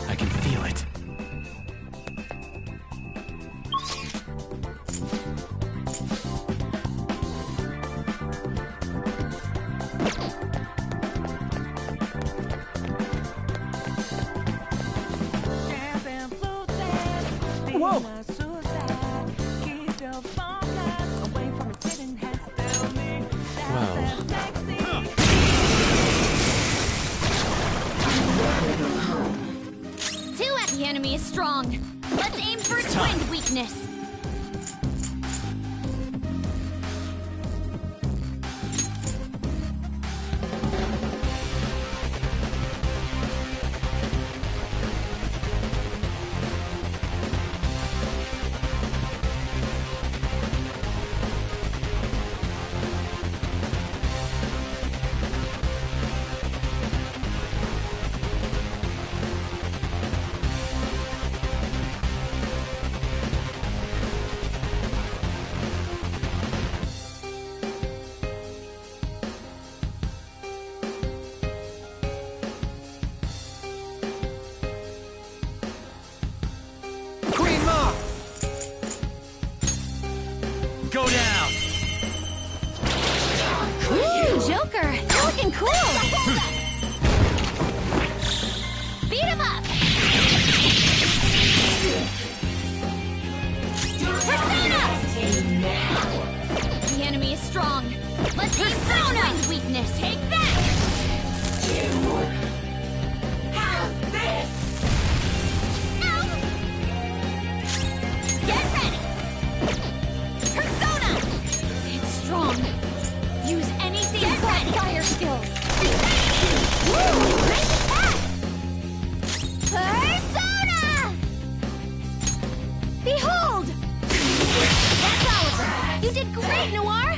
I can feel it. Whoa! The enemy is strong. Let's aim for twinned weakness. Go down! Ooh, Joker! You're looking cool! Beat him up! Persona! The enemy is strong. Let's aim for twinned weakness. Take that! Have this! Get ready! Persona! It's strong. Use anything but fire skills. Woo! Nice attack! Persona! Behold! That's all of them. You did great, Noir!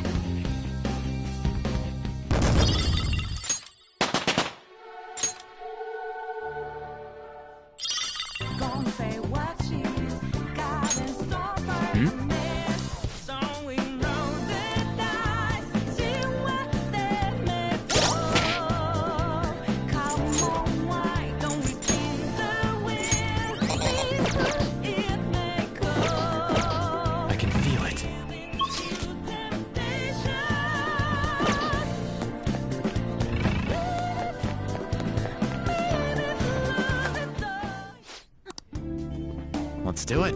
Let's do it.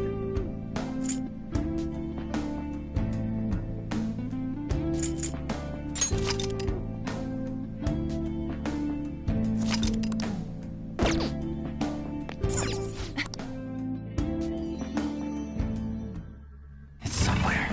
It's somewhere.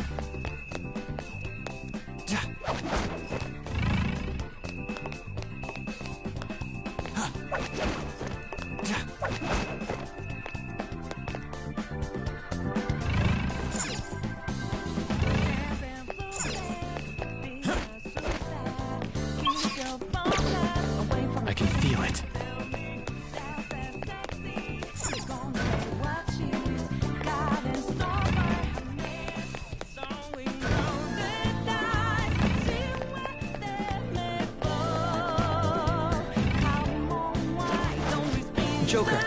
I can feel it. Joker.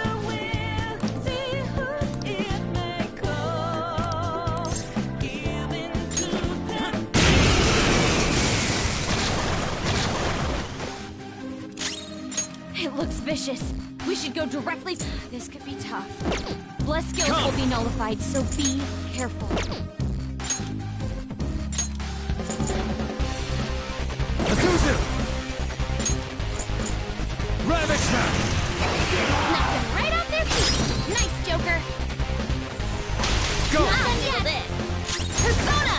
It looks vicious. We should go directly. This could be tough. Bless skills will be nullified, so be careful. Azuzu! Ravish them! Knock them right off their feet. Nice, Joker. Go! Not done yet. Persona!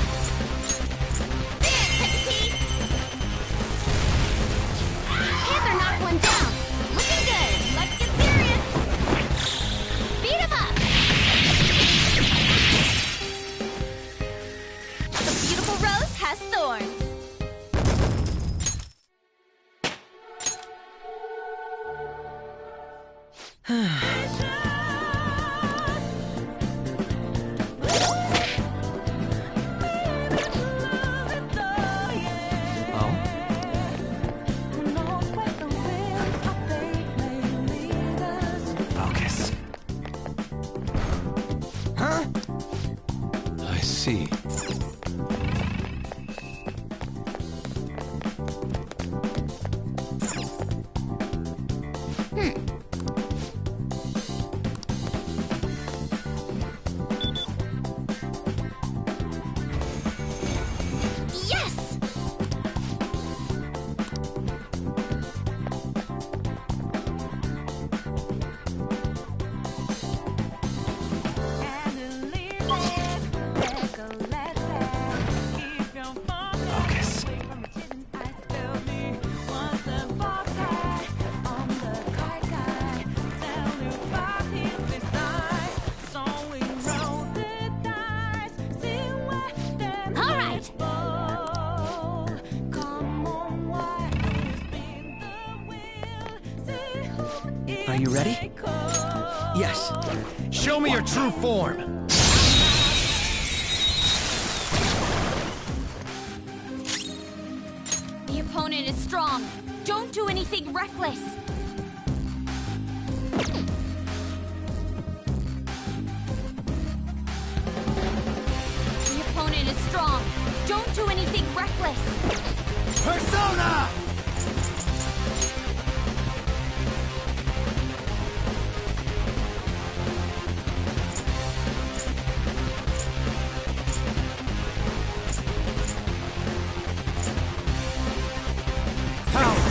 Dance, Hecate! Panther knocked one down. Looking good. Let's get serious. Beat him up! The beautiful rose has thorns. Focus. I see. Yes! Focus. All right. Are you ready? Yes. Show me your true form. The opponent is strong. Don't do anything reckless. The opponent is strong. Don't do anything reckless. Persona! Power!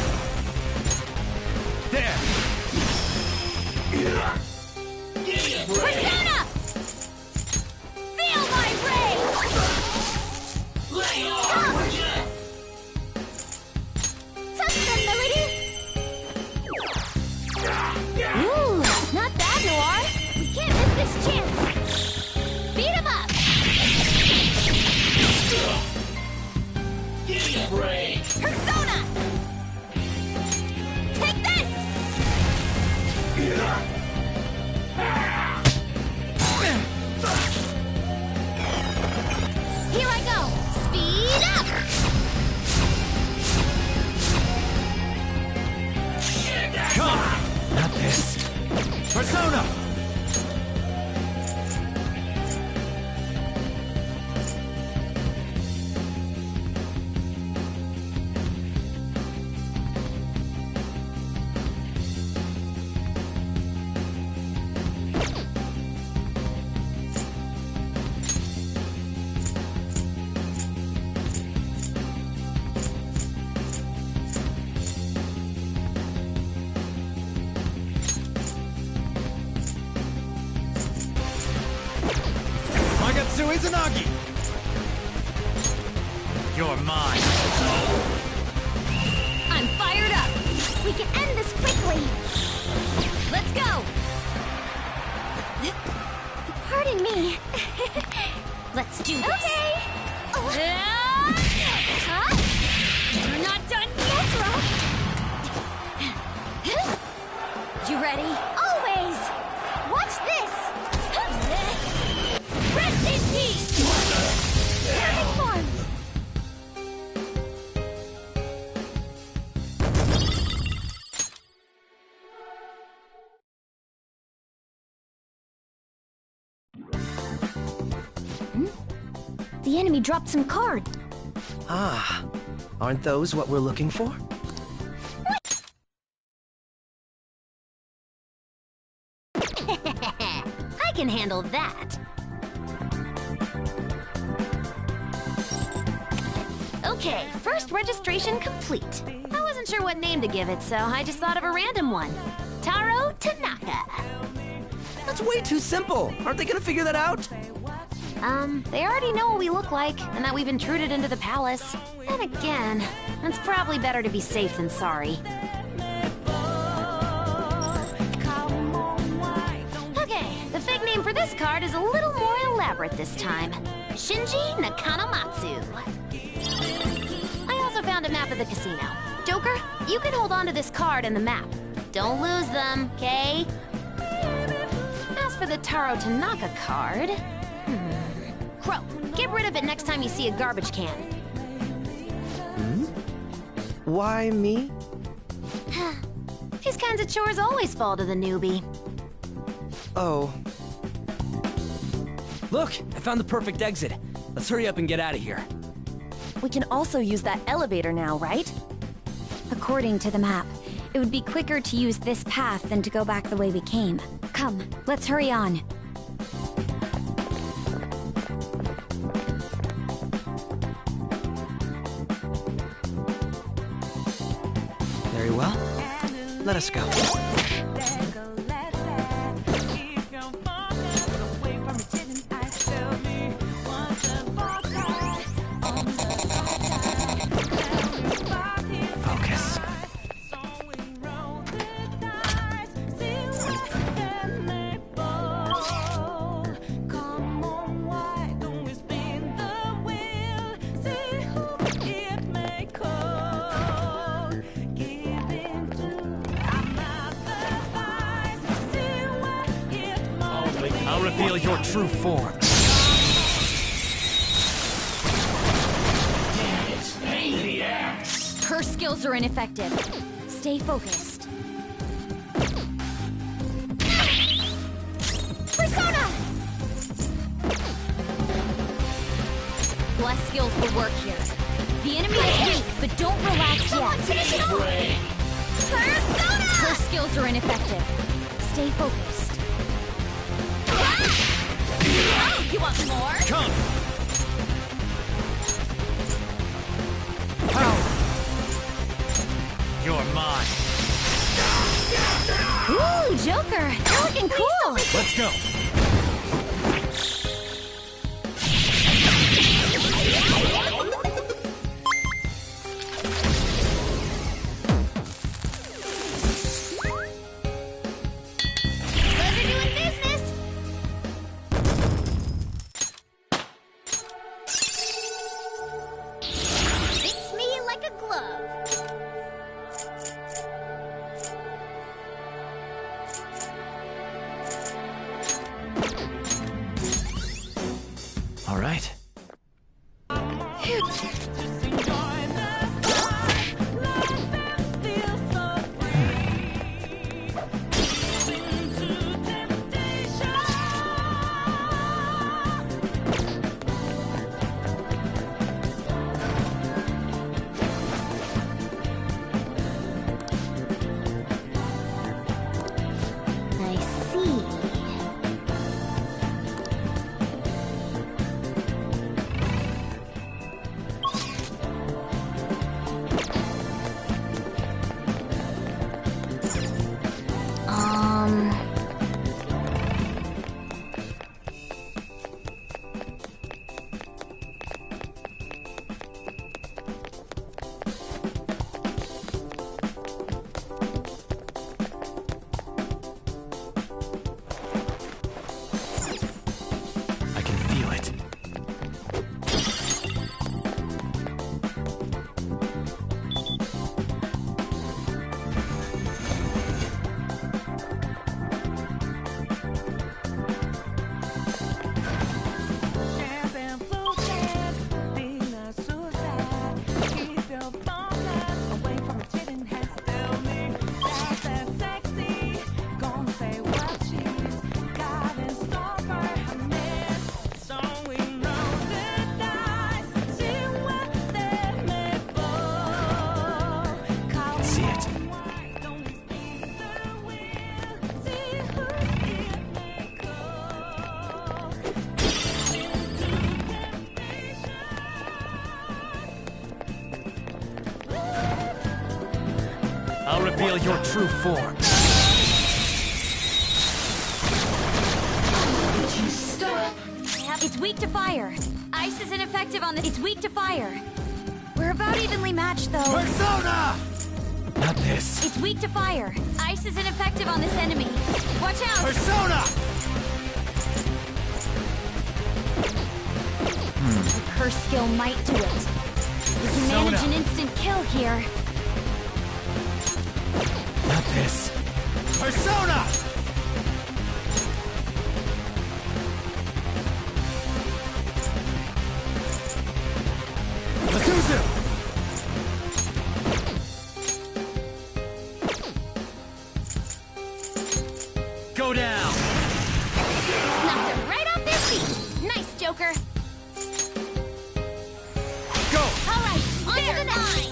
There! Persona! Feel my rage! You're mine. I'm fired up. We can end this quickly. Let's go. Pardon me. Let's do this. Okay. Huh? You're not done yet. You ready? Always. Watch this. Rest in peace. Perfect form. The enemy dropped some cards. Ah, aren't those what we're looking for? I can handle that. Okay, first registration complete. I wasn't sure what name to give it, so I just thought of a random one. Taro Tanaka. That's way too simple. Aren't they gonna figure that out? They already know what we look like, and that we've intruded into the palace. And again, it's probably better to be safe than sorry. Okay, the fake name for this card is a little more elaborate this time. Shinji Nakanomatsu. I also found a map of the casino. Joker, you can hold on to this card and the map. Don't lose them, okay? As for the Taro Tanaka card... Crow, get rid of it next time you see a garbage can. Why me? These kinds of chores always fall to the newbie. Oh. Look, I found the perfect exit. Let's hurry up and get out of here. We can also use that elevator now, right? According to the map, it would be quicker to use this path than to go back the way we came. Come, let's hurry on. Very well. Let us go. Focus. I'll reveal your true form. Her skills are ineffective. Stay focused. Persona! Bless skills will work here. The enemy is weak, but don't relax yet. Persona! Her skills are ineffective. Stay focused. Oh, you want more? Come! You're mine. Ooh, Joker, you're looking cool. Let's go. Pleasure doing business. Fits me like a glove. All right. I see. I'll reveal your true form. Stop! It's weak to fire. Ice is ineffective on this. It's weak to fire. We're about evenly matched, though. Persona! Not this. It's weak to fire. Ice is ineffective on this enemy. Watch out! Persona! The curse skill might do it. We can manage an instant kill here. Not this. Persona! Azuzu! Go down! Knocked them right off their feet. Nice, Joker. Go! All right, on to the next.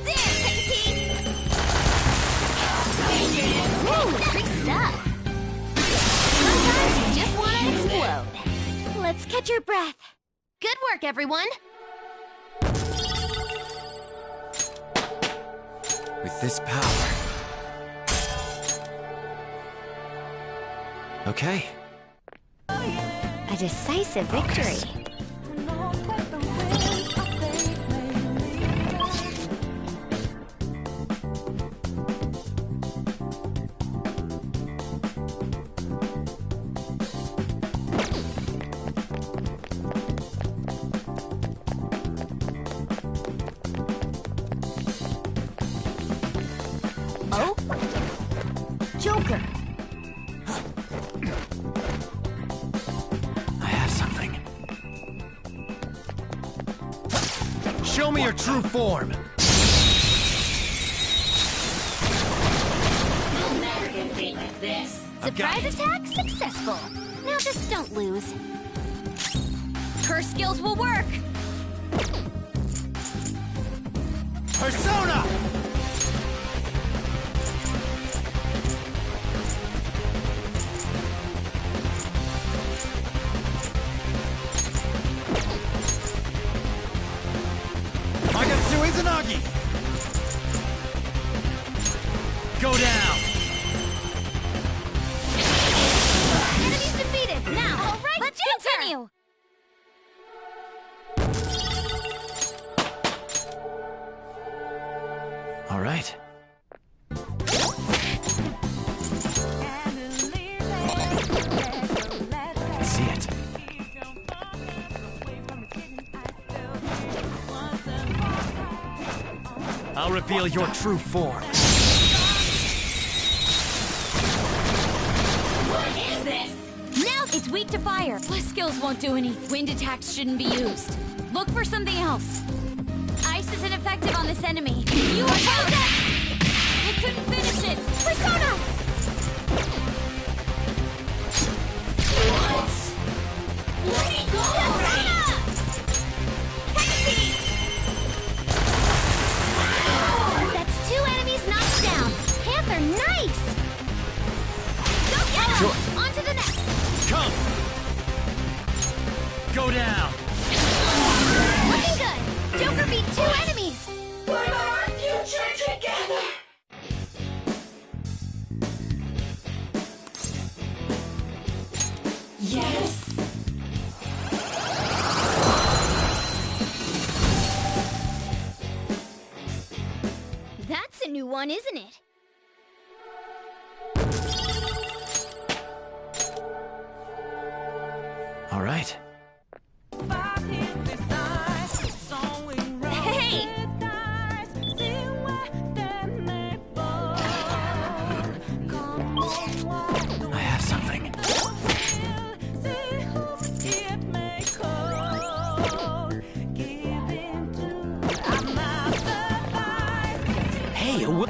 There, Peggy. Woo, great stuff. Sometimes you just want to explode. Let's catch your breath. Good work, everyone. With this power... Okay. A decisive victory. Oh? Joker. I have something. Show me your true form. You'll never get a date like this. Surprise attack successful. Now just don't lose. Curse skills will work. Persona! Magatsu Izanagi! Go down! Enemies defeated. Now, all right, let's continue. All right. I can see it. I'll reveal your true form. What is this? Now it's weak to fire. Plus skills won't do any. Wind attacks shouldn't be used. Look for something else. Ice is ineffective on this enemy. You are that! I couldn't finish it. Persona! What? Let me go! Persona! Hexy! That's 2 enemies knocked down. Panther, nice! Go get him! Sure. On to the next. Come! Go down! Looking good. Joker beat 2 enemies. We're our future together! Yes. That's a new one, isn't it? All right. Hey! I have something. Hey, what?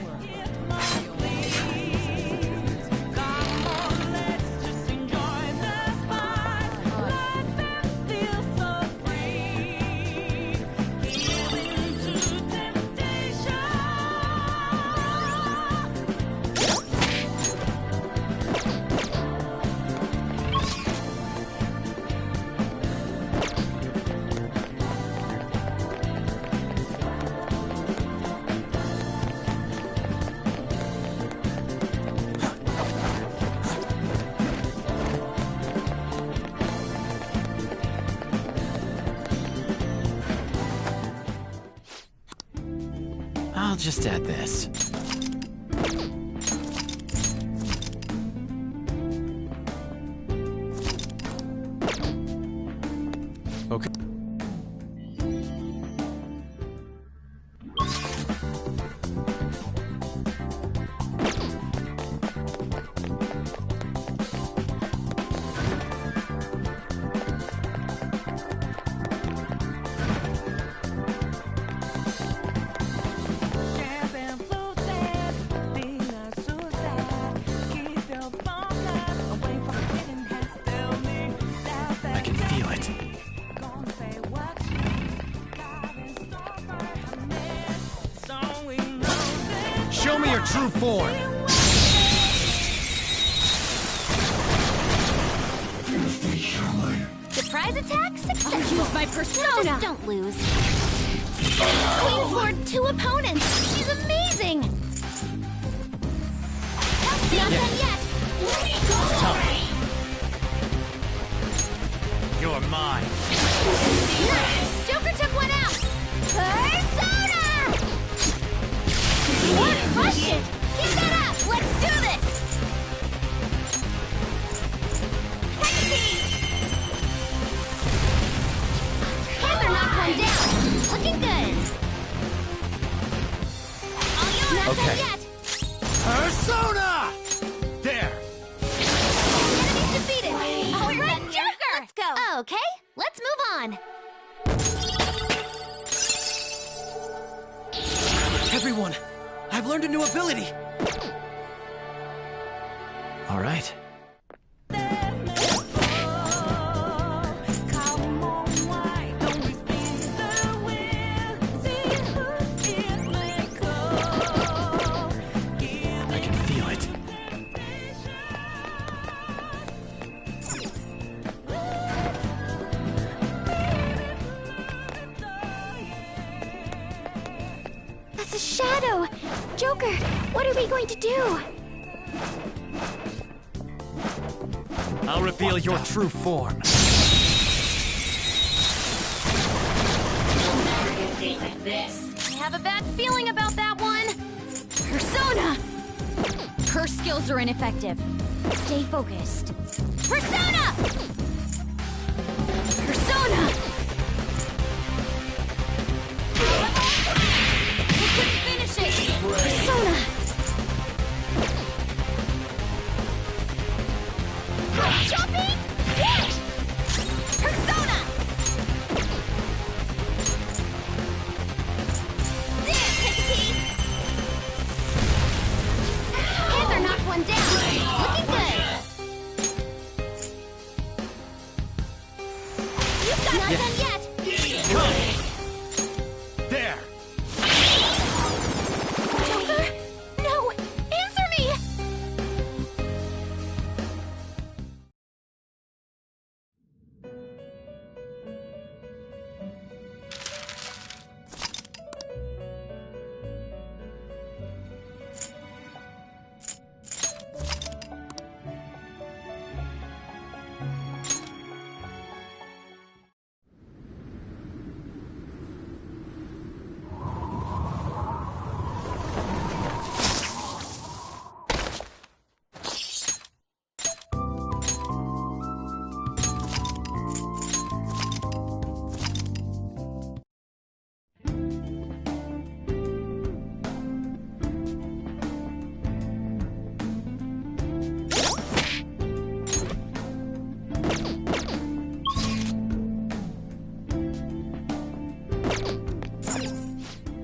I'll just add this. Okay. I can feel it. Show me your true form! Surprise attack successful. I'll use my persona. Just don't lose. Queen floored 2 opponents. She's amazing. Not done yet. Time. You're mine. Joker took one out. Persona! What? Crush it. Keep that up. Let's do this. Panther knocked one down. Looking good. Not done yet. Persona! There! Enemy's defeated. All right, Joker. Let's go. Okay, let's move on. Everyone, I've learned a new ability. All right. I can feel it. That's a shadow! Joker, what are we going to do? I'll reveal your true form. I have a bad feeling about that one. Persona! Her skills are ineffective. Stay focused. Persona! Persona! We couldn't finish it! Persona! Choppy! Hit! Persona! There, take a peek! Panther knocked one down. Looking good. You've got not done yet. Come! There! Joker? No! Answer me!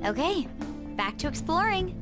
Okay, back to exploring.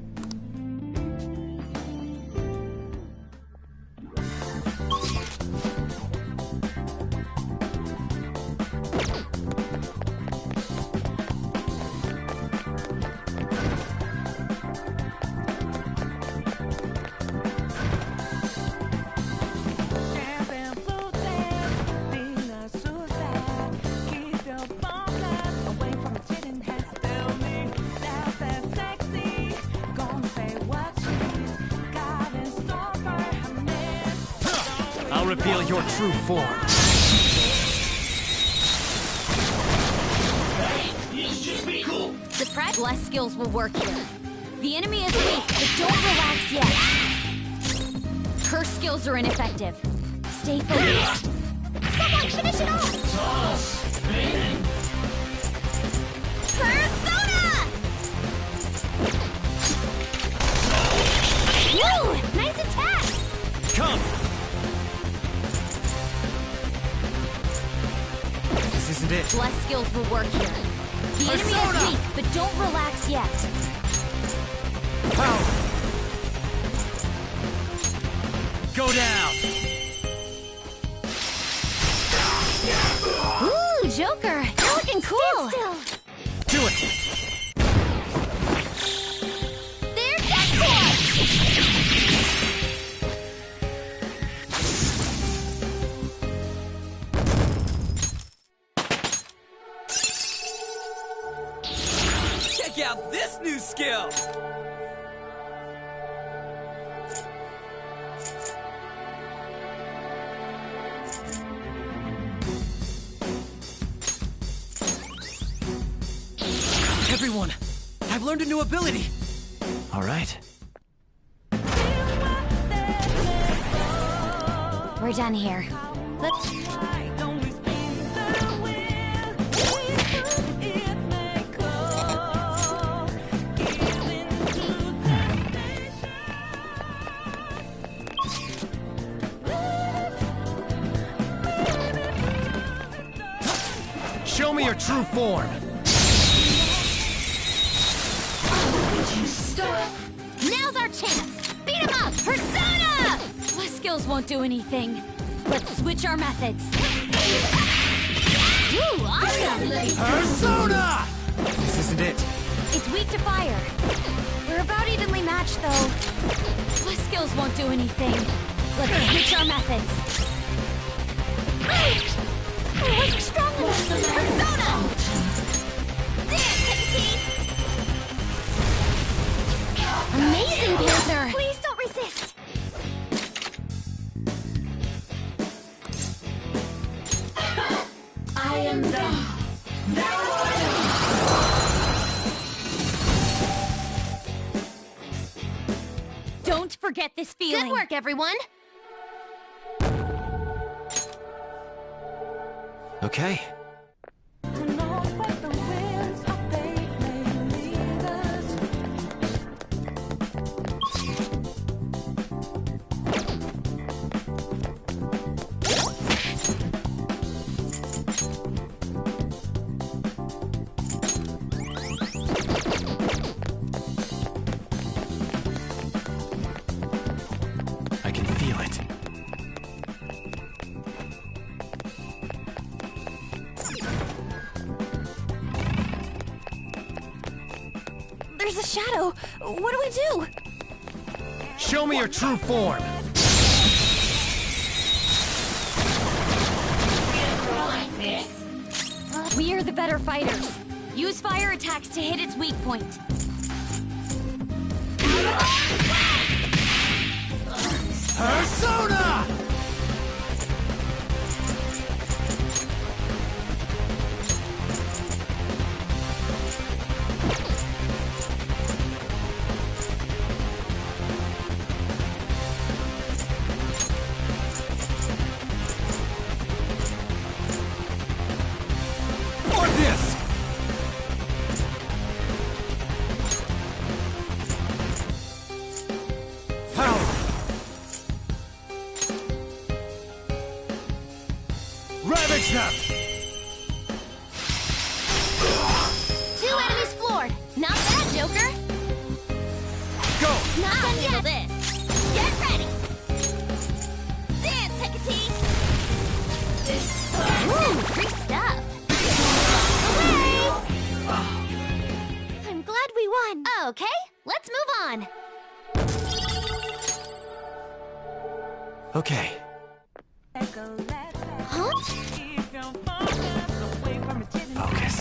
I'll reveal your true form. Surprise! Less skills will work here. The enemy is weak, but don't relax yet. Her skills are ineffective. Stay focused. Someone finish it off! Persona! Woo! Nice attack! Come! This isn't it. Bless skills will work here. The enemy is weak, but don't relax yet. Power! Go down! Ooh, Joker! You're looking cool! Stand still! Do it! There's that Check out this new skill! Everyone, I've learned a new ability. All right. We're done here. Let's... Show me your true form! Now's our chance! Beat him up! Persona! My skills won't do anything. Let's switch our methods. Ooh, awesome! Persona! This isn't it. It's weak to fire. We're about evenly matched, though. My skills won't do anything. Let's switch our methods. I wasn't strong enough! Persona! Amazing, Panther! Please don't resist! I am done. Don't forget this feeling. Good work, everyone! Okay. I can feel it. There's a shadow! What do we do? Show me your true form! We are the better fighters. Use fire attacks to hit its weak point. Persona! For this! Power! Ravage them! Two enemies floored! Not bad, Joker! Go! Not done yet! This. Get ready! Dance, Hecate! Woo! Free stuff! Away! I'm glad we won! Okay, let's move on! Okay. Huh? Focus.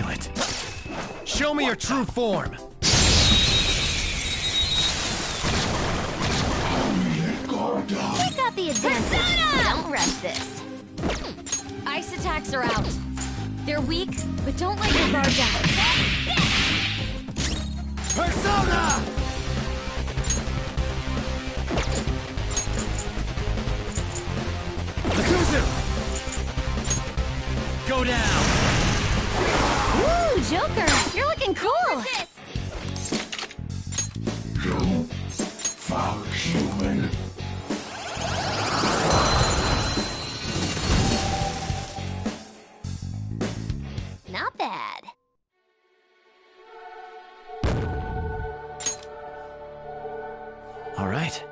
feel it. Show me your true form! We got the advantage. Don't rush this. Ice attacks are out. They're weak, but don't let your guard down. Persona! Azuzu! Go down! Woo, Joker! You're looking cool! You foul human. Not bad. All right.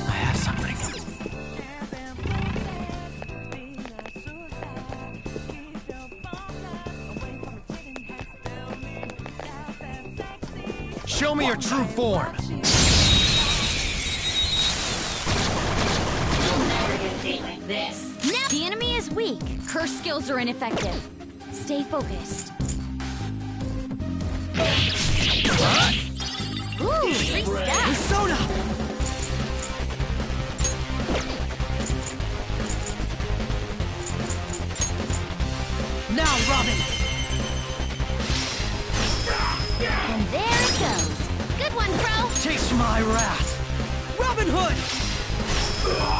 I have something. Show me your true form! Now the enemy is weak. Curse skills are ineffective. Stay focused. Ooh, 3 stacks. Persona! Now, Robin! And there it goes. Good one, Crow. Taste my wrath! Robin Hood!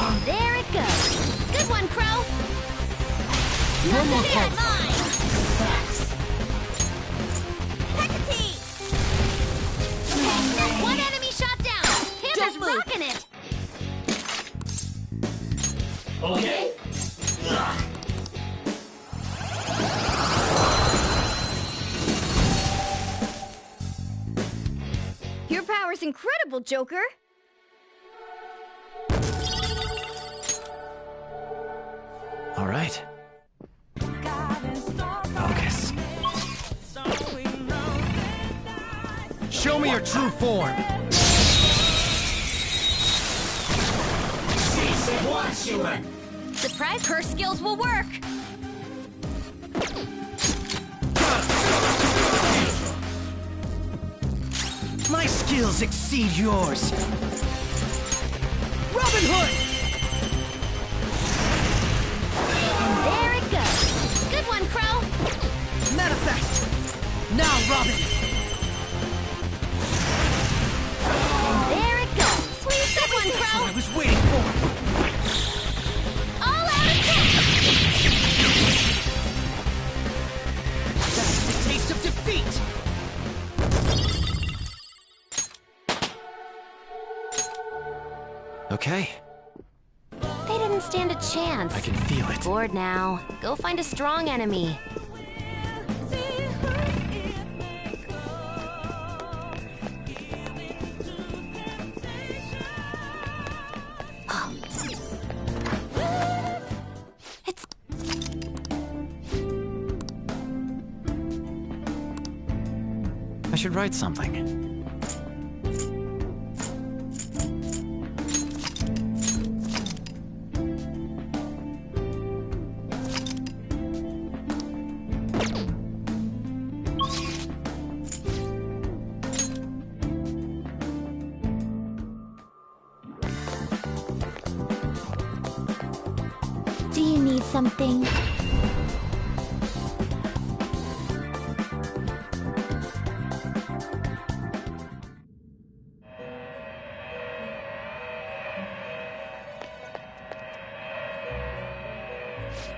And there it goes. Good one, Crow. One more Nothing pulse. but mine. Hecate! One enemy shot down. Hammer's rocking it. Okay? Your power's incredible, Joker. All right. Focus. Show me your true form! Surprise curse skills will work. My skills exceed yours! Robin Hood! And there it goes. Good one, Crow. Manifest! Now, Robin! And there it goes. Good one, That's Crow. what I was waiting for! All out attack. That's the taste of defeat! Okay. They didn't stand a chance. I can feel it. Bored now. Go find a strong enemy. I should write something. Do you need something?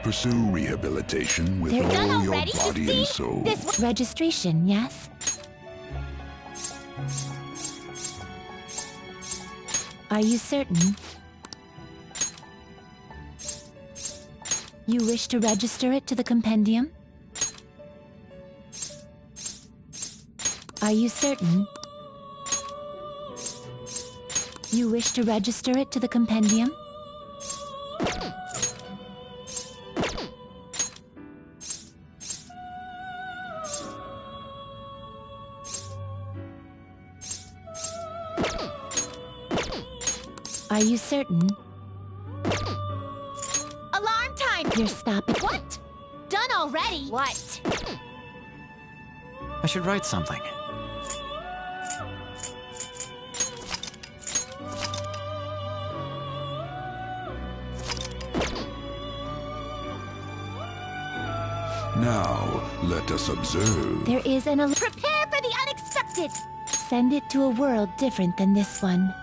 Pursue rehabilitation with They're done all your already, you body see? and soul. This registration, yes? Are you certain? You wish to register it to the compendium? Are you certain? You wish to register it to the compendium? Are you certain? Alarm time! You're stopping. What? Done already? What? I should write something. Now, let us observe. There is an Prepare for the unexpected! Send it to a world different than this one.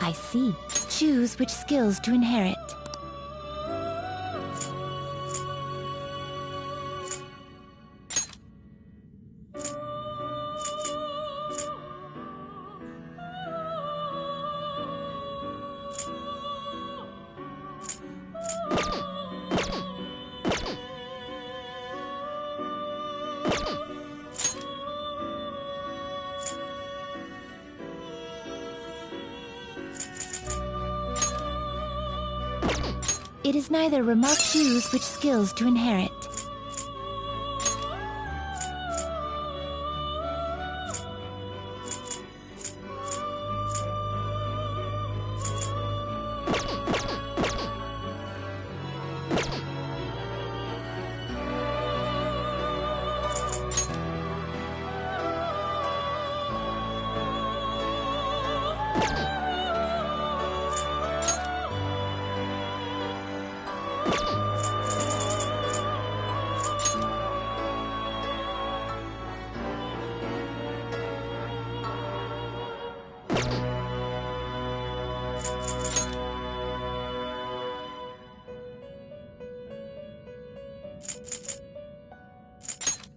I see. Choose which skills to inherit. It is neither remark. Choose which skills to inherit.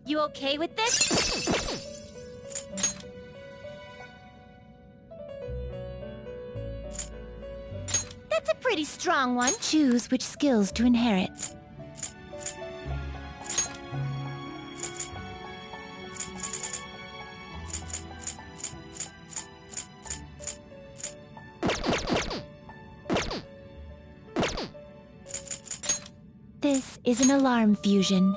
You okay with this? That's a pretty strong one. Choose which skills to inherit. This is an alarm fusion.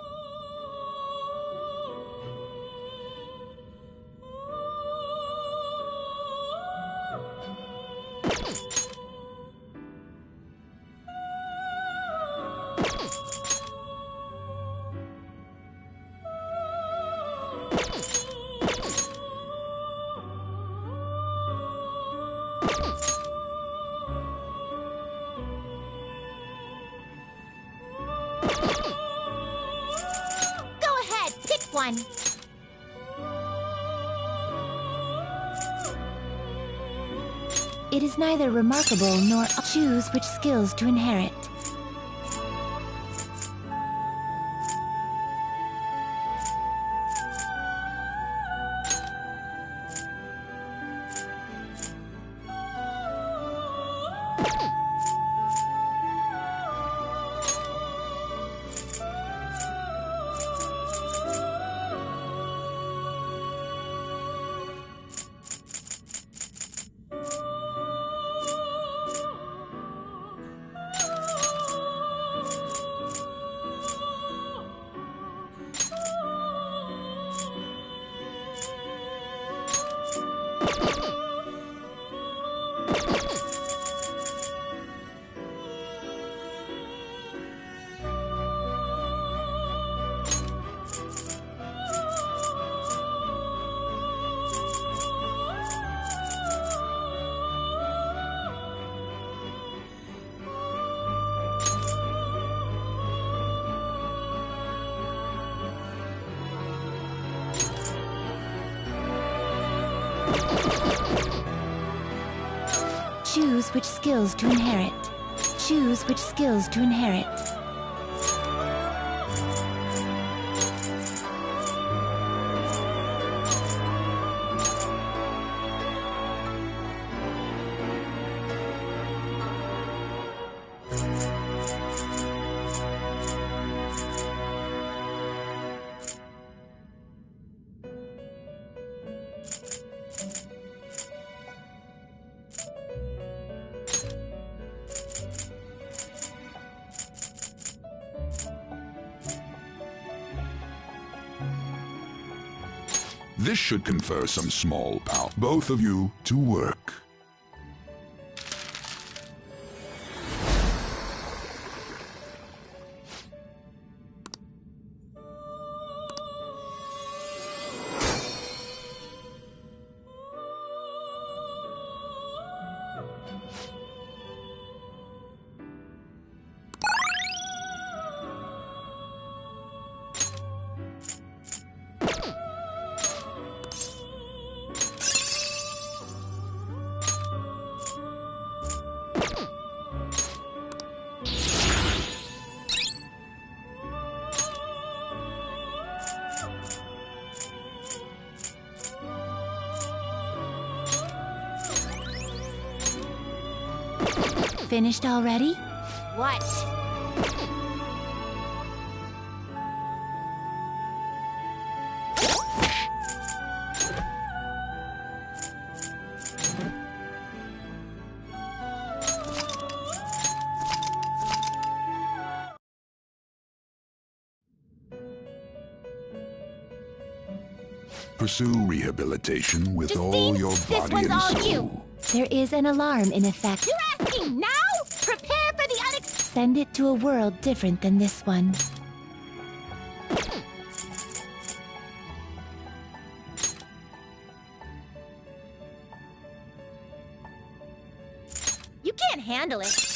Go ahead, pick one. It is neither remarkable nor choose which skills to inherit. Choose which skills to inherit. Choose which skills to inherit. This should confer some small power. Both of you to work. Finished already? What? Pursue rehabilitation with all your body and soul. There is an alarm in effect. You're asking now? Prepare for the unexpected. Send it to a world different than this one. You can't handle it.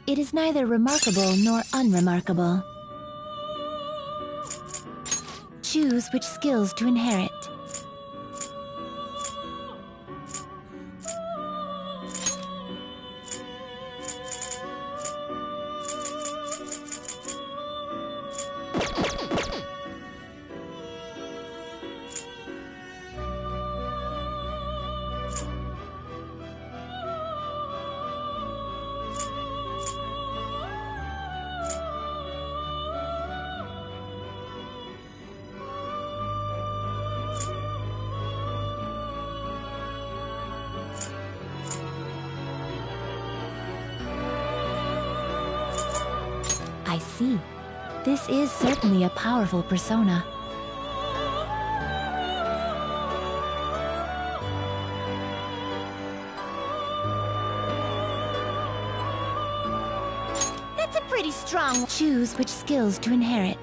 It is neither remarkable nor unremarkable. Choose which skills to inherit. I see. This is certainly a powerful persona. That's a pretty strong. Choose which skills to inherit.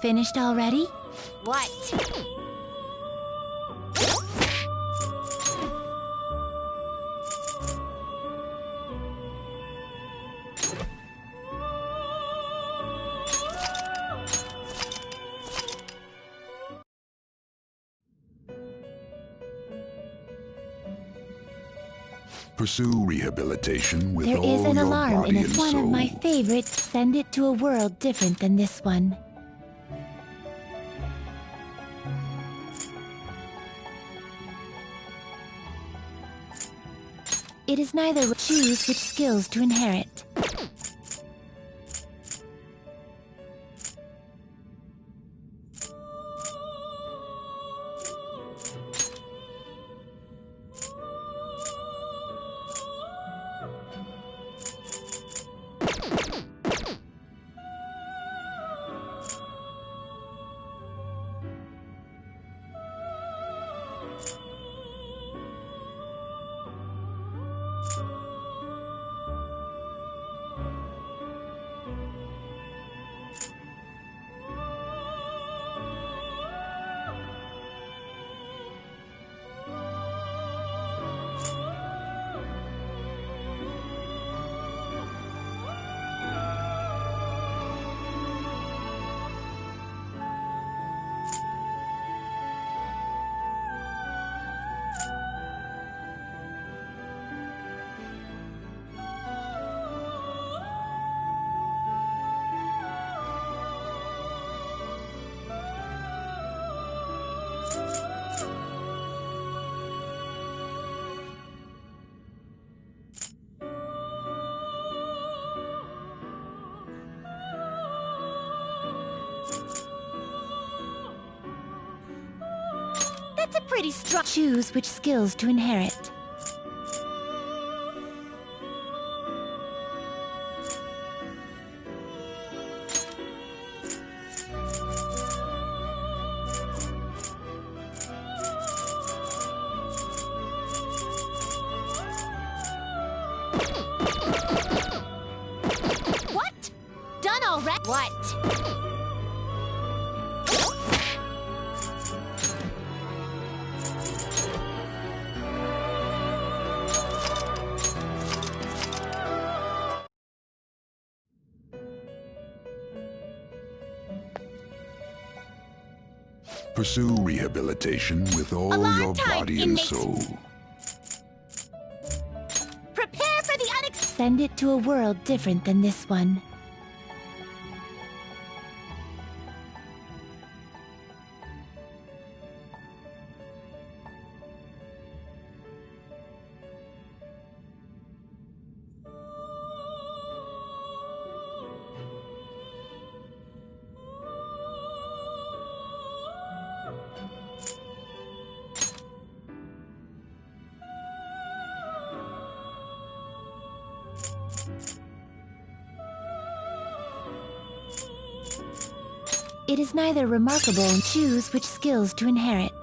Finished already? What? Pursue rehabilitation with There all is an your alarm body in and one soul. of my favorites. Send it to a world different than this one. It is neither. Choose which skills to inherit. That's a pretty strong. Choose which skills to inherit. What? Done already? What? Pursue rehabilitation with all your body and soul. Prepare for the unexpected. Send it to a world different than this one. It is neither remarkable. Choose which skills to inherit.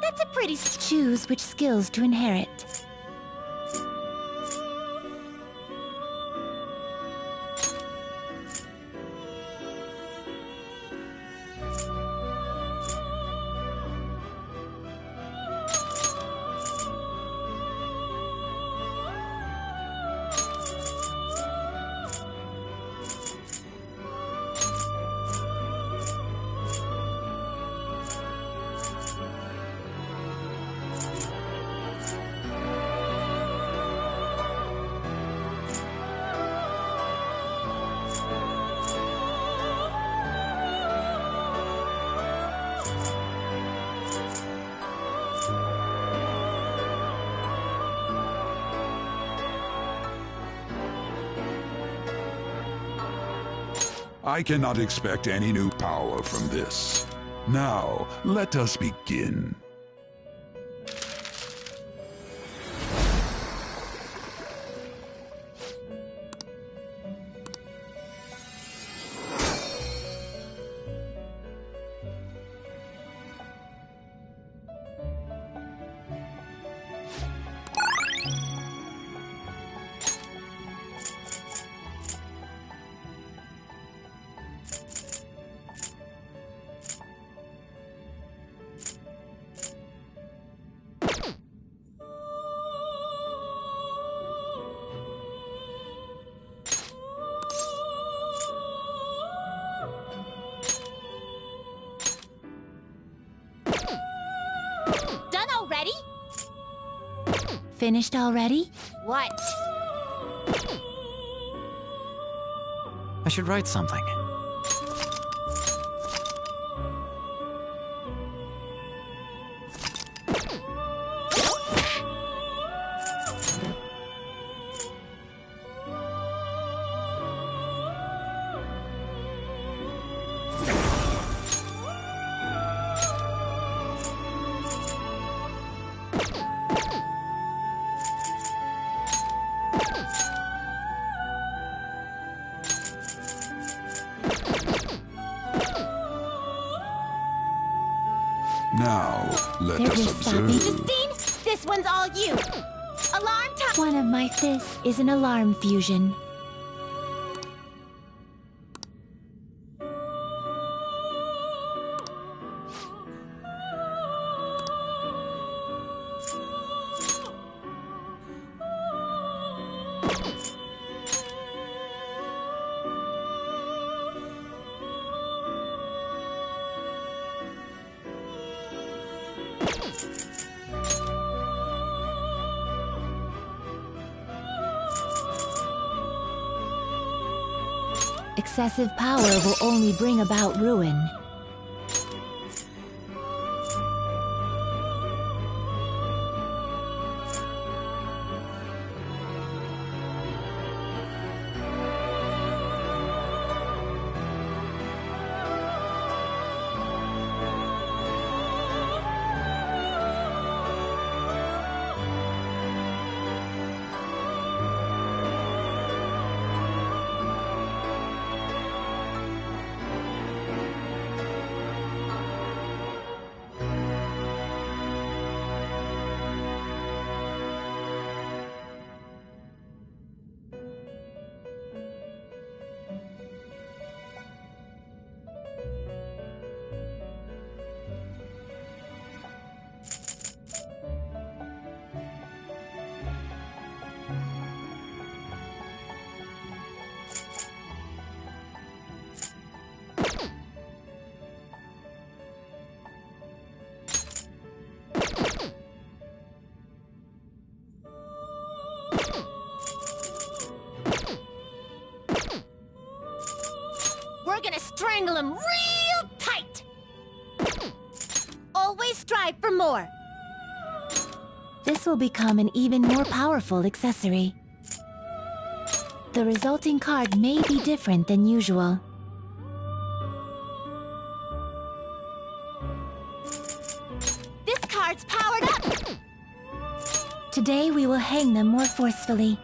That's a pretty. Choose which skills to inherit. I cannot expect any new power from this. Now, let us begin. Done already? Finished already? What? I should write something. Now, let There us is observe. Justine, this one's all you. Alarm time. One of my fists is an alarm fusion. Excessive power will only bring about ruin. We're gonna strangle him real tight. Always strive for more. This will become an even more powerful accessory. The resulting card may be different than usual. This card's powered up. Today we will hang them more forcefully.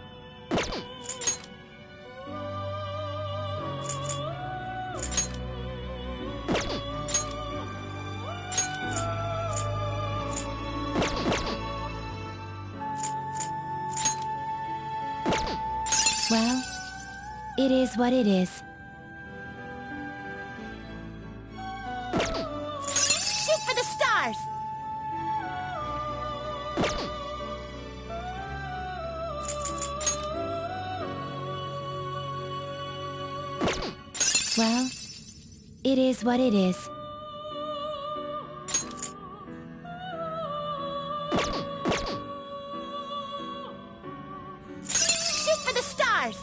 Well, it is what it is. Shoot for the stars. Well, it is what it is. Shoot for the stars.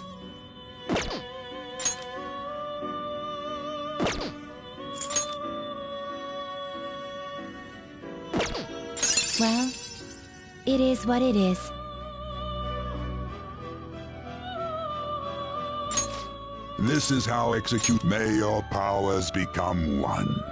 Well, it is what it is. This is how execute. May your powers become one.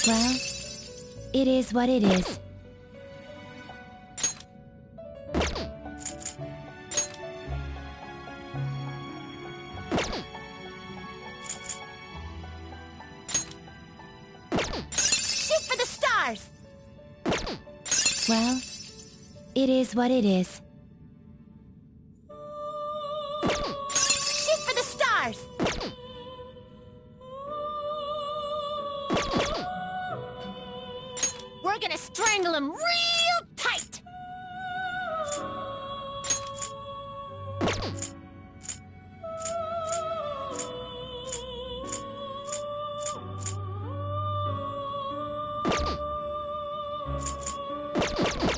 Well, it is what it is. Shoot for the stars! Well, it is what it is. Shoot for the stars! We're gonna strangle him real tight!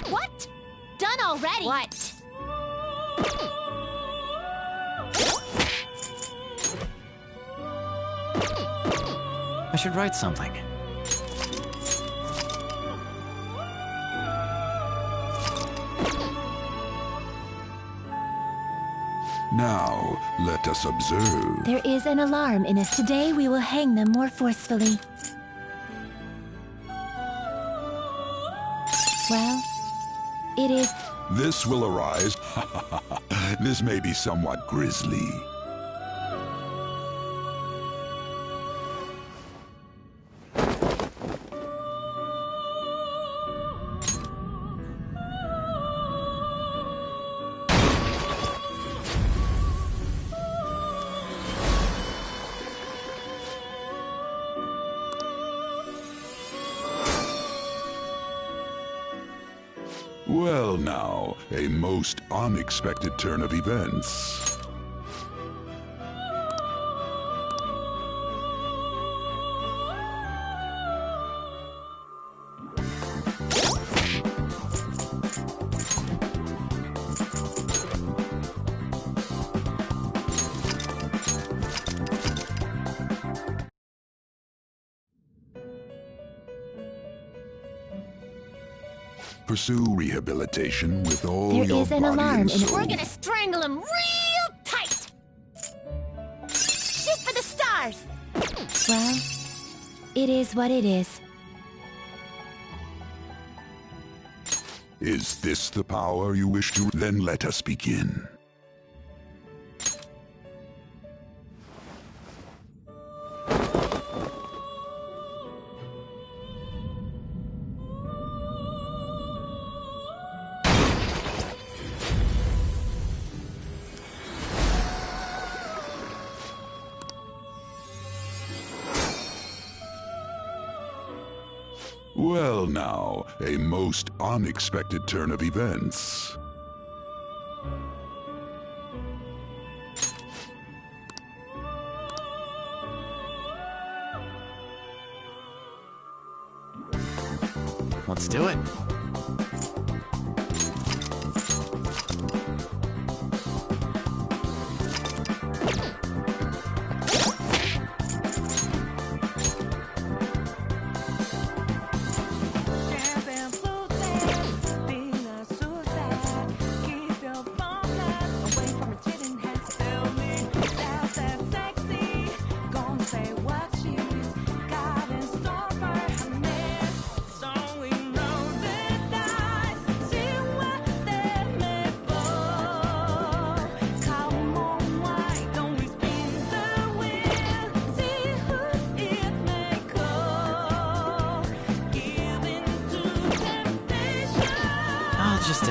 What? Done already? What? I should write something. Now, let us observe. There is an alarm in us. Today we will hang them more forcefully. Well, it is... This will arise. This may be somewhat grisly. Well now, a most unexpected turn of events. Pursue rehabilitation with all There your is an body alarm and in- soul. We're gonna strangle him real tight! Shoot for the stars! Well, it is what it is. Is this the power you wish to? Then let us begin. Well now, a most unexpected turn of events. Let's do it. I'll just